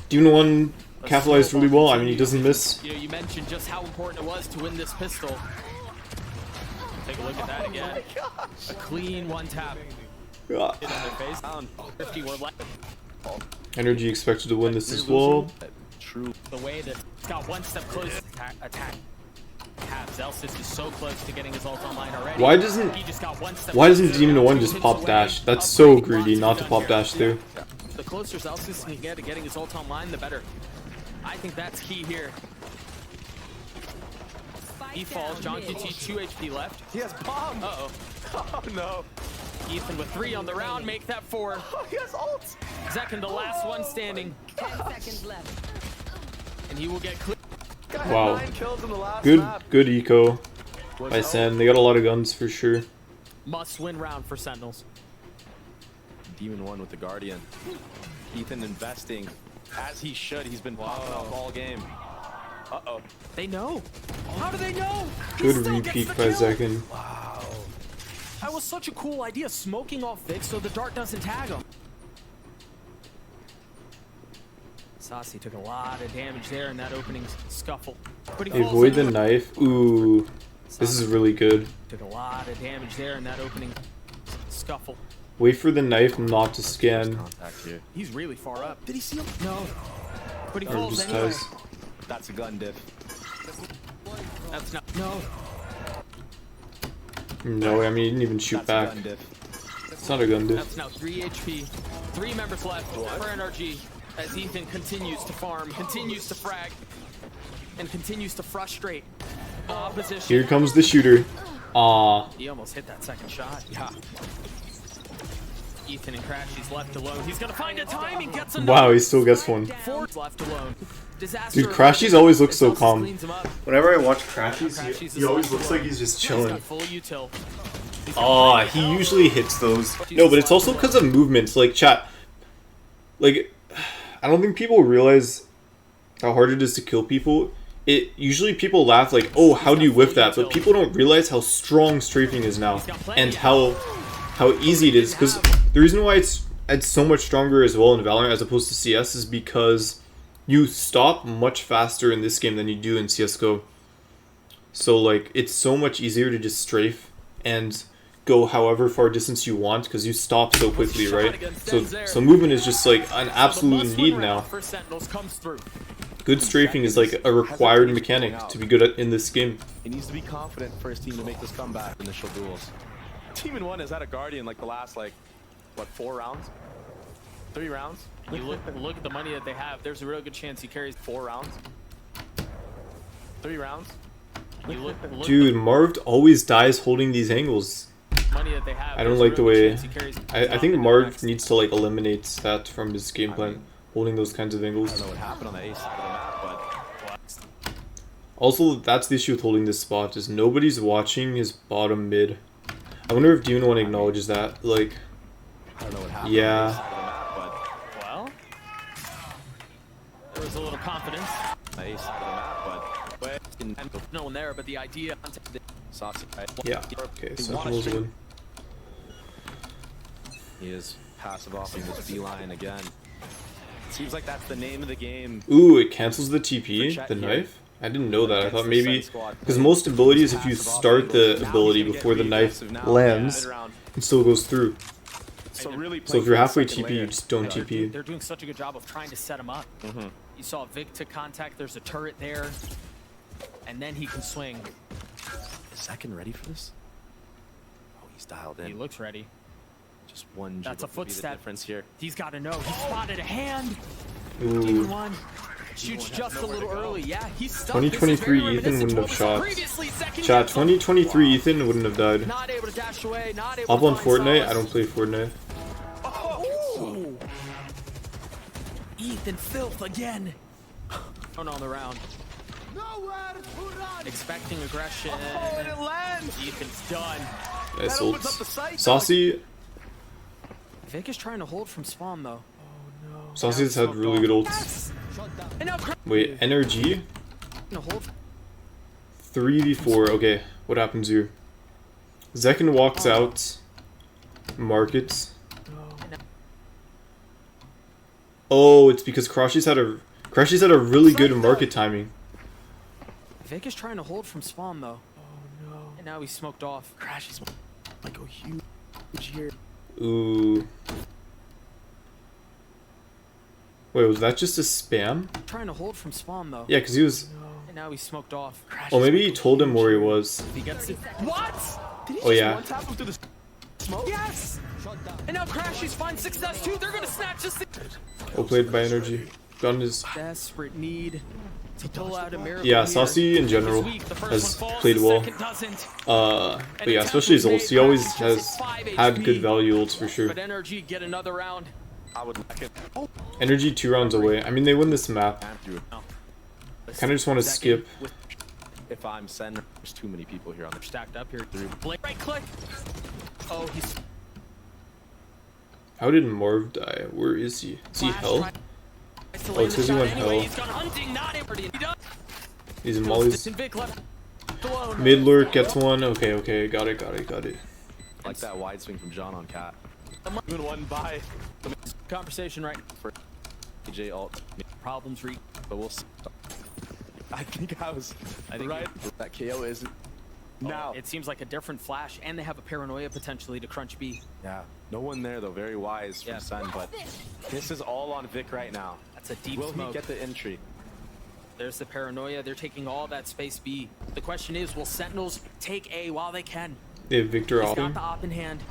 Demon One capitalized really well. I mean, he doesn't miss. You know, you mentioned just how important it was to win this pistol. Take a look at that again. A clean one tap. Hit on their face. Down. 50 were left. Energy expected to win this as well. true. The way that got one step close attack. Zelsis is so close to getting his ult online already. Why doesn't He just got one step Demon 1 just pop dash? That's so greedy not to pop dash through. The closer Zelsis can get to getting his ult online, the better. I think that's key here. He falls. John QT 2 HP left. He has bomb. Uh-oh. Oh no. Ethan with 3 on the round, make that 4. Oh, he has ult. Zekin, the last one standing. 10 seconds left. And he will get clear. Wow. 9 kills in the last Good map. good eco by Sen. They got a lot of guns for sure. Must win round for Sentinels. Demon 1 with the Guardian. Ethan investing as he should. He's been popping off all game. Uh-oh. They know. How do they know? Good repeat by Zekin. Wow. That was such a cool idea, smoking off Vic so the dart doesn't tag him. Saucy took a lot of damage there in that opening scuffle. But he Avoid the knife. Ooh. This is really good. Took a lot of damage there in that opening scuffle. Wait for the knife not to scan. He's really far up. Did he see him? No. But he Or falls just anyway. has. That's a gun diff. That's not. No. No, I mean, he didn't even shoot back. Gun diff. It's not a gun diff. That's now 3 HP. 3 members left for NRG as Ethan continues to farm, continues to frag, and continues to frustrate opposition. Here comes the shooter. Aw. He almost hit that second shot. Yeah. Ethan and Crashy's left alone. He's gonna find a timing, gets another. Wow, he still gets one. Ford's left alone. Disaster. Dude, Crashy's always looks so Zelsis calm. cleans him up. Whenever I watch Crashy's, Crashy's he is always left looks alone. like he's just He's chilling. got full util. Oh, he usually hits those. No, but it's also because of movements. Like, chat. Like, I don't think people realize how hard it is to kill people. Usually people laugh like, oh, how do you whiff that? But people don't realize how strong strafing is now. And how easy it is. Because the reason why it's so much stronger as well in Valorant as opposed to CS is because you stop much faster in this game than you do in CSGO. So, like, it's so much easier to just strafe and go however far distance you want because you stop so quickly, right? So movement is just like an absolute need now. Good strafing is like a required mechanic to be good at in this game. He needs to be confident for his team to make this comeback. Initial duels. Team in 1 has had a Guardian like the last, like, what, 4 rounds? 3 rounds? You look at the money that they have. There's a real good chance he carries 4 rounds? 3 rounds? Dude, Marv always dies holding these angles. Money that they have. I don't like the way. I think Marv needs to like eliminate that from his game plan, holding those kinds of angles. I don't know what happened on the A side of the map, but Also, that's the issue with holding this spot is nobody's watching his bottom mid. I wonder if Demon 1 acknowledges that. Like, I don't know what happened yeah. on the A side of the map, but well, there was a little confidence. the A side of the map, but No one there, but the idea. Saucy, right? Yeah. Okay, Sentinels win. He is passive offing this beeline again. Seems like that's the name of the game. Ooh, it cancels the TP, the knife? I didn't know that. I thought maybe... Because most abilities, if you start the ability before the knife lands, it still goes through. So if you're halfway TP, you just don't TP. They're doing such a good job of trying to set him up. You saw Vic to contact. There's a turret there. And then he can swing. Is Zekin ready for this? Oh, he's dialed in. He looks ready. Just one. That's a jib would be the footstep. difference here. He's got to know. He spotted a hand. Ooh. Demon 1 shoots just a little early. Yeah, he's stuck. 2023 Ethan wouldn't have shot. Chat, 2023 Ethan wouldn't have died. Not able to dash away. Not able Up to on find Fortnite? solace. I don't play Fortnite. Oh. Ethan filth again. On the round. Expecting aggression. Oh, and it lands. Ethan's done. Nice That opens up ults. the sight. Saucy. Vic is trying to hold from spawn though. Saucy's had really good ults. And now Wait, NRG? hold. 3v4. Okay, what happens here? Zekin walks out. Markets. Oh, it's because Crashy's had a really good market timing. Vic is trying to hold from spawn though. Oh no. And now he's smoked off. Crash is like a huge here. Ooh. Wait, was that just a spam? Trying to hold from spawn though. Yeah, because he was... And now he's smoked off. Well, maybe he told him where he was. He gets it. What? Did he Oh, just yeah. one tap him through the smoke? Yes! And now Crashy's finds success too. They're gonna snatch this thing. Well played by Energy. Gun is... Desperate need to pull out a miracle. Yeah, here. Saucy in general This week, the first has one falls, played the well. second doesn't. But yeah, especially his ults. He always has had good value ults for sure. But Energy get another round. I would like it. Oh, Energy 2 rounds away. I mean, they win this map. Kind of just want to skip. if I'm Sen, there's too many people here on the Stacked up here. Right click. Oh, he's... How did Marv die? Where is he? Is he hell? Oh, it's because he went hell. He's in Molly's. Mid lurk gets one. Okay, okay, got it. Like that wide swing from John on Cat. Even one by Conversation right for AJ alt. problems reach, But we'll see. I think right. That KO is now. It seems like a different Flash, and they have a paranoia potentially to crunch B. Yeah, no one there though. Very wise from Sen, but this is all on Vic right now. That's a deep Will smoke. he get the entry? There's the paranoia. They're taking all that space B. The question is, will Sentinels take A while they can? They have Victor He's off got him. the op in hand.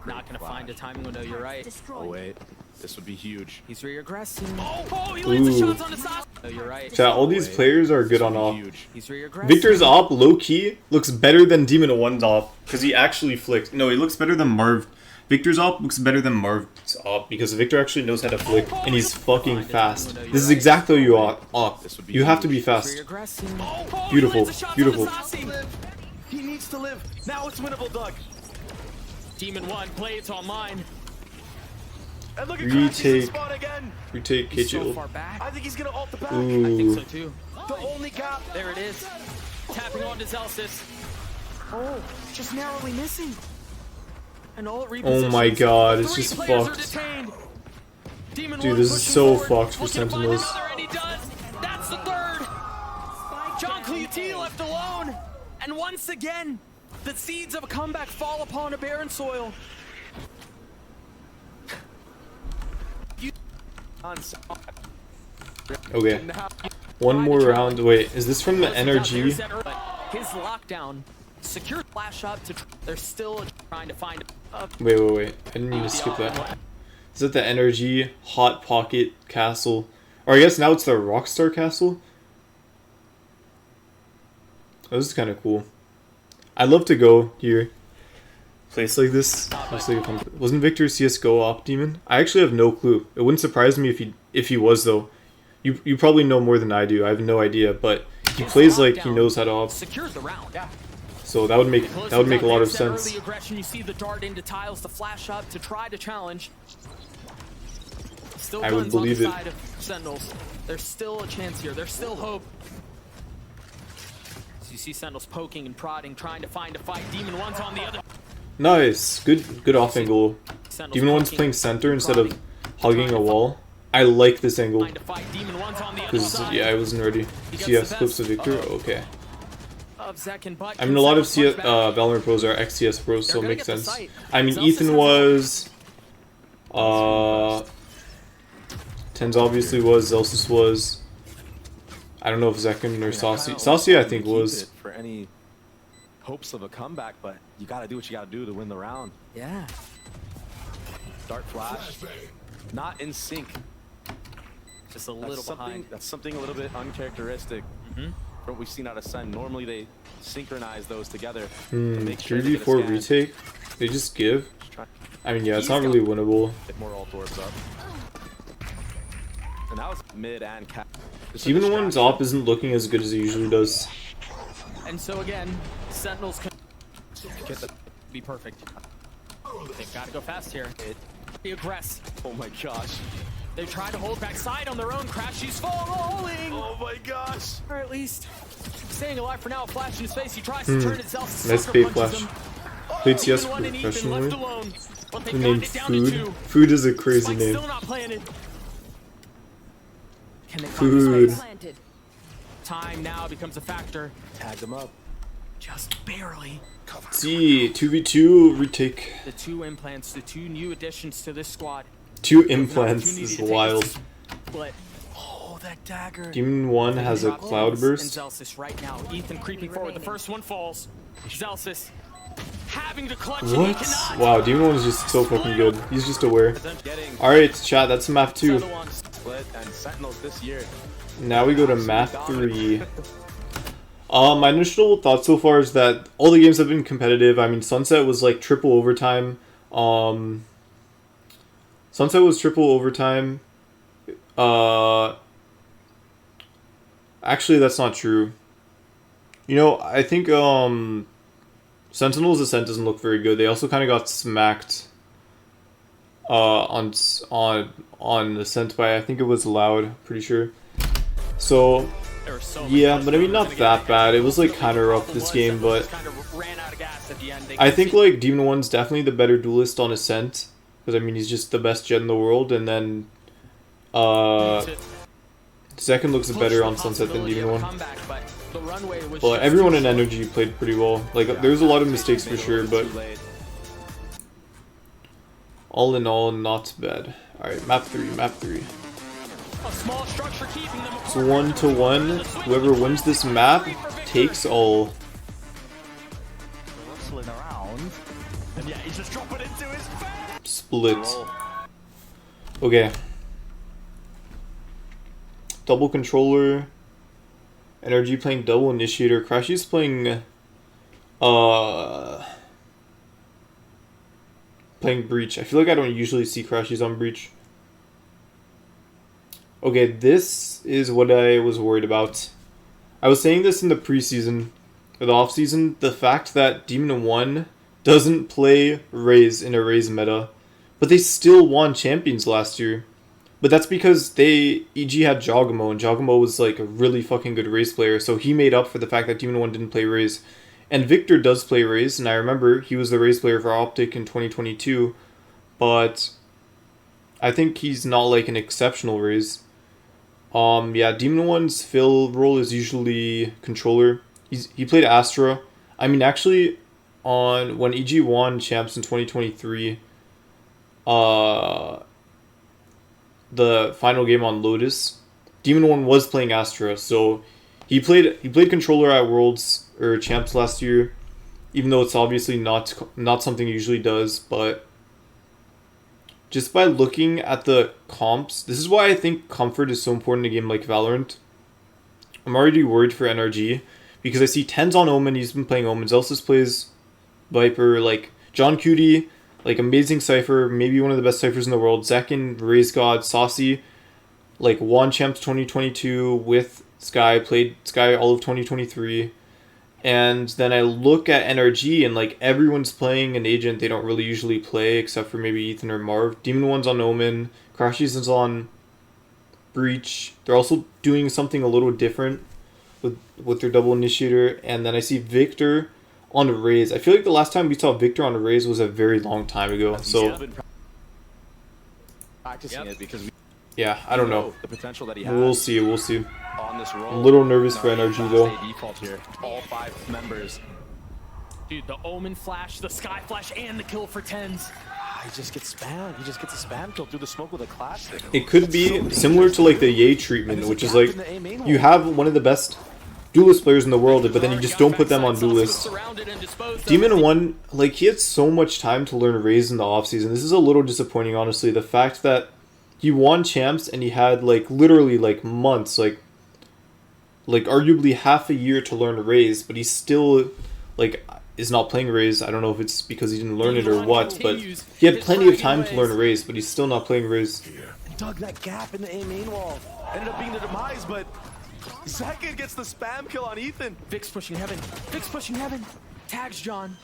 Not gonna find a timing window. You're right. Oh wait, this would be huge. He's reaggressing. Oh, he lands the shots on the side. No, you're right. Chat, all these players are good on op. He's reaggressing. Victor's op, low-key, looks better than Demon 1's op. Because he actually flicked. No, he looks better than Marv. Victor's op looks better than Marv's op. Because Victor actually knows how to flick. And he's fucking fast. This is exactly how you op. You have to be fast. Beautiful. Beautiful. He needs to live. Now it's winnable, Doug. Demon 1, play it's on mine. And look at Crashy's in Retake. spot again. Retake He's so KGL. far back. I think he's gonna ult the back. Ooh. I think so too. The only gap. There it is. Tapping on to Zelsis. Oh, just narrowly missing. And all Oh my god, it's just fucked. Demon Dude, one this is pushing so forward, fucked for looking to find Sentinels. another, and he does. That's the third. John Cleat left alone. And once again, the seeds of a comeback fall upon a barren soil. Okay. One more round. Wait, is this from the Energy? His lockdown secured flash up to. They're still trying to find. Wait. I didn't mean to skip that. Is it the Energy Hot Pocket Castle? Or I guess now it's the Rockstar Castle? Oh, this is kind of cool. I'd love to go here. Place like this. Looks like a fun... Wasn't Victor CSGO op demon? I actually have no clue. It wouldn't surprise me if he was though. You probably know more than I do. I have no idea, but he plays like he knows how to op. Secures the round. Yeah. So that would make a lot of sense. Early aggression, you see the dart into tiles to flash up to try to challenge. Still I would guns on the believe it. side of Sentinels. There's still a chance here. There's still hope. So you see Sentinels poking and prodding, trying to find a fight. Demon 1's on the other. Nice. Good off angle. Demon 1's playing center instead of hugging a wall. I like this angle. Because, yeah, I wasn't ready. CS clips of Victor? Okay. I mean, a lot of CS, Valorant pros are ex-CS pros, so it makes sense. I mean, Ethan was... Tens obviously was, Zelsis was... I don't know if Zekin or Saucy. Saucy, I think, was... For any hopes of a comeback, but you gotta do what you gotta do to win the round. Yeah. Dart flash. Not in sync. Just a little behind. That's something a little bit uncharacteristic from what we've seen out of Sun. Normally they synchronize those together to make sure 3v4 retake? They just give? I mean, yeah, it's not really winnable. Get more alt orbs up. And that was mid and cap. Even the one's op isn't looking as good as it usually does. And so again, Sentinels can be perfect. They've got to go fast here. Be aggressive. Oh my gosh. They try to hold back side on their own. Crash, she's falling. Oh my gosh. Or at least staying alive for now. A flash in his face. He tries to turn itself. Nice bait flash. Played CS professionally. The name Food. Food is a crazy name. Still not planted. Food. Time now becomes a factor. Tag them up. Just barely. See, 2v2 retake. The two implants, the two new additions to this squad. 2 implants is wild. But oh, that dagger. Demon 1 has a cloud burst. And Zelsis right now. Ethan creeping forward. The first one falls. Zelsis having to clutch. What? Wow, Demon 1 is just so fucking good. He's just aware. Alright, chat, that's map 2. Now we go to map 3. My initial thought so far is that all the games have been competitive. I mean, Sunset was like triple overtime. Sunset was triple overtime. Actually, that's not true. You know, I think Sentinel's Ascent doesn't look very good. They also kind of got smacked on Ascent by, I think it was Loud, pretty sure. So yeah, but I mean, not that bad. It was like kind of rough this game, but I think like Demon 1's definitely the better duelist on Ascent, because I mean he's just the best jet in the world, and then Second looks better on Sunset than Demon 1. But everyone in Energy played pretty well. Like there's a lot of mistakes for sure, but all in all, not bad. Alright, map 3, map 3. It's 1-1. Whoever wins this map takes all. Split. Okay. Double controller. Energy playing double initiator. Crashy's playing playing Breach. I feel like I don't usually see Crashies on Breach. Okay, this is what I was worried about. I was saying this in the preseason, or the offseason, the fact that Demon 1 doesn't play Raze in a Raze meta, but they still won champions last year. But that's because EG had Jogamo, and Jogamo was like a really fucking good Raze player, so he made up for the fact that Demon 1 didn't play Raze. And Victor does play Raze, and I remember he was the Raze player for Optic in 2022, but I think he's not like an exceptional Raze. Yeah, Demon 1's fill role is usually controller. He played Astra. I mean, actually, when EG won champs in 2023, the final game on Lotus, Demon 1 was playing Astra, so he played controller at Worlds or champs last year, even though it's obviously not something he usually does, but just by looking at the comps, this is why I think comfort is so important in a game like Valorant. I'm already worried for NRG, because I see Tens on Omen, he's been playing Omen, Zelsis plays Viper, like John Cutie, like amazing Cypher, maybe one of the best Cyphers in the world, Zekin, Raze God, Saucy, like won champs 2022 with Sky, played Sky all of 2023. And then I look at NRG and like everyone's playing an agent they don't really usually play except for maybe Ethan or Marv. Demon 1's on Omen, Crashies is on Breach. They're also doing something a little different with their double initiator. And then I see Victor on Raze. I feel like the last time we saw Victor on Raze was a very long time ago. So practicing it because yeah, I don't know. The potential that he has. We'll see. We'll see. On this role. I'm a little nervous for NRG though. Default here. All 5 members. Dude, the Omen flash, the Sky flash, and the kill for Tens. He just gets spammed. He just gets a spam kill through the smoke with a classic. It could be similar to like the Ye treatment, which is like you have one of the best duelist players in the world, but then you just don't put them on duelist. Demon 1, like he had so much time to learn Raze in the offseason. This is a little disappointing, honestly. The fact that he won champs and he had like literally like months, like arguably half a year to learn Raze, but he still like is not playing Raze. I don't know if it's because he didn't learn it or what, but he had plenty of time to learn Raze, but he's still not playing Raze. And dug that gap in the A main wall. Ended up being the demise, but Zekin gets the spam kill on Ethan. Vic's pushing heaven. Vic's pushing heaven. Tags John.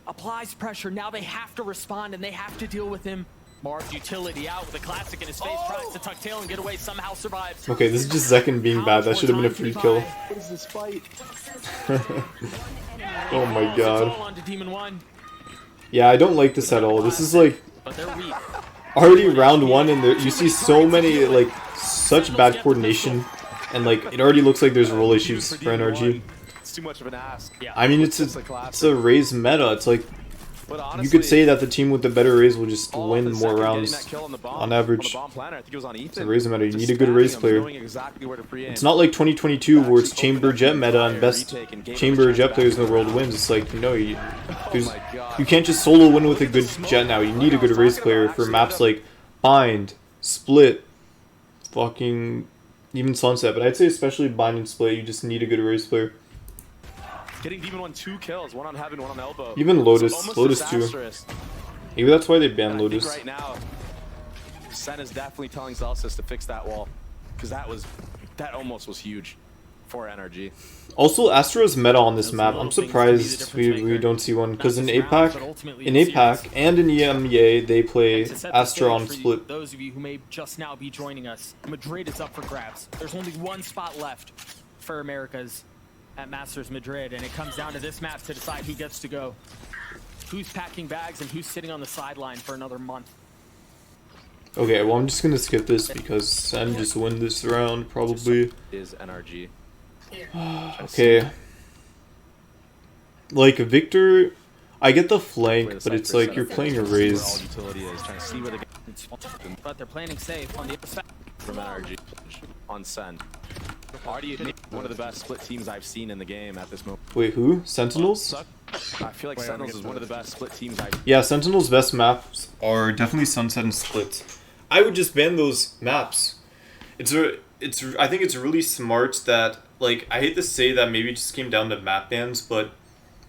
Applies pressure. Now they have to respond and they have to deal with him. Marv's utility out with a classic in his face, tries to tuck tail and get away, somehow survives. Okay, this is just Zekin being bad. That should have been a free kill. What is this fight? Oh my god. On to Demon 1. Yeah, I don't like this at all. This is like already round 1 and you see so many, like, such bad coordination. And like, it already looks like there's role issues for NRG. It's too much of an ask. I mean, it's a Raze meta. It's like, But honestly, you could say that the team with the better raise will just all win of a more second getting rounds that kill on the bomb, on average. On the bomb planner. I think it was on Ethan. It's a raise matter. You Just need a good spamming raise him, player. knowing exactly where to pre-aim. It's not like 2022 where it's Actually chamber opened jet up meta and fire, best retake, and gave him a chamber chance jet back players in to the world round. wins. It's like, no, you my God. you can't just solo win with a Look at the good smoke. jet now. You Like need I a good was raise talking player about, for actually maps ended like Bind, Split, fucking even Sunset. But I'd say especially Bind and Split, you just need a good raise player. Getting Demon 1 2 kills, one on Heaven, one on Elbow. Even Lotus, So almost Lotus too. disastrous. Maybe that's why they And banned I think Lotus. right now, Sen is definitely telling Celsius to fix that wall, because that almost was huge for NRG. Also, Astra's meta on this Those map. little I'm things can be the surprised difference we maker. don't see one because Not in just rounds, APAC, but ultimately in the APAC series. and in EMEA they play And to set the Astra on stage for Split. those of you who may just now be joining us, Madrid is up for grabs. There's only one spot left for Americas at Masters Madrid, and it comes down to this map to decide who gets to go. Who's packing bags and who's sitting on the sideline for another month. Okay, well I'm just gonna skip this because Sen just win this round probably. Is NRG. Okay. Like Victor, I get the flank, but it's like you're playing a raise. Utility is trying to see where they get But they're planning safe on the other side. from NRG on Sen. Already one of the best split teams I've seen in the game at this moment. Wait, who? Sentinels? I feel like Sentinels is one of the best split teams I've Yeah, Sentinels' best maps are definitely Sunset and Split. I would just ban those maps. I think it's really smart that, like, I hate to say that maybe it just came down to map bans, but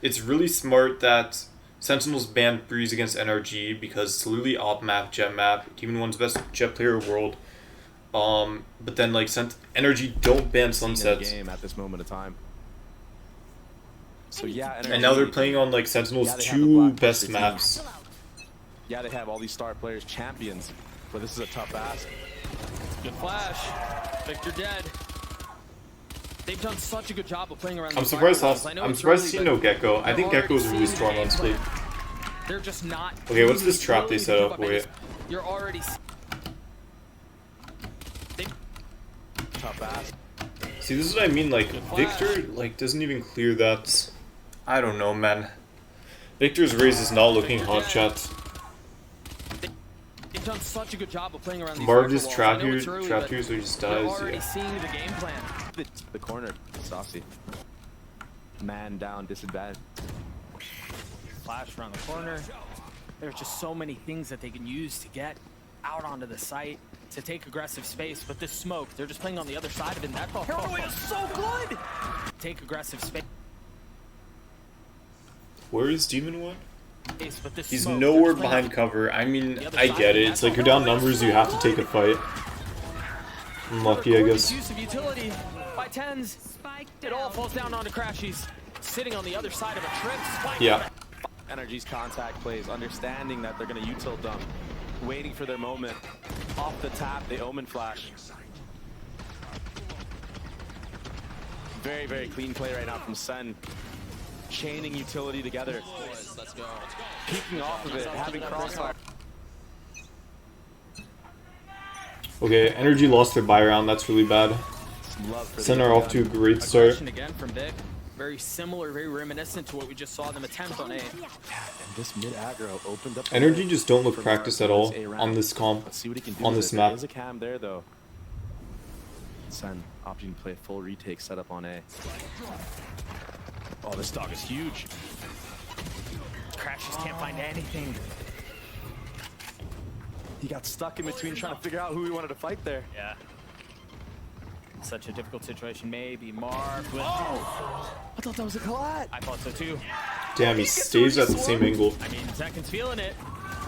it's really smart that Sentinels banned Breeze against NRG because it's literally op map, jet map, Demon 1's best jet player in the world. But then like NRG don't ban seen in the Sunsets. game at this moment of time. So yeah, And now they're playing on like Sentinels' Yeah, they have the two Black best Panther team. maps. Yeah, they have all these star players, champions, but this is a tough ask. Good flash. Victor dead. They've done such a good job of playing around. I'm the surprised. environment. I know I'm it's surprised early, to see no but Gecko. I they're think already Gecko's really seeing strong the on game Split. plan. They're just not. Okay, what's this trap they willing to set give up? any- Wait. You're already. Tough ask. See, this is what I mean. Like Victor, like doesn't even clear that. I don't know, man. Victor's raise is not looking hot, chat. They've done such a good job of playing around these Marv marker just walls. trap I know here, it's early, trap but here, so he just they're dies. already Yeah. seeing the game plan. The corner, Saucy. Man down, disadvantage. Flash around the corner. There's just so many things that they can use to get out onto the site, to take aggressive space. But this smoke, they're just playing on the other side of it. And that paranoia is so good. Take aggressive space. Where is Demon 1? But this He's smoke, nowhere they're just playing behind cover. I mean, the other I side get of it. that It's like you're down paranoia is numbers, so you have to good. take a fight. I'm lucky, I guess. Use of utility by tens. It all falls down onto Crashies, sitting on the other side of a trip. Spike Yeah. NRG's contact plays, understanding that they're going to util dump, waiting for their moment. Off the tap, they omen flash. Very, very clean play right now from Sen. Chaining utility together. Let's go. Peeking off of it, having crossfire. Okay, Energy lost their buy round. That's really bad. Love for Sen the are off to a great start. Aggression again from Vic. Very similar, very reminiscent to what we just saw them attempt on A. And this mid aggro opened up. Energy just don't look practiced at all on this comp, Let's see what he can do on with this it. map. There is a cam there though. Sen opting to play a full retake setup on A. Oh, this dog is huge. Crashes can't find anything. He got stuck in between trying to figure out who he wanted to fight there. Yeah. Such a difficult situation. Maybe Marv with... Oh! I thought that was a Clout. I thought so too. Damn, he stays at the same angle. I mean, Zekin's feeling it.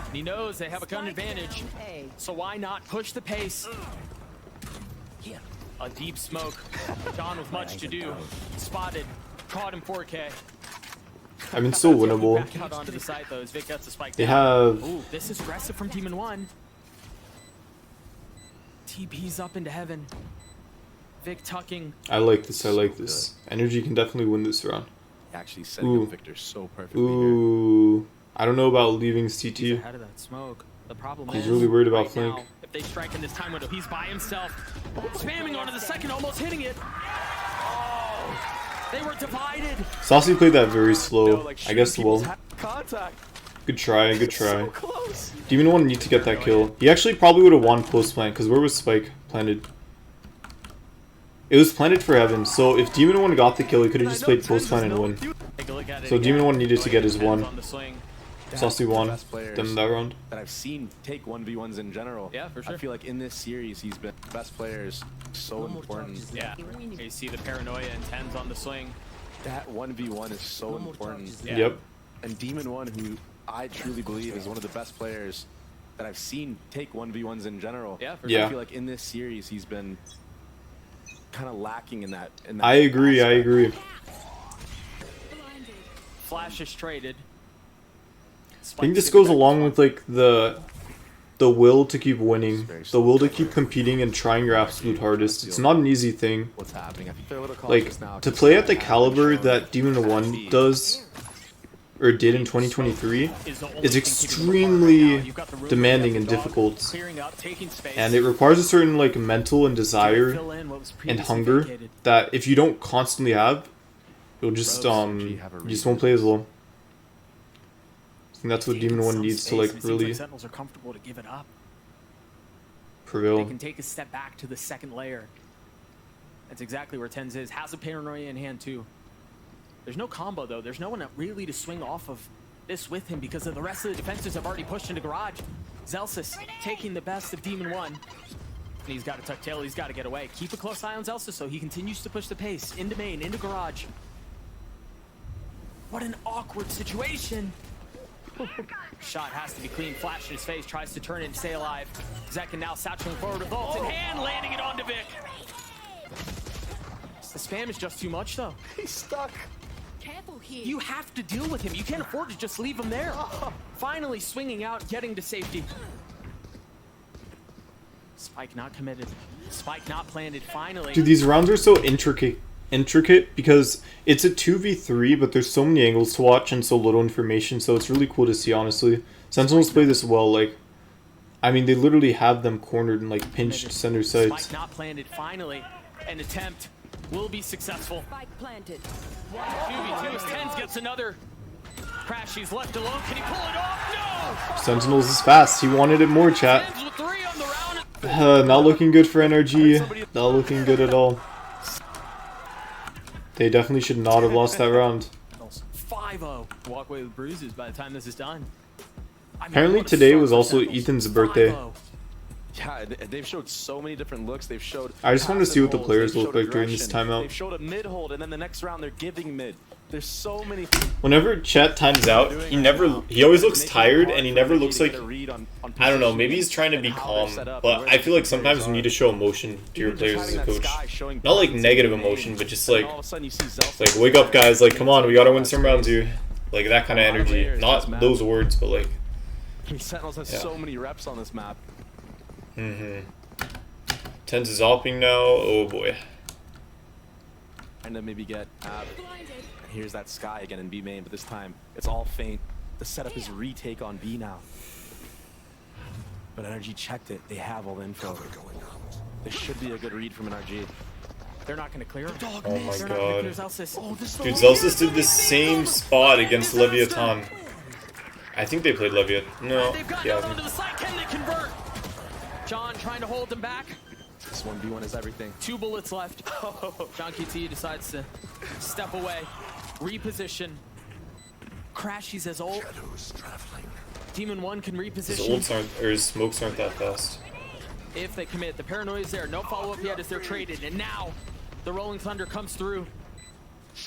And he knows they have a gun advantage. So why not push the pace? A deep smoke. John with much to do. Spotted. Caught in 4K. I mean, still winnable. Back out onto the site though as Vic gets the spike They down. have... Ooh, this is aggressive from Demon 1. TP's up into heaven. Vic tucking. I like this, I like this. Energy can definitely win this round. Actually setting Ooh. up Victor so perfectly here. Ooh. I don't know about leaving He's CT. ahead of that smoke. The problem He's is, really worried about right flank. now, if they strike in this time window, he's by himself. Spamming onto the second, almost hitting it. Oh, they were divided. Saucy played that very slow. No, like I guess shooting people's well. contact. Good try, good try. So close. Demon One need to get that kill. He actually probably would have won post plant, because where was Spike planted? It was planted for Heaven, so if Demon One got the kill, he could have just played post plant and win. So Demon One needed to get his one. Saucy won them that round. That I've seen take 1v1s in general. Yeah, for sure. I feel like in this series, he's been the best players. So important. Yeah. You see the paranoia and tens on the swing. That 1v1 is so important. Yeah. Yep. And Demon One, who I truly believe is one of the best players that I've seen take 1v1s in general. Yeah, for Yeah. I feel like in this series, he's been kind of lacking in that. I agree, I agree. Flash is traded. I think this goes along with like the will to keep winning, the will to keep competing and trying your absolute hardest. It's not an easy thing. What's happening? I think they're a little Like cautious now to 'cause play they at the haven't caliber shown that Demon One does or did in 2023 is extremely demanding and difficult, and it requires a certain like mental and desire and hunger that if you don't constantly have, you'll just you just won't play as well. I think that's what Demon One needs to like really Sentinels are comfortable to give it up. They prevail. can take a step back to the second layer. That's exactly where Tens is. Has a paranoia in hand too. There's no combo though. There's no one really to swing off of this with him because of the rest of the defenses have already pushed into garage. Zelsis taking the best of Demon One. And he's got to tuck tail. He's got to get away. Keep a close eye on Zelsis so he continues to push the pace into main, into garage. What an awkward situation. Shot has to be clean. Flash in his face. Tries to turn it and stay alive. Zekin now satcheling forward with ult in hand, landing it onto Vic. The spam is just too much though. He's stuck. Careful here. You have to deal with him. You can't afford to just leave him there. Finally swinging out, getting to safety. Spike not committed. Spike not planted. Finally. Dude, these rounds are so intricate because it's a 2v3, but there's so many angles to watch and so little information, so it's really cool to see, honestly. Sentinels play this well, like, I mean, they literally have them cornered and like pinched center sides. Spike not planted. Finally, an attempt will be successful. Spike planted. 2v2 as Tens gets another. Crash, he's left alone. Can he pull it off? No! Sentinels is fast. He wanted it more, chat. Tens with 3 on the round. Not looking good for NRG. Not looking good at all. They definitely should not have lost that round. 5-0. Walk away with bruises by the time this is done. I mean, Apparently what a today start was for also Sentinels. Ethan's birthday. 5-0. Yeah, they've showed so many different looks. They've showed. I just wanted to see what the passive players holds, look they've like during showed this aggression, timeout. They've showed a mid hold, and then the next round they're giving mid. There's so many. Whenever Chet times out, he always looks tired and he never looks like, I don't know, maybe he's trying to be calm, but I feel like sometimes you need to show emotion to your players as a coach. Not like negative emotion, but just like wake up guys, like come on, we gotta win some rounds here. Like that kind of energy. Not those words, but like. Sentinels has so many reps on this map. Tens is opping now, oh boy. And then maybe get here's that Sky again in B main, but this time it's all faint. The setup is retake on B now. But NRG checked it. They have all the info. This should be a good read from NRG. They're not going to clear him. Oh my They're not gonna god. clear Zelsis. Dude, Zelsis did the same spot against Leviathan. I think they played Leviathan. No. They've got Yeah. out onto the side. Can they convert? John trying to hold them back. This 1v1 is everything. 2 bullets left. John KT decides to step away, reposition. Crash, he says ult. Demon One can His reposition. ults aren't, or his smokes aren't that fast. If they commit, the paranoia is there. No follow-up yet as they're traded. And now, the Rolling Thunder comes through.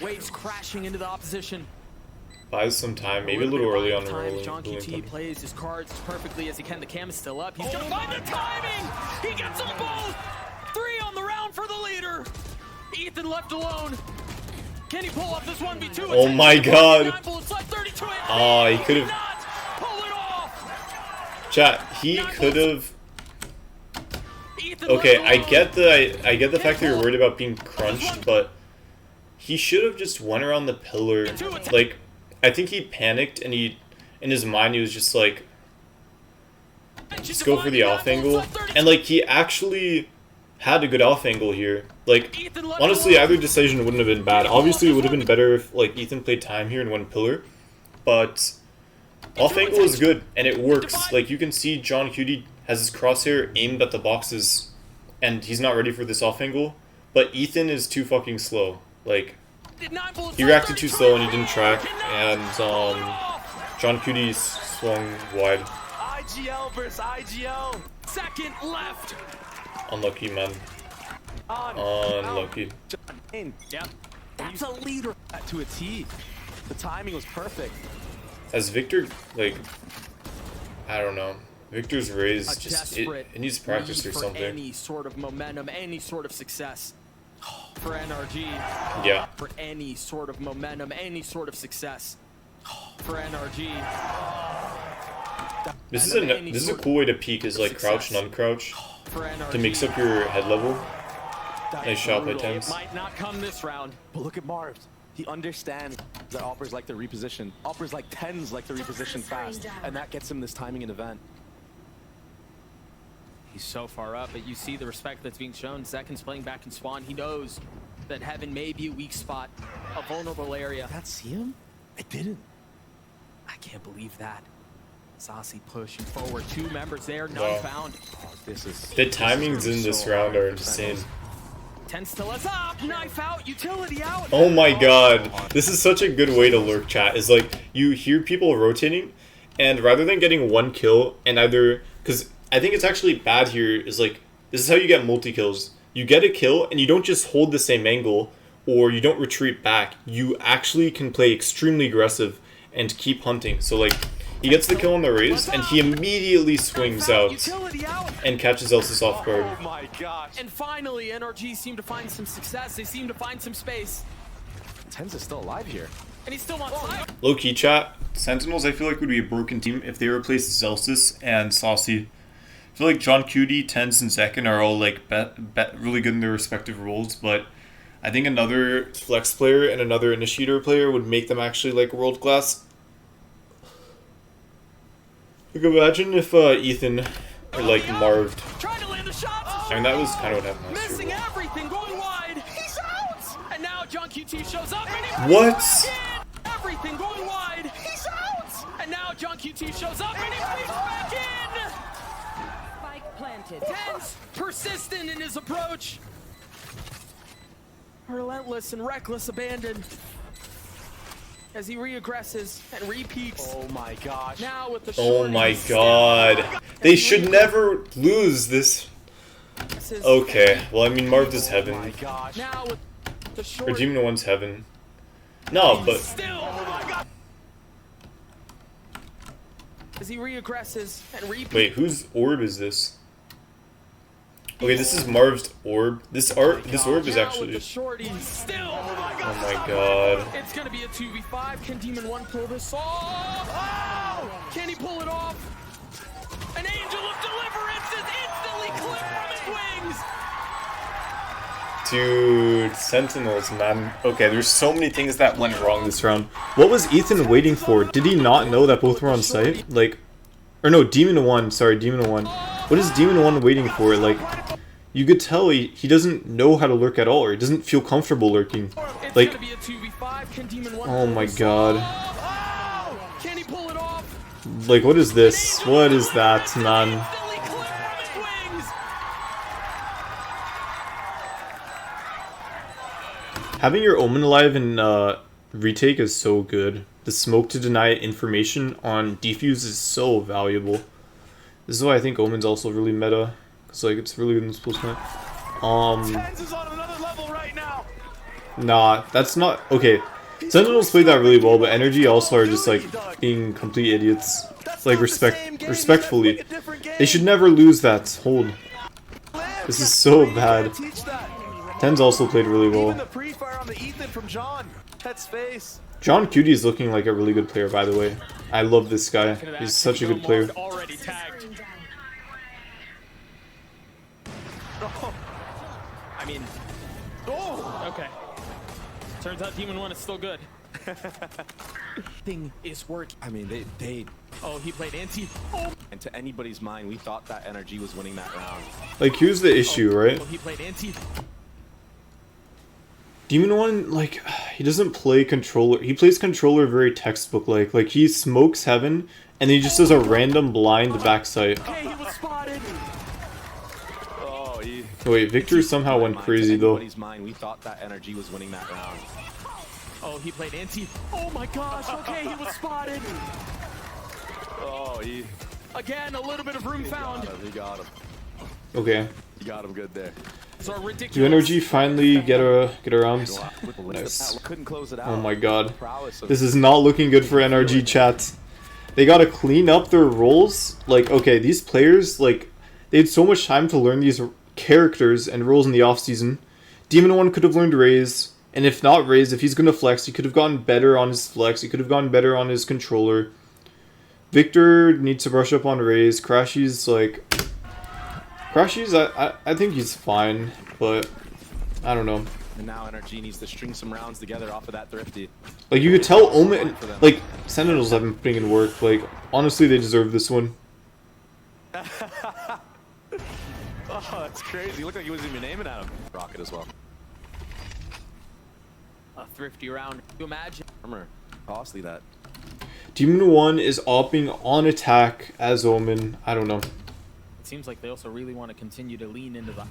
Waves crashing into the opposition. Buys some time, maybe a little early on the rolling. John KT plays his cards as perfectly as he can. The cam is still up. He's gonna find the timing! He gets them both! 3 on the round for the leader! Ethan left alone. Can he pull off this 1v2? Oh my god. Oh, he could have. Chat, he could have. Okay, I get the fact that you're worried about being crunched, but he should have just went around the pillar. Like, I think he panicked and in his mind he was just like, just go for the off angle, and like he actually had a good off angle here. Like, honestly, either decision wouldn't have been bad. Obviously, it would have been better if like Ethan played time here and went pillar, but Off angle is good, and it works. Like, you can see John Cutie has his crosshair aimed at the boxes, and he's not ready for this off angle. But Ethan is too fucking slow. Like, he reacted too slow and he didn't track, and John Cutie swung wide. IGL versus IGL. Second left. Unlucky, man. Unlucky. Yeah. That's a leader to a T. The timing was perfect. As Victor, like, I don't know. Victor's raise just it needs practice or something. Any sort of momentum, any sort of success for NRG. Yeah. For any sort of momentum, any sort of success for NRG. This is a cool way to peek, is like crouch and uncrouch to mix up your head level. Nice shot by Tens. It might not come this round. But look at Marv. He understands that Oppers like to reposition. Oppers like Tens like to reposition fast. And that gets him this timing and event. He's so far up, but you see the respect that's being shown. Zekin's playing back in Spawn. He knows that Heaven may be a weak spot, a vulnerable area. Did that see him? It didn't. I can't believe that. Saucy pushing forward. Two members there, none found. Oh, this is the timings in this round are insane. Ten still is up, knife out, utility out. Oh my god, this is such a good way to lurk, chat. Is like, you hear people rotating, and rather than getting one kill and either, because I think it's actually bad here, is like, this is how you get multi-kills. You get a kill and you don't just hold the same angle, or you don't retreat back. You actually can play extremely aggressive and keep hunting. So like, he gets the kill on the raise, and he immediately swings out and catches Elsis off guard. Oh my gosh. And finally, NRG seem to find some success. They seem to find some space. Tens is still alive here. And he still wants fire. Low-key, chat. Sentinels, I feel like, would be a broken team if they replaced Zelsis and Saucy. I feel like John Cutie, Tens, and Zekin are all like really good in their respective roles, but I think another flex player and another initiator player would make them actually like world class. Like, imagine if Ethan or like Marved. I mean, that was kind of what happened last Missing year. everything, going wide. He's out. And now John QT shows up. And What? Everything going wide. He's out. And now John QT shows up and he flees back in. Spike planted. Tense, persistent in his approach. Relentless and reckless abandon. As he reaggresses and repeats. Oh my gosh. Now with the Oh my god. They should never lose this. Okay, well, I mean, Marved is heaven. Oh my gosh. Now with the Or short. Demon One's heaven. No, but Still. Oh my god. As he reaggresses and repeats. wait, whose orb is this? Okay, this is Marv's orb. This orb is actually. Still. Oh my god. It's gonna be a 2v5. Can Demon One pull this off? Oh! Can he pull it off? An angel of deliverance is instantly clipped from his wings. Dude, Sentinels, man. Okay, there's so many things that went wrong this round. What was Ethan waiting for? Did he not know that both were on site? Like, or no, Demon One. Sorry, Demon One. What is Demon One waiting for? Like, you could tell he doesn't know how to lurk at all, or he doesn't feel comfortable lurking. Like, oh my god. Can he pull it off? Like, what is this? What is that, man? Having your Omen alive in retake is so good. The smoke to deny information on defuse is so valuable. This is why I think Omen's also really meta, cause like it's really good in split snipe. Tens is on another level right now. Nah, that's not okay. Sentinels played that really well, but Energy also are just like being complete idiots. Like respectfully, they should never lose that hold. This is so bad. Tens also played really well. Even the pre-fire on the Ethan from John. That's face. John Cutie is looking like a really good player, by the way. I love this guy. He's such a good player. Already tagged. I mean, okay. Turns out Demon One is still good. Thing is working. I mean, they. Oh, he played anti. And to anybody's mind, we thought that NRG was winning that round. Like, here's the issue, right? He played anti. Demon One, like, he doesn't play controller. He plays controller very textbook-like. Like, he smokes heaven and he just does a random blind backside. Okay, he was spotted. Oh, Wait, Victor somehow went crazy though. We thought that energy was winning that round. Oh, he played anti. Oh my gosh. Okay, he was spotted. Oh, Again, a little bit of room found. He got him. Okay. You got him good there. So ridiculous. Do NRG finally get around? Nice. Couldn't close it out. Oh my god. This is not looking good for NRG, chat. They gotta clean up their roles. Like, okay, these players, like, they had so much time to learn these characters and roles in the offseason. Demon 1 could have learned Raze. And if not Raze, if he's gonna flex, he could have gotten better on his flex. He could have gotten better on his controller. Victor needs to brush up on Raze. Crashy's like... Crashy's, I think he's fine, but I don't know. And now NRG needs to string some rounds together off of that Thrifty. Like, you could tell Omen... Like, Sentinels have been putting in work. Like, honestly, they deserve this one. Oh, that's crazy. He looked like he wasn't even aiming at him. Rocket as well. A thrifty round. You imagine? Armor. Costly that. Demon 1 is opping on attack as Omen. I don't know. It seems like they also really want to continue to lean into the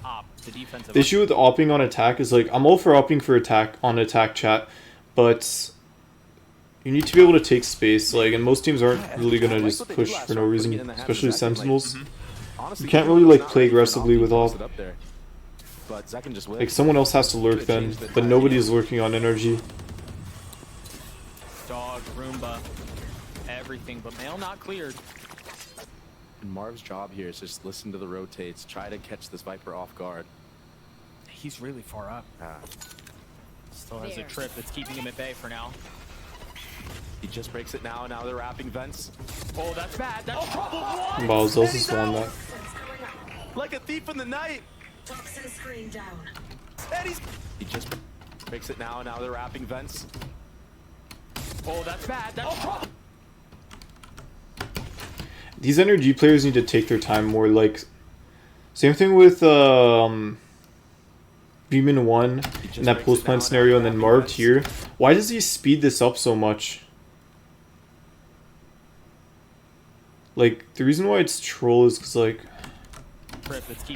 the defensive. The issue with opping on attack is, like, I'm all for opping for attack on attack, chat, but you need to be able to take space, like, and most teams aren't really gonna just push for no reason, especially Sentinels. You can't really, like, play aggressively with op. Like, someone else has to lurk then, but nobody is lurking on energy. Dog, Roomba, everything, but mail not cleared. And Marv's job here is just listen to the rotates, try to catch this Viper off guard. He's really far up. Still has a trip that's keeping him at bay for now. He just breaks it now, and now they're wrapping vents. Oh, that's bad. That's trouble. One. Wow, Zelsis won that. Like a thief in the night. Toxin screen down. And he just breaks it now, and now they're wrapping vents. Oh, that's bad. That's trouble. These NRG players need to take their time more, like, same thing with Demon 1 in that post-plant scenario, and then Marv here. Why does he speed this up so much? Like, the reason why it's troll is because, like,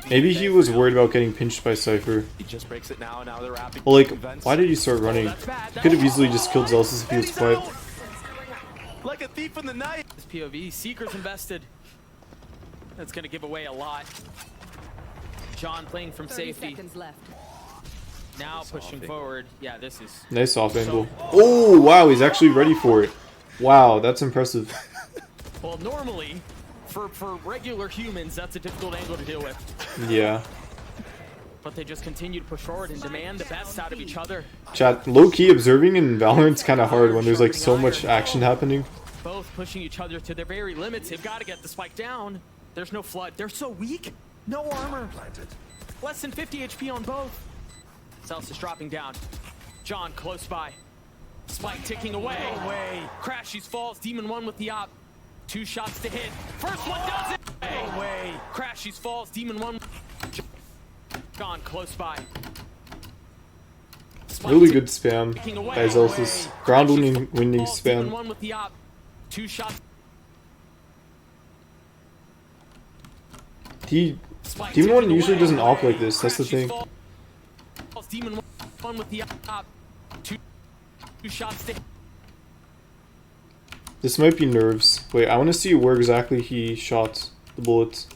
maybe he was worried about getting pinched by Cypher. He just breaks it now, and now they're wrapping. Well, like, why did he start running? He could have easily just killed Zelsis if he was quiet. Like a thief in the night. This POV, Seeker's invested. That's gonna give away a lot. John playing from 30 safety. seconds left. Now pushing forward. Yeah, this is Nice off angle. Oh, wow, he's actually ready for it. Wow, that's impressive. well, normally, for regular humans, that's a difficult angle to deal with. Yeah. But they just continue to push forward and demand the best out of each other. Chat, low-key observing in Valorant's kind of hard when there's, like, so much action happening. Both pushing each other to their very limits. They've got to get the spike down. There's no flood. They're so weak. No armor. Less than 50 HP on both. Zelsis dropping down. John close by. Spike ticking away. No way. Crashies falls. Demon 1 with the op. 2 shots to hit. First one does it. No way. Crashies falls. Demon 1. John close by. Spike Really good spam away. by Zelsis. Ground winning Falls, Demon spam. 1 with the op. 2 shots. Demon 1 usually doesn't op like this, that's the thing. Demon 1 with the op. 2 shots to hit. This might be nerves. Wait, I want to see where exactly he shot the bullets.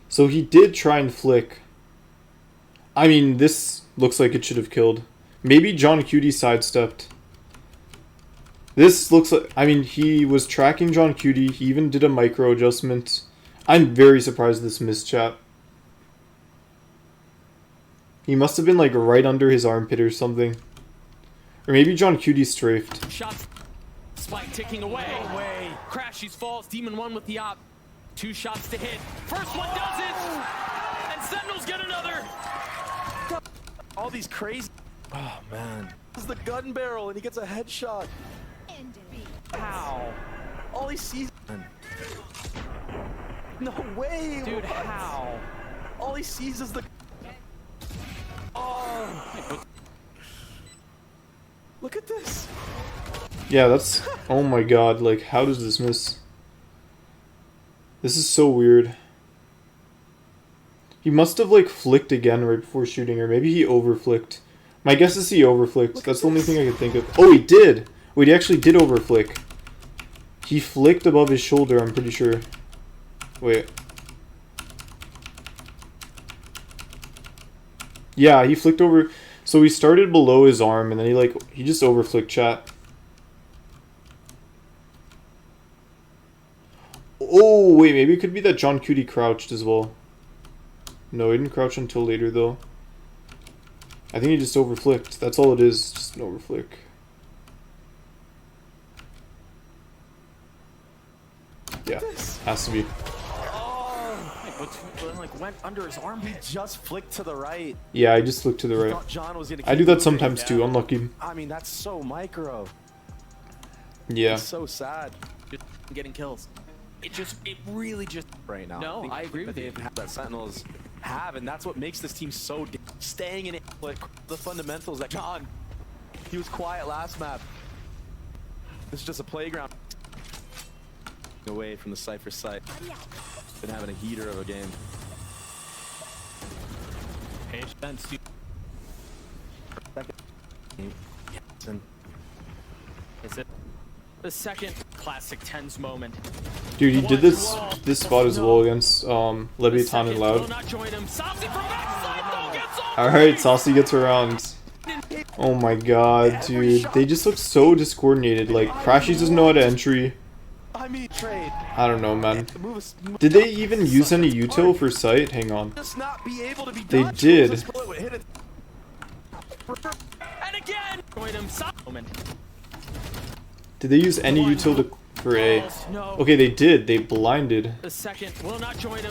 So he did try and flick. I mean, this looks like it should have killed. Maybe John Cutie sidestepped. This looks like... I mean, he was tracking John Cutie. He even did a micro adjustment. I'm very surprised this missed, chat. He must have been, like, right under his armpit or something. Or maybe John Cutie strafed. Shots. Spike ticking away. No way. Crashies falls. Demon 1 with the op. 2 shots to hit. First one does it! And Sentinels get another! All these crazy... Oh, man. This is the gun barrel, and he gets a headshot. How? All he sees... No way! Dude, what? how? All he sees is the... Oh! Look at this! Yeah, that's... Oh my god, like, how does this miss? This is so weird. He must have, like, flicked again right before shooting, or maybe he overflicked. My guess is he overflicked. That's the only thing I could think of. Oh, he did! Wait, he actually did overflick. He flicked above his shoulder, I'm pretty sure. Wait. Yeah, he flicked over... So he started below his arm, and then he just overflicked, chat. Oh, wait, maybe it could be that John Cutie crouched as well. No, he didn't crouch until later, though. I think he just overflicked. That's all it is, just an overflick. Yeah, has to be. Like went under his arm. He just flicked to the right. Yeah, I just flicked to the right. John was gonna I do that sometimes too. Unlucky. I mean, that's so micro. Yeah. It's so sad. Just getting kills. It really just right now. No, I agree with you. That Sentinels have, and that's what makes this team so staying in it. Like the fundamentals that John. He was quiet last map. This is just a playground. Away from the Cypher site. Been having a heater of a game. Patience. Is it the second classic tens moment? Dude, he did this spot as well against Leviathan and Loud. Alright, Saucy gets around. Oh my god, dude. They just look so discoordinated. Like, Crashies doesn't know how to entry. I don't know, man. Did they even use any util for sight? Hang on. They did. Did they use any util for A? Okay, they did. They blinded.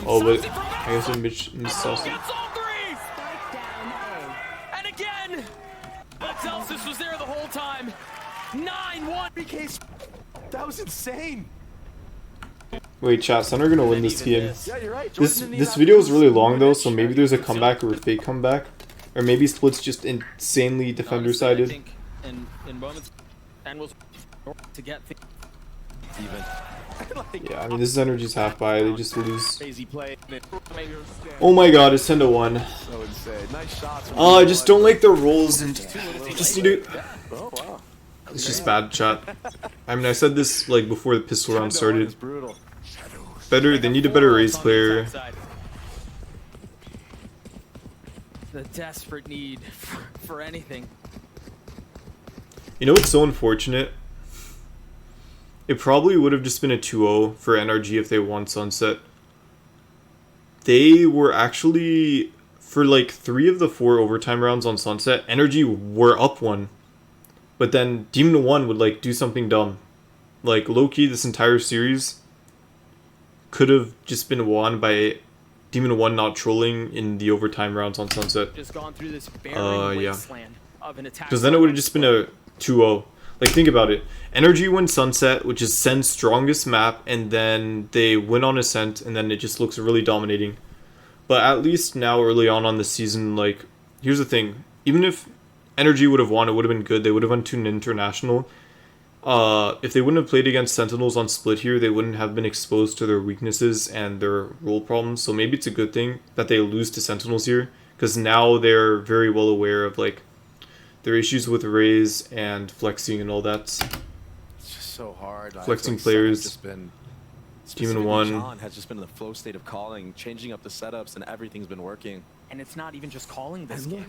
Oh, but I guess they missed Saucy. And again, Celsius was there the whole time. 9-1. That was insane. Wait, chat, Sun are gonna win this game. Yeah, you're right. This video is really long though, so maybe there's a comeback or a fake comeback, or maybe Split's just insanely defender sided. In moments, and was to get Yeah, I mean this is Energy's half by. They just lose. Crazy play. Oh my god, it's 10-1. So insane. Nice shots. I just don't like the rolls and just need to. Oh wow. It's just bad, chat. I mean, I said this like before the pistol round started. Better, they need a better raise player. The desperate need for anything. You know what's so unfortunate? It probably would have just been a 2-0 for NRG if they won Sunset. They were actually, for like 3 of the 4 overtime rounds on Sunset, NRG were up 1. But then Demon 1 would like do something dumb. Like low-key this entire series could have just been won by Demon 1 not trolling in the overtime rounds on Sunset. Just gone through this barren yeah. wasteland of an attack. Because then it would have just been a 2-0. Like think about it. NRG wins Sunset, which is Sen's strongest map, and then they win on Ascent, and then it just looks really dominating. But at least now early on the season, like, here's the thing. Even if NRG would have won, it would have been good. They would have won to an international. If they wouldn't have played against Sentinels on Split here, they wouldn't have been exposed to their weaknesses and their role problems. So maybe it's a good thing that they lose to Sentinels here, because now they're very well aware of like their issues with Raze and flexing and all that. It's just so hard. Flexing players. Just been, Demon 1. John has just been in the flow state of calling, changing up the setups, and everything's been working. And it's not even just calling this game.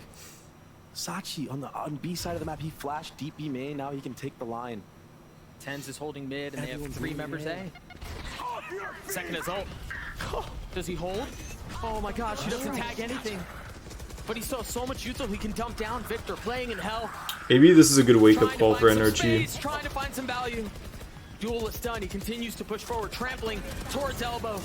Sachi on B side of the map, he flashed deep B main. Now he can take the line. Tens is holding mid, and they have 3 members A. Second is ult. Does he hold? Oh my gosh, he doesn't tag anything. But he still has so much util he can dump down. Victor playing in hell. Maybe this is a good wake-up call for NRG. Trying to find some value. Duelist done. He continues to push forward, trampling towards elbow.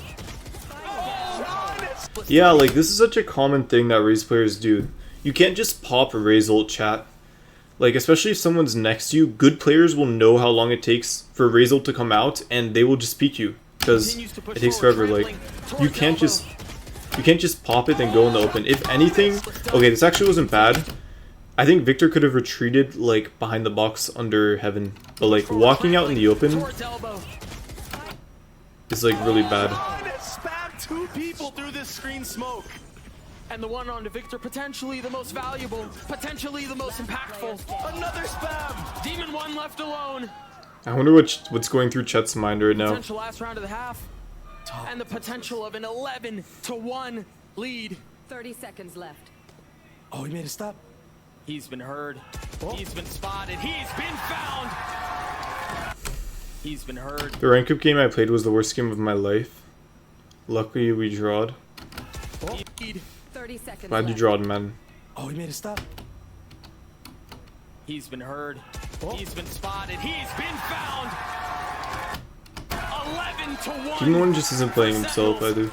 Yeah, like this is such a common thing that Raze players do. You can't just pop a Raze ult, chat. Like, especially if someone's next to you, good players will know how long it takes for Raze ult to come out, and they will just peek you. Because it takes forever. Like, you can't just pop it and go in the open. If anything, okay, this actually wasn't bad. I think Victor could have retreated like behind the box under heaven, but like walking out in the open is like really bad. Spam 2 people through this screen smoke. And the one on to Victor, potentially the most valuable, potentially the most impactful. Another spam. Demon 1 left alone. I wonder what's going through Chet's mind right now. Potential last round of the half. And the potential of an 11-1 lead. 30 seconds left. Oh, he made a stop. He's been heard. He's been spotted. He's been found. He's been heard. The rank up game I played was the worst game of my life. Luckily we drawed. 30 seconds Glad you left. drawed, man. Oh, he made a stop. He's been heard. He's been spotted. He's been found. 11-1. Demon 1 just isn't playing himself either.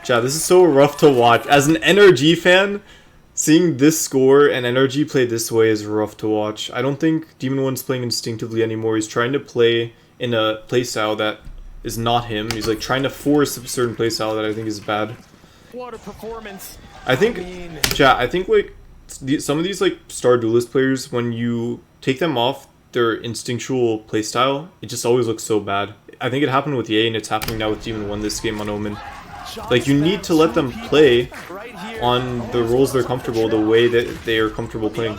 Chat, this is so rough to watch. As an NRG fan, seeing this score and NRG play this way is rough to watch. I don't think Demon 1's playing instinctively anymore. He's trying to play in a playstyle that is not him. He's like trying to force a certain playstyle that I think is bad. What a performance. I think, chat, I think like some of these like star duelist players, when you take them off their instinctual playstyle, it just always looks so bad. I think it happened with Ye and it's happening now with Demon 1 this game on Omen. Like, you need to let them play on the roles they're comfortable, the way that they are comfortable playing.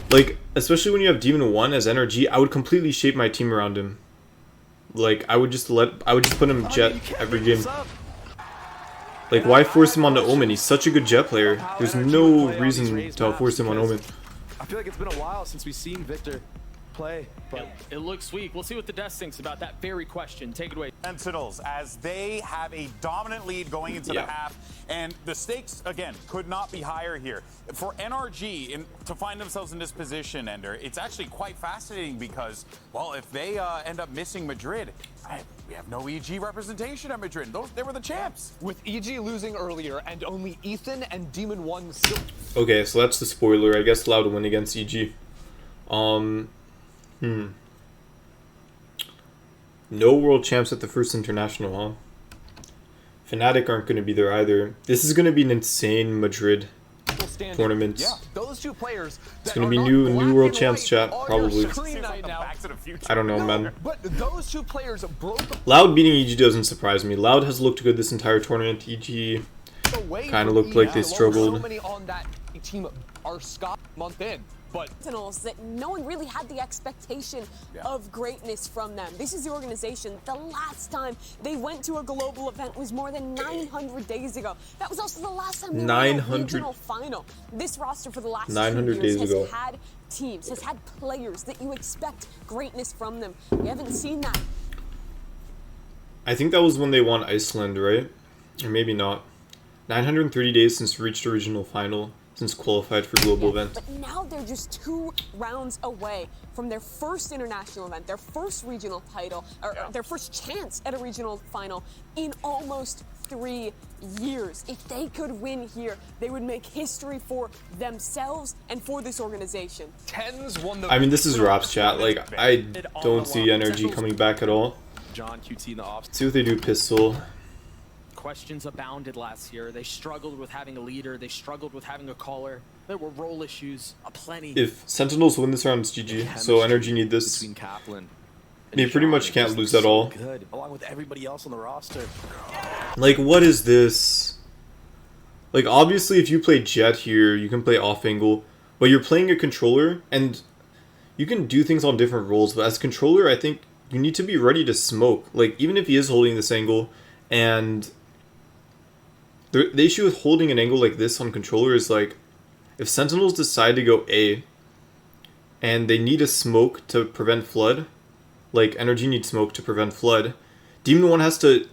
Like, especially when you have Demon 1 as NRG, I would completely shape my team around him. Like, I would just put him Jet every game. Like, why force him onto Omen? He's such a good Jet player. There's no reason to force him on Omen. I feel like it's been a while since we've seen Victor play, but it looks weak. We'll see what the desk thinks about that very question. Take it away. Sentinels, as they have a dominant lead going into the half, and the stakes, again, could not be higher here. For NRG to find themselves in this position, Ender, it's actually quite fascinating because, well, if they end up missing Madrid, we have no EG representation at Madrid. They were the champs. With EG losing earlier and only Ethan and Demon 1 still... Okay, so that's the spoiler. I guess Clout win against EG. No world champs at the first international, huh? Fnatic aren't going to be there either. This is going to be an insane Madrid tournament. Yeah, those two players. It's going to be new world champs, chat, probably. I don't know, man. But those two players broke Loud beating EG doesn't surprise me. Loud has looked good this entire tournament. EG kind of looked like they struggled. So many on that team are Scott month in. But Sentinels, that no one really had the expectation of greatness from them. This is the organization. The last time they went to a global event was more than 900 days ago. That was also the last time they were in a regional final. This roster for the last 2 years has had teams, has had players that you expect greatness from them. We haven't seen that. I think that was when they won Iceland, right? Or maybe not. 930 days since we reached a regional final. Since qualified for global event. But now they're just 2 rounds away from their first international event, their first regional title, or their first chance at a regional final in almost 3 years. If they could win here, they would make history for themselves and for this organization. I mean, this is Raps, chat. Like, I don't see NRG coming back at all. John QT in the off. See what they do, Pistol. Questions abounded last year. They struggled with having a leader. They struggled with having a caller. There were role issues, aplenty. If Sentinels win this round, it's GG. So NRG need this. They pretty much can't lose at all. Good, along with everybody else on the roster. Like, what is this? Like, obviously, if you play Jet here, you can play off angle, but you're playing a controller, and you can do things on different roles. But as controller, I think you need to be ready to smoke. Like, even if he is holding this angle, and the issue with holding an angle like this on controller is, like, if Sentinels decide to go A and they need a smoke to prevent flood, like NRG needs smoke to prevent flood, Demon 1 has to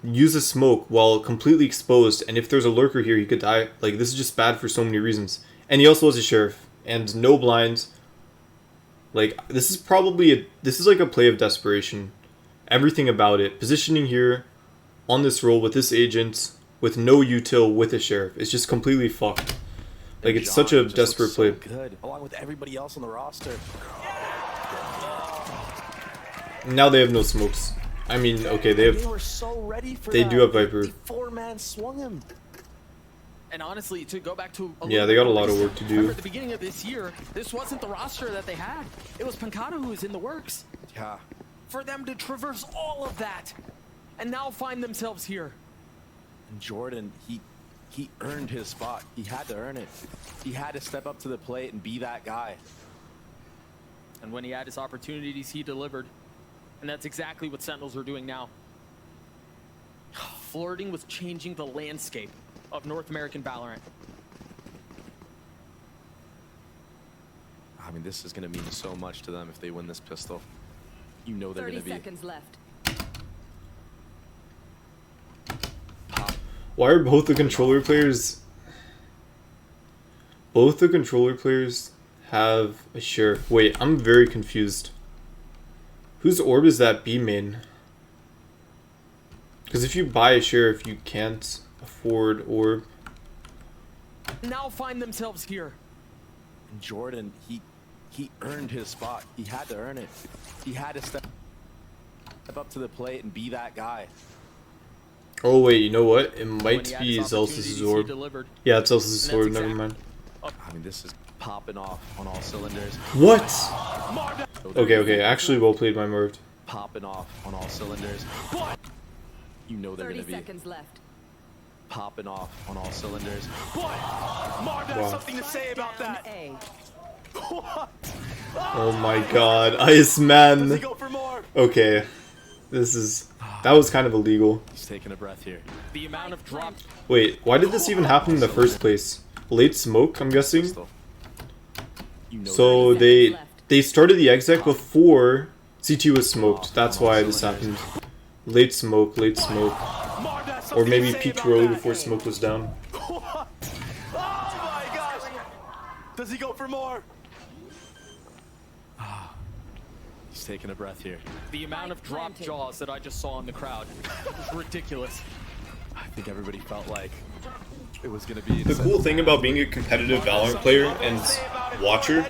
use a smoke while completely exposed, and if there's a lurker here, he could die. Like, this is just bad for so many reasons. And he also has a sheriff and no blinds. Like, this is probably this is like a play of desperation. Everything about it. Positioning here on this role with this agent, with no util, with a sheriff. It's just completely fucked. Like, it's such a desperate play. Good, along with everybody else on the roster. Now they have no smokes. I mean, okay, they have. They were so ready for they do have Viper. 4-man swung him. And honestly, to go back to Yeah, they got a lot of work to do. Remember at the beginning of this year, this wasn't the roster that they had. It was Pancata who was in the works. Yeah. For them to traverse all of that and now find themselves here. And Jordan, he earned his spot. He had to earn it. He had to step up to the plate and be that guy. And when he had his opportunities, he delivered. And that's exactly what Sentinels are doing now. Flirting with changing the landscape of North American Valorant. I mean, this is going to mean so much to them if they win this pistol. You know they're going to be. 30 seconds left. Why are both the controller players... Both the controller players have a share. Wait, I'm very confused. Whose orb is that B main? Because if you buy a sheriff, you can't afford orb. Now find themselves here. And Jordan, he earned his spot. He had to earn it. He had to step up to the plate and be that guy. Oh wait, you know what? It When might he had be his Zelsis' opportunities, he orb. delivered. Yeah, it's Zelsis' And orb, that's never mind. I mean, this is popping off on all cylinders. What? Okay, actually well played by Merv. Popping off on all cylinders. You know they're 30 going to be. seconds left. Popping off on all cylinders. Wow. Something to say about Down that. A. Oh my god, Iceman! Does he go for more? Okay, that was kind of illegal. He's taking a breath here. The amount of drop. Wait, why did this even happen in the first place? Late smoke, I'm guessing? You know So they started the exec before CT was smoked. That's why this happened. Late smoke. Or maybe peaked early before smoke was down. Oh my gosh! Does he go for more? He's taking a breath here. The amount of drop jaws that I just saw in the crowd was ridiculous. I think everybody felt like it was going to be... The cool thing about being a competitive Valorant player and watcher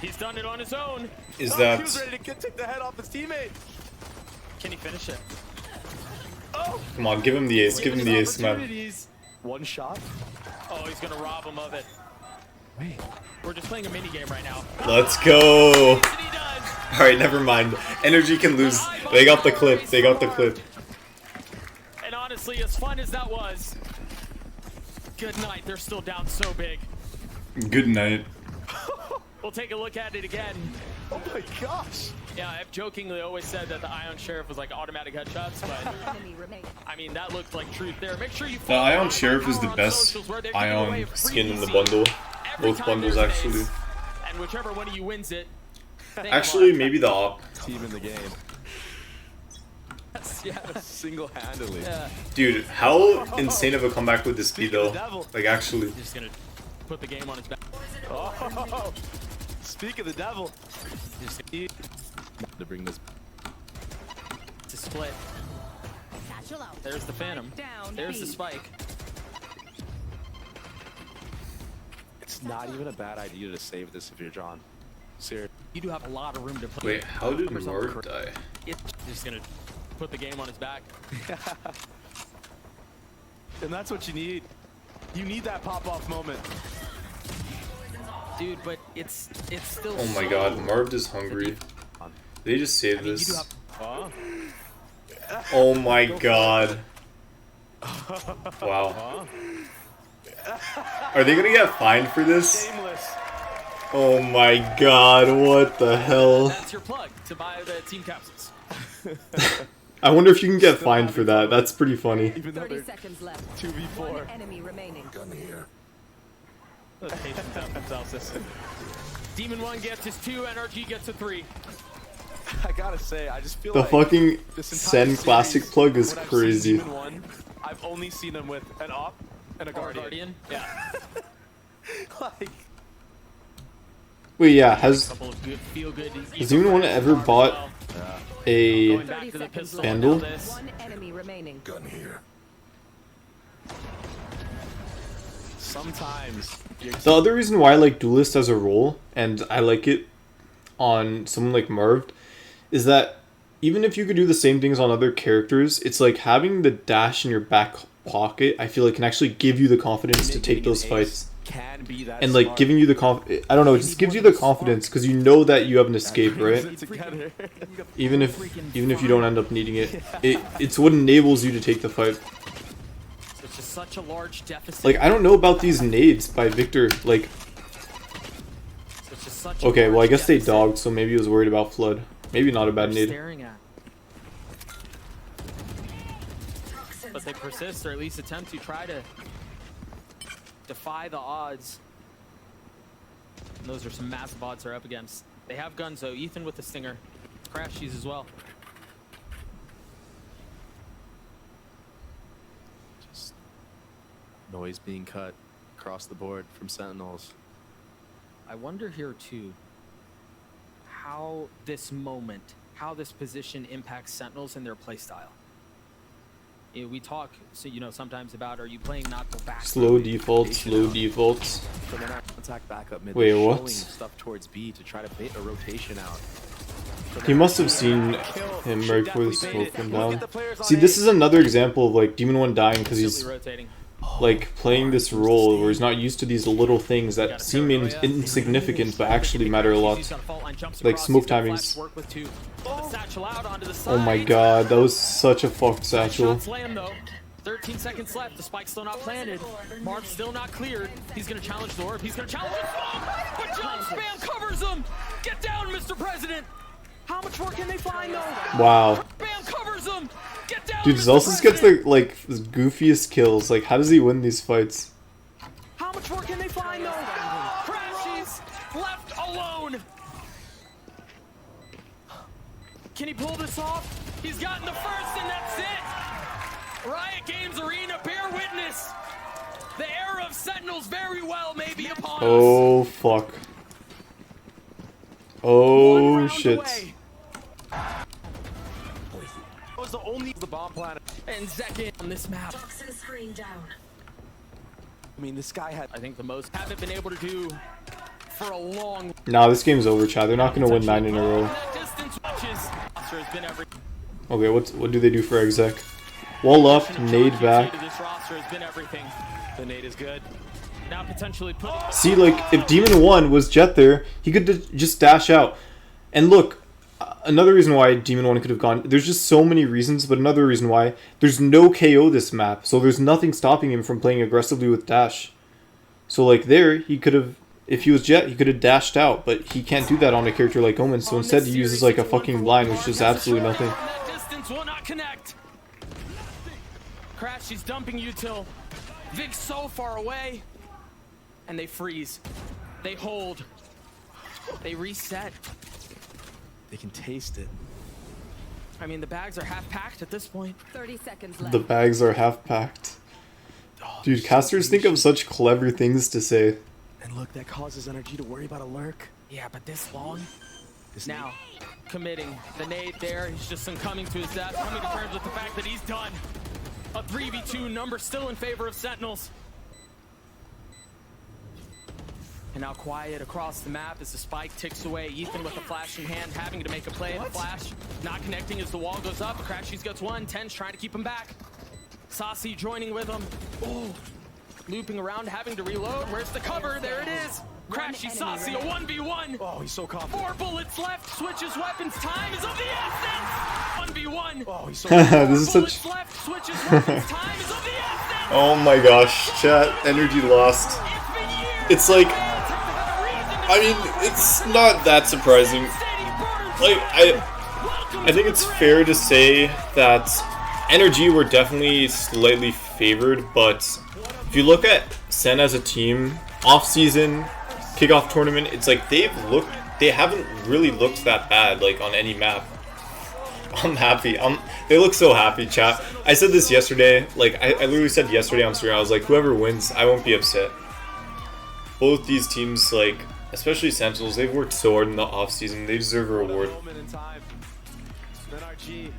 He's done it on his own. is He that... was ready to take the head off his teammate. Can he finish it? Come on, give him the ace, give him the ace, man. One shot. Oh, he's gonna rob him of it. Wait. We're just playing a mini game right now. Let's go! Alright, never mind. Energy can lose. They got the clip, And honestly, as fun as that was, good night. They're still down so big. Good night. We'll take a look at it again. Oh my gosh. Yeah, I've jokingly always said that the Ion Sheriff was like automatic headshots, but I mean, that looked like truth there. Make sure you The follow Ion Sheriff is the on best socials where they're giving away Ion a free skin in the PC bundle. every Both time bundles, there's an actually. ace. And whichever one of you wins it. Actually, maybe the op. Team in the game. Yeah. Single-handedly. Yeah. Dude, how insane of a comeback would this be, though? Like, actually. Just gonna put the game on his back. Oh, speak of the devil. Just To bring this. to split. There's the Phantom. There's the Spike. It's not even a bad idea to save this if you're John. Seriously. You do have a lot of room to play. Wait, how did Mark die? It's just gonna put the game on his back. And that's what you need. You need that pop-off moment. Dude, but it's still Oh my god, Marv is hungry. They just saved You do this. have, Oh my god. Wow. Are they gonna get fined for this? Shameless. Oh my god, what the hell? that's your plug to buy the team capsules. I wonder if you can get fined for that. That's pretty funny. Even though 30 they're seconds left. 2v4. One enemy remaining. Gun here. Demon 1 gets his 2, NRG gets a 3. I gotta say, I just feel The like fucking this entire Sen classic series, plug is when I've crazy. seen Demon 1, I've only seen him with an op and a guardian. Yeah. Like, Wait, yeah, has Couple of good, feel good. has anyone ever bought a Going back to the pistol. and Vandal? now this. One enemy remaining. Gun here. sometimes you're The other reason why I like Duelist as a role, and I like it on someone like Marv, is that even if you could do the same things on other characters, it's like having the dash in your back pocket, I feel like can actually give you the confidence to take those fights. Can be that And like giving you the I don't know, it just gives you the confidence because you know that you have an escape, right? Even if you don't end up needing it, it's what enables you to take the fight. It's just such a large deficit. Like I don't know about these nades by Victor. Like, okay, well I guess they dogged, so maybe he was worried about flood. Maybe not a bad nade. But they persist, or at least attempt to try to defy the odds. And those are some massive odds they're up against. They have guns though. Ethan with the stinger. Crashies as well. Just noise being cut across the board from Sentinels. I wonder here too how this moment, how this position impacts Sentinels and their playstyle. You know, we talk, so you know, sometimes about are you playing not go back? Slow defaults, slow defaults. So they're not attack back up mid. Wait, They're what? showing stuff towards B to try to bait a rotation out. He must have seen him right before the smoke went down. See, this is another example of like Demon 1 dying because he's like playing this role where he's not used to these little things that seem insignificant but actually matter a lot. Like smoke timings. Oh my god, that was such a fucked satchel. 13 seconds left. The spike's still not planted. Mark's still not cleared. He's gonna challenge the orb. He's gonna challenge the smoke. But John Spam covers him. Get down, Mr. President. How much more can they find though? Wow. Spam covers him. Get down, Dude, Zelsis gets the like goofiest kills. Like, how does he win these fights? How much more can they find though? Crashies left alone. Can he pull this off? He's gotten the first, and that's it. Riot Games Arena, bear witness. The era of Sentinels very well may be upon us. Oh fuck. Oh shit. That was the only bomb planet. And second on this map. I mean, this guy had, I think, the most haven't been able to do for a long. Nah, this game's over, Chad. They're not gonna win 9 in a row. Okay, what do they do for exec? Wall up, nade back. the nade is good. Now potentially put. See, like, if Demon 1 was Jet there, he could just dash out. And look, another reason why Demon 1 could have gone, there's just so many reasons, but another reason why, there's no KO this map, so there's nothing stopping him from playing aggressively with dash. So, like, there, he could have, if he was Jet, he could have dashed out, but he can't do that on a character like Omen, so instead he uses, like, a fucking blind, which is absolutely nothing. That distance will not connect. Crash, he's dumping util. Vic's so far away. And they freeze. They hold. They reset. They can taste it. I mean, the bags are half packed at this point. 30 seconds left. The bags are half packed. Dude, casters think of such clever things to say. And look, that causes energy to worry about a lurk. Yeah, but this long? Now, committing the nade there. He's just succumbing to his death, coming to terms with the fact that he's done. A 3v2 number still in favor of Sentinels. And now quiet across the map as the spike ticks away. Ethan with a flash in hand, having to make a play. The flash not connecting as the wall goes up. Crashies gets one. Ten's trying to keep him back. Saucy joining with him. Oh, looping around, having to reload. Where's the cover? There it is. Crashy Saucy, a 1v1. Oh, he's so confident. 4 bullets left. Switches weapons. Time is of the essence. 1v1. Oh, he's so This is such... Left. Switches weapons. Time is of the essence. Oh my gosh, chat, energy lost. It's like, I mean, it's not that surprising. Like, I think it's fair to say that NRG were definitely slightly favored, but if you look at Sen as a team, off-season, kickoff tournament, it's like they haven't really looked that bad, like, on any map. I'm happy. They look so happy, chat. I said this yesterday, like, I literally said yesterday on stream, I was like, whoever wins, I won't be upset. Both these teams, like, especially Sentinels, they've worked so hard in the off-season, they deserve a reward. NRG,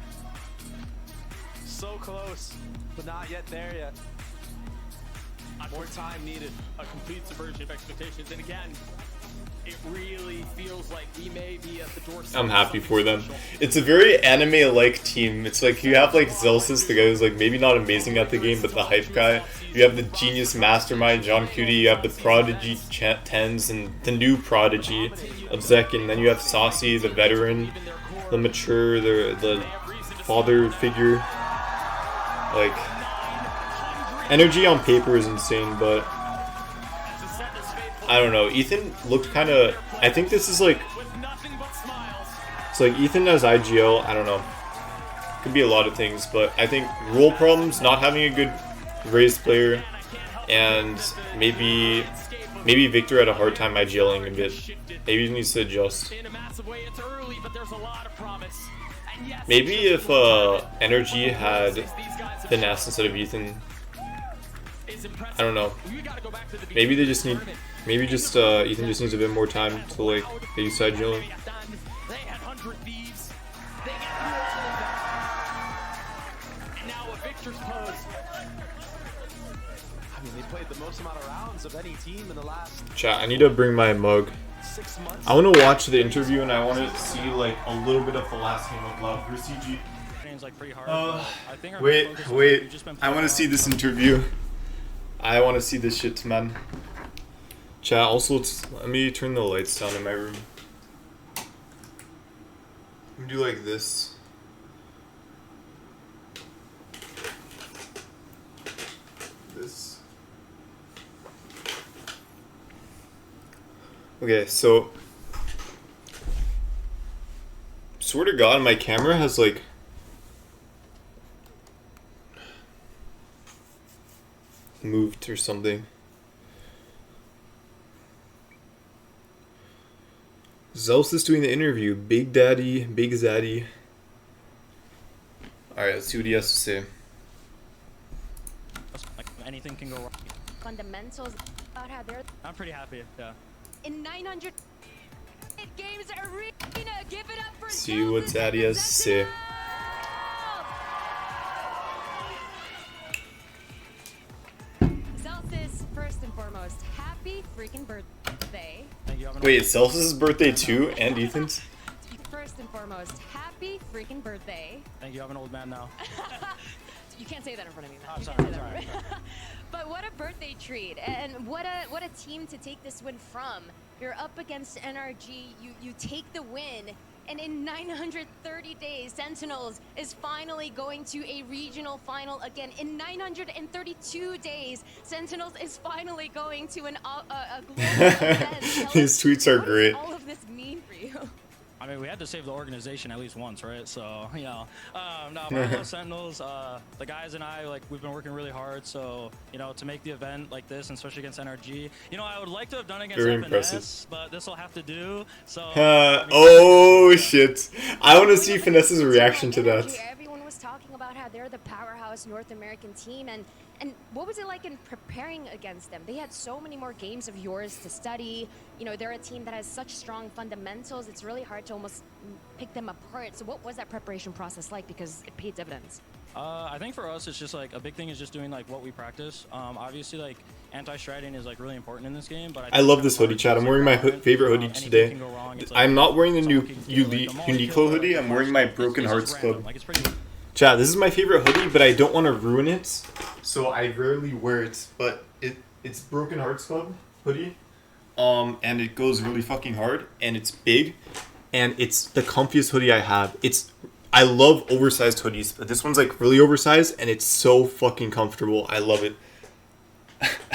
so close, but not yet there yet. More time needed. A complete subversion of expectations. And again, it really feels like we may be at the doorstep. I'm happy for them. It's a very anime-like team. It's like you have like Zelsis, the guy who's like maybe not amazing at the game, but the hype guy. You have the genius mastermind, John Cutie. You have the prodigy Tens and the new prodigy of Zek, and then you have Saucy, the veteran, the mature, the father figure. Like, energy on paper is insane, but I don't know. Ethan looked kind of. I think this is like. It's like Ethan as IGL. I don't know. Could be a lot of things, but I think role problems, not having a good raised player, and maybe Victor had a hard time IGLing a bit. Maybe he needs to adjust. Maybe if Energy had finesse instead of Ethan. I don't know. Maybe they just need. Maybe just Ethan just needs a bit more time to like get used to IGLing. They played the most amount of rounds of any team in the last. Chat, I need to bring my mug. I want to watch the interview and I want to see like a little bit of the last game of Clout for CG. Wait. I want to see this interview. I want to see this shit, man. Chat, also, let me turn the lights down in my room. Let me do like this. This. Okay, so. Swear to God, my camera has like. Moved or something. Zeus is doing the interview. Big Daddy, Big Zaddy. Alright, let's see what he has to say. Anything can go wrong. Fundamentals about how they're. I'm pretty happy, yeah. In 900 games arena, give it up for See what Zaddy has to say. Zelsis, first and foremost, happy freaking birthday. Thank you. Wait, it's Zelsis' birthday too, and Ethan's? First and foremost, happy freaking birthday. Thank you. I'm an old man now. You can't say that in front of me, man. Oh, You sorry, can't say sorry. that. But what a birthday treat, and what a team to take this win from. You're up against NRG, you take the win, and in 930 days, Sentinels is finally going to a regional final again. In 932 days, Sentinels is finally going to a global event. These tweets are great. What does all of this mean for you? I mean, we had to save the organization at least once, right? So, you know, no, for Sentinels, the guys and I, like, we've been working really hard. So, you know, to make the event like this, and especially against NRG, you know, I would like to have done it against Very FNS, impressive. but this will have to do. So, oh shit! I want to see Finesse's reaction to that. Everyone was talking about how they're the powerhouse North American team, and what was it like in preparing against them? They had so many more games of yours to study. You know, they're a team that has such strong fundamentals. It's really hard to almost pick them apart. So what was that preparation process like? Because it paid dividends. I think for us, it's just like a big thing is just doing like what we practice. Obviously, like anti-striding is like really important in this game. But I love this hoodie, chat. I'm wearing my favorite hoodie today. I'm not wearing the new Uniqlo hoodie. I'm wearing my Broken Hearts Club. Chat, this is my favorite hoodie, but I don't want to ruin it, so I rarely wear it. But it's Broken Hearts Club hoodie, and it goes really fucking hard, and it's big, and it's the comfiest hoodie I have. I love oversized hoodies, but this one's like really oversized, and it's so fucking comfortable. I love it.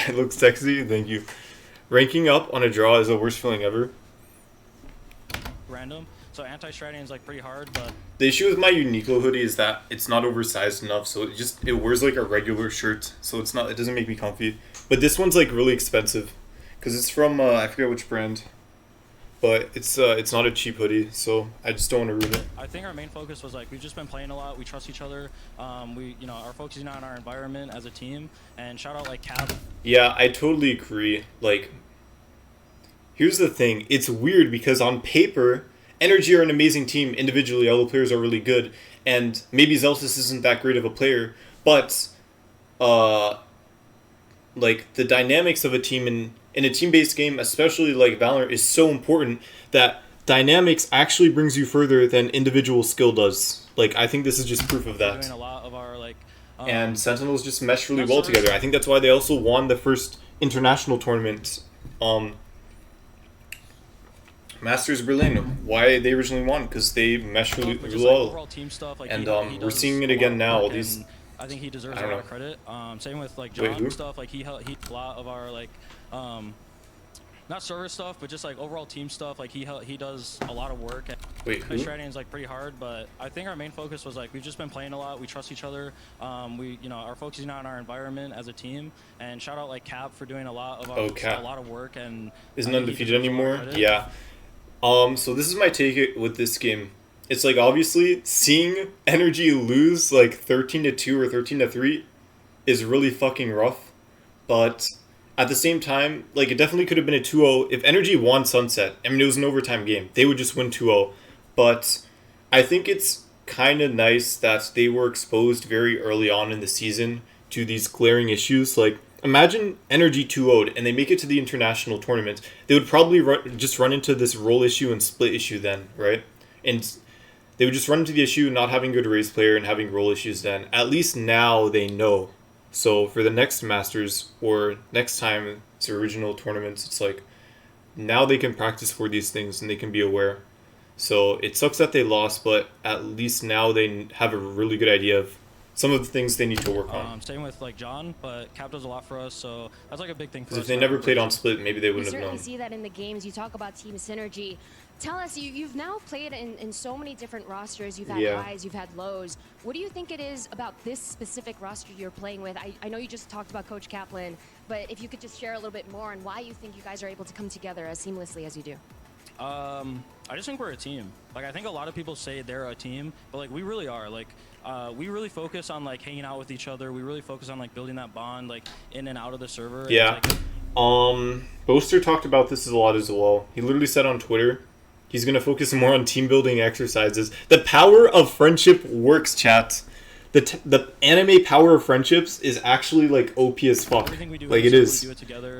It looks sexy. Thank you. Ranking up on a draw is the worst feeling ever. Random. So anti-striding is like pretty hard, but the issue with my Uniqlo hoodie is that it's not oversized enough, so it wears like a regular shirt, so it doesn't make me comfy. But this one's like really expensive, because it's from I forget which brand, but it's not a cheap hoodie, so I just don't want to ruin it. I think our main focus was like we've just been playing a lot. We trust each other. We are focusing on our environment as a team. And shout out like Cap. Yeah, I totally agree. Like, here's the thing: it's weird because on paper, Energy are an amazing team. Individually, all the players are really good, and maybe Zelsis isn't that great of a player, but like the dynamics of a team in a team-based game, especially like Valorant, is so important that dynamics actually brings you further than individual skill does. Like, I think this is just proof of that. Doing a lot of our like. And Sentinels just mesh really well together. I think that's why they also won the first international tournament. Masters Berlin. Why they originally won? Because they mesh really well. And we're seeing it again now. All these. I think he deserves a lot of credit. Same with like John and stuff. Like he a lot of our like not service stuff, but just like overall team stuff. Like he does a lot of work. His training is like pretty hard, but I think our main focus was like we've just been playing a lot. We trust each other. We are focusing on our environment as a team. And shout out like Cap for doing a lot of a lot of work and isn't undefeated anymore. Yeah. So this is my take with this game. It's like obviously seeing Energy lose like 13-2 or 13-3 is really fucking rough, but at the same time, like it definitely could have been a 2-0 if Energy won Sunset. I mean, it was an overtime game. They would just win 2-0. But I think it's kind of nice that they were exposed very early on in the season to these glaring issues. Like, imagine Energy 2-0'd and they make it to the international tournament. They would probably just run into this role issue and split issue then, right? And they would just run into the issue not having good race player and having role issues then. At least now they know. So for the next Masters or next time it's original tournaments, it's like now they can practice for these things and they can be aware. So it sucks that they lost, but at least now they have a really good idea of some of the things they need to work on. Same with like John, but Cap does a lot for us, so that's like a big thing for us. If they never played on Split, maybe they wouldn't have known. You certainly see that in the games. You talk about team synergy. Tell us, you've now played in so many different rosters. You've had highs, you've had lows. What do you think it is about this specific roster you're playing with? I know you just talked about Coach Kaplan, but if you could just share a little bit more on why you think you guys are able to come together as seamlessly as you do. I just think we're a team. Like, I think a lot of people say they're a team, but like we really are. Like, we really focus on like hanging out with each other. We really focus on like building that bond, like in and out of the server. Yeah. Boaster talked about this a lot as well. He literally said on Twitter, he's going to focus more on team building exercises. The power of friendship works, chat. The anime power of friendships is actually like OP as fuck. Like it is.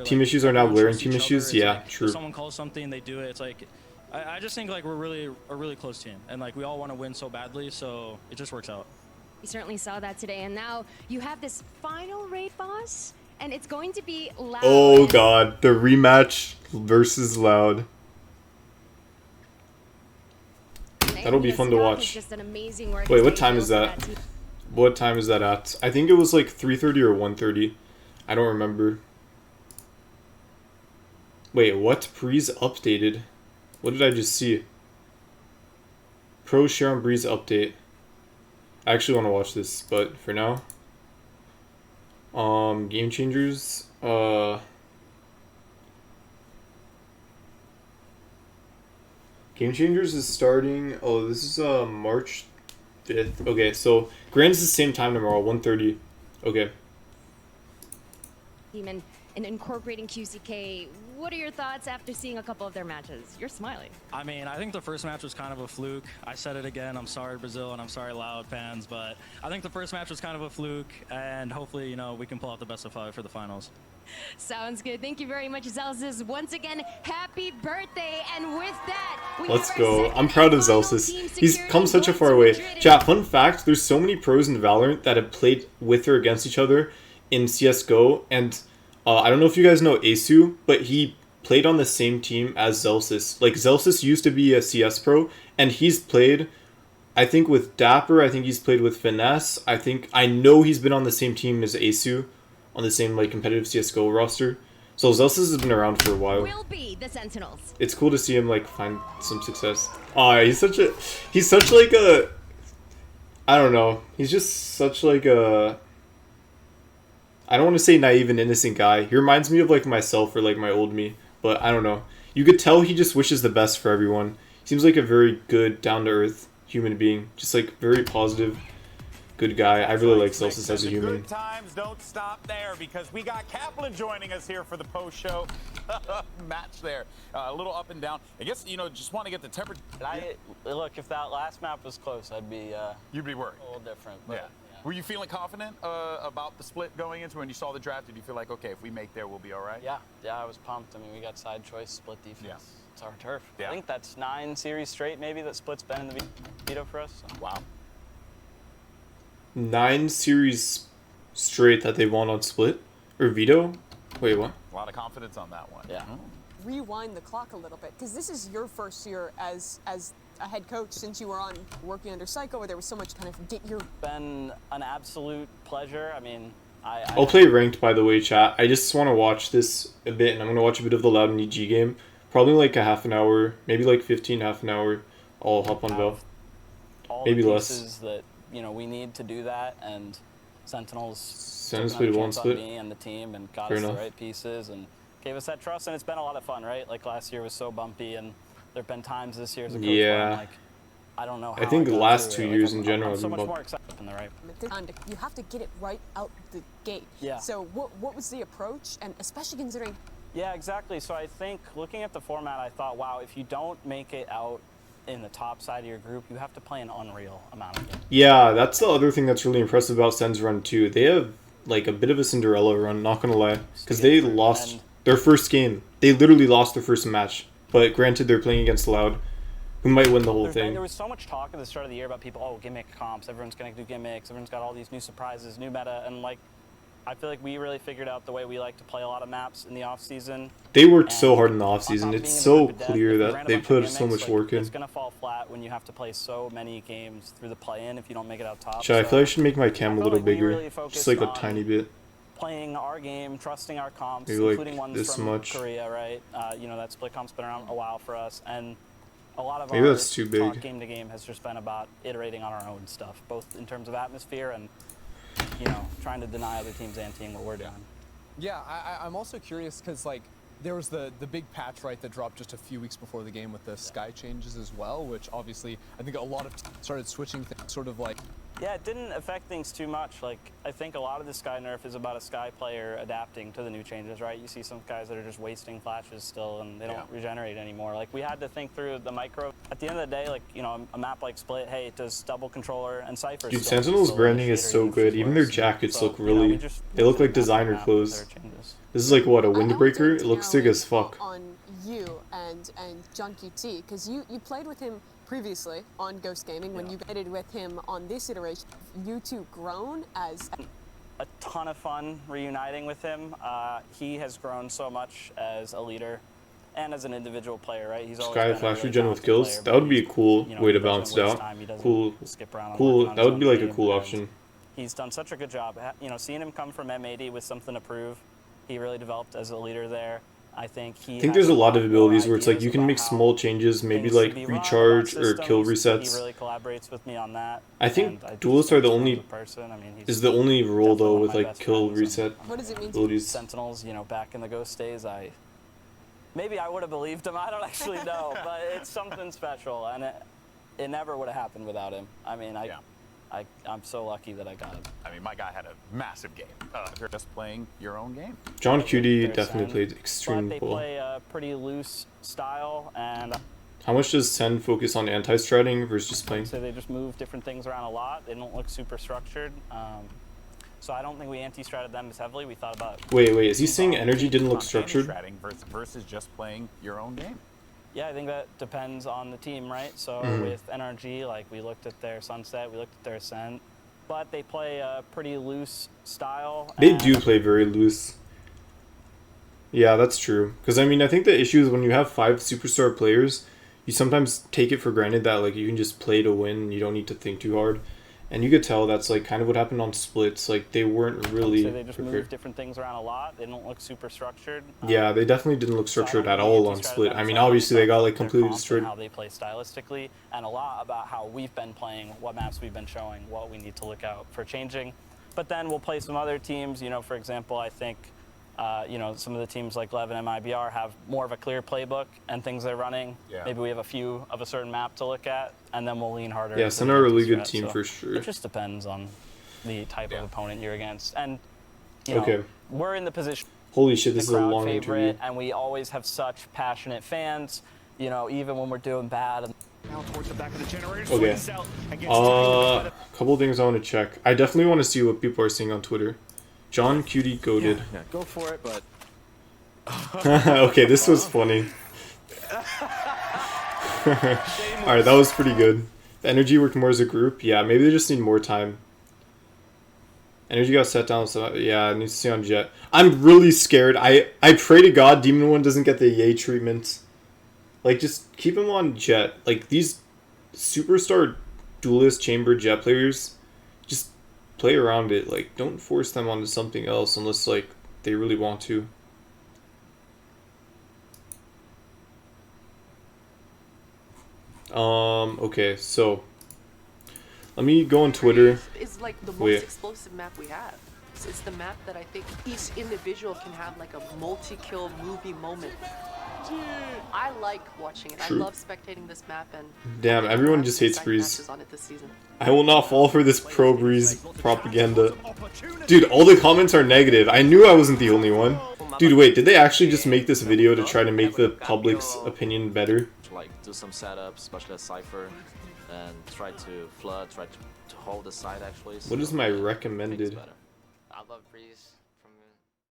Team issues are now glaring team issues. Yeah, true. If someone calls something, they do it. It's like I just think like we're really a really close team, and like we all want to win so badly, so it just works out. We certainly saw that today, and now you have this final raid boss, and it's going to be Loud. Oh god, the rematch versus Loud. That'll be fun to watch. Wait, what time is that? What time is that at? I think it was like 3:30 or 1:30. I don't remember. Wait, what? Breeze updated. What did I just see? Pro share on Breeze update. I actually want to watch this, but for now. Game changers. Game Changers is starting. Oh, this is March 5th. Okay, so Grand's the same time tomorrow, 1:30. Okay. And incorporating QCK, what are your thoughts after seeing a couple of their matches? You're smiling. I mean, I think the first match was kind of a fluke. I said it again. I'm sorry, Brazil, and I'm sorry, Loud fans, but I think the first match was kind of a fluke, and hopefully, we can pull out the best of 5 for the finals. Sounds good. Thank you very much, Zelsis. Once again, happy birthday. And with that, let's go. I'm proud of Zelsis. He's come such a far way. Chat, fun fact, there's so many pros in Valorant that have played with or against each other in CSGO. And I don't know if you guys know Asu, but he played on the same team as Zelsis. Like, Zelsis used to be a CS pro, and he's played, I think, with Dapper. I think he's played with Finesse. I know he's been on the same team as Asu, on the same like competitive CS:GO roster. So Zelsis has been around for a while. Will be the Sentinels. It's cool to see him like find some success. He's such like a, I don't know. He's just such like a, I don't want to say naive and innocent guy. He reminds me of like myself or like my old me, but I don't know. You could tell he just wishes the best for everyone. Seems like a very good, down to earth human being. Just like very positive. Good guy. I really like Celsius as a human. Good times don't stop there because we got Kaplan joining us here for the post-show match there. A little up and down. I guess, just want to get the temperature. Look, if that last map was close, I'd be... You'd be worried. A little different. But, yeah. Were you feeling confident about the split going into when you saw the draft? Did you feel like, okay, if we make there, we'll be all right? Yeah, I was pumped. I mean, we got side choice, split defense. Yeah. It's our turf. Yeah. I think that's 9 series straight maybe that split's been in the veto for us. So. Wow. 9 series straight that they won on split or veto. Wait, what? A lot of confidence on that one. Yeah. Rewind the clock a little bit, because this is your first year as a head coach since you were on working under Psycho, where there was so much kind of get your. Been an absolute pleasure. I mean, I'll play ranked, by the way, chat. I just want to watch this a bit, and I'm going to watch a bit of the Loud and EG game. Probably like a half an hour, maybe like 15, half an hour. I'll hop on Val. Maybe the less. pieces that we need to do that, and Sentinels played one on split. me and the team and got Fair us enough. the right pieces and gave us that trust, and it's been a lot of fun, right? Like last year was so bumpy, and there've been times this year as a coach where I'm like, I don't know how I think the got last through 2 it. years Like, in general I'm have so been much bumped. more excited in the right. You have to get it right out the gate. Yeah. So what was the approach, and especially considering. Yeah, exactly. So I think looking at the format, I thought, wow, if you don't make it out in the top side of your group, you have to play an unreal amount of games. Yeah, that's the other thing that's really impressive about Sen's run too. They have like a bit of a Cinderella run, not gonna lie, because they lost their first game. They literally lost their first match, but granted they're playing against Loud, who might win the whole thing. There was so much talk at the start of the year about people, oh, gimmick comps, everyone's gonna do gimmicks, everyone's got all these new surprises, new meta, and like, I feel like we really figured out the way we like to play a lot of maps in the off season. They worked so hard in the off season. It's so clear that they put so much work in. It's gonna fall flat when you have to play so many games through the play-in if you don't make it out top. Chat, I feel like I should make my cam a little bigger, really just like a tiny bit. Playing our game, trusting our comps, Maybe like including ones this from much. Korea, right? That split comp's been around a while for us, and a lot of Maybe our that's too big. talk game to game has just been about iterating on our own stuff, both in terms of atmosphere and trying to deny other teams anteing what we're doing. Yeah, I'm also curious because like there was the big patch, right, that dropped just a few weeks before the game with the sky changes as well, which obviously I think a lot of teams started switching things sort of like. Yeah, it didn't affect things too much. Like, I think a lot of the Sky nerf is about a Sky player adapting to the new changes, right? You see some guys that are just wasting flashes still, and they don't regenerate anymore. Like, we had to think through the micro. At the end of the day, like, a map like Split, hey, it does double controller and Cypher. Dude, Sentinel's branding is so good. Even their jackets look really. They look like designer clothes. This is like what, a windbreaker? It looks sick as fuck. On you and John QT, because you played with him previously on Ghost Gaming when you played with him on this iteration. You two grown as a ton of fun reuniting with him. He has grown so much as a leader and as an individual player, right? He's always Sky been flash a really regen with talented kills. player, That would but be a cool he's, way to he balance it doesn't waste out. time. He doesn't Cool. skip around and Cool. work on That his would own be like a game, cool and option. He's done such a good job. Seeing him come from M80 with something to prove, he really developed as a leader there. I think there's a lot of abilities where it's like you can make small changes, maybe like recharge or kill resets. He really collaborates with me on that. I think duelists are the only is the only role though with like kill reset abilities. Sentinels, back in the Ghost days, maybe I would have believed him. I don't actually know, but it's something special, and it never would have happened without him. I mean, I'm so lucky that I got him. I mean, my guy had a massive game. You're just playing your own game. John QT definitely played extremely But they play a pretty loose style, and how much does Sen focus on anti-stratting versus just playing? So they just move different things around a lot. They don't look super structured. So I don't think we anti-stratted them as heavily. We thought about. Wait. Is he saying energy didn't look structured? Versus just playing your own game. Yeah, I think that depends on the team, right? So with NRG, like we looked at their Sunset, we looked at their Ascent, but they play a pretty loose style. They do play very loose. Yeah, that's true. Because I mean, I think the issue is when you have 5 superstar players, you sometimes take it for granted that like you can just play to win and you don't need to think too hard. And you could tell that's like kind of what happened on splits. Like they weren't really. So they just move different things around a lot. They don't look super structured. Yeah, they definitely didn't look structured at all on split. I mean, obviously they got like completely destroyed. How they play stylistically, and a lot about how we've been playing, what maps we've been showing, what we need to look out for changing. But then we'll play some other teams. For example, I think. Some of the teams like Lev and MIBR have more of a clear playbook and things they're running. Yeah. Maybe we have a few of a certain map to look at, and then we'll lean harder. Yeah, Sen are a really good team for sure. It just depends on the type of opponent you're against. And, we're in the position. Holy shit, this is a long favorite, interview. And we always have such passionate fans, even when we're doing bad. Okay. Couple things I want to check. I definitely want to see what people are saying on Twitter. John Cutie goated. Yeah, go for it, but okay, this was funny. Alright, that was pretty good. The energy worked more as a group. Yeah, maybe they just need more time. Energy got set down, so yeah, I need to see on Jet. I'm really scared. I pray to God Demon One doesn't get the yay treatment. Like, just keep him on Jet. Like, these superstar duelist chamber Jet players, just play around it. Like, don't force them onto something else unless, like, they really want to. Okay, so let me go on Twitter. Is like the most explosive map we have. It's the map that I think each individual can have like a multi-kill movie moment. I like watching it. True. I love spectating this map, and Damn, everyone just hates Breeze. on it this season. I will not fall for this pro Breeze propaganda. Dude, all the comments are negative. I knew I wasn't the only one. Dude, wait, did they actually just make this video to try to make the public's opinion better? Like, do some setups, especially a Cypher, and try to flood, try to hold the side actually. What is my recommended? I love Breeze.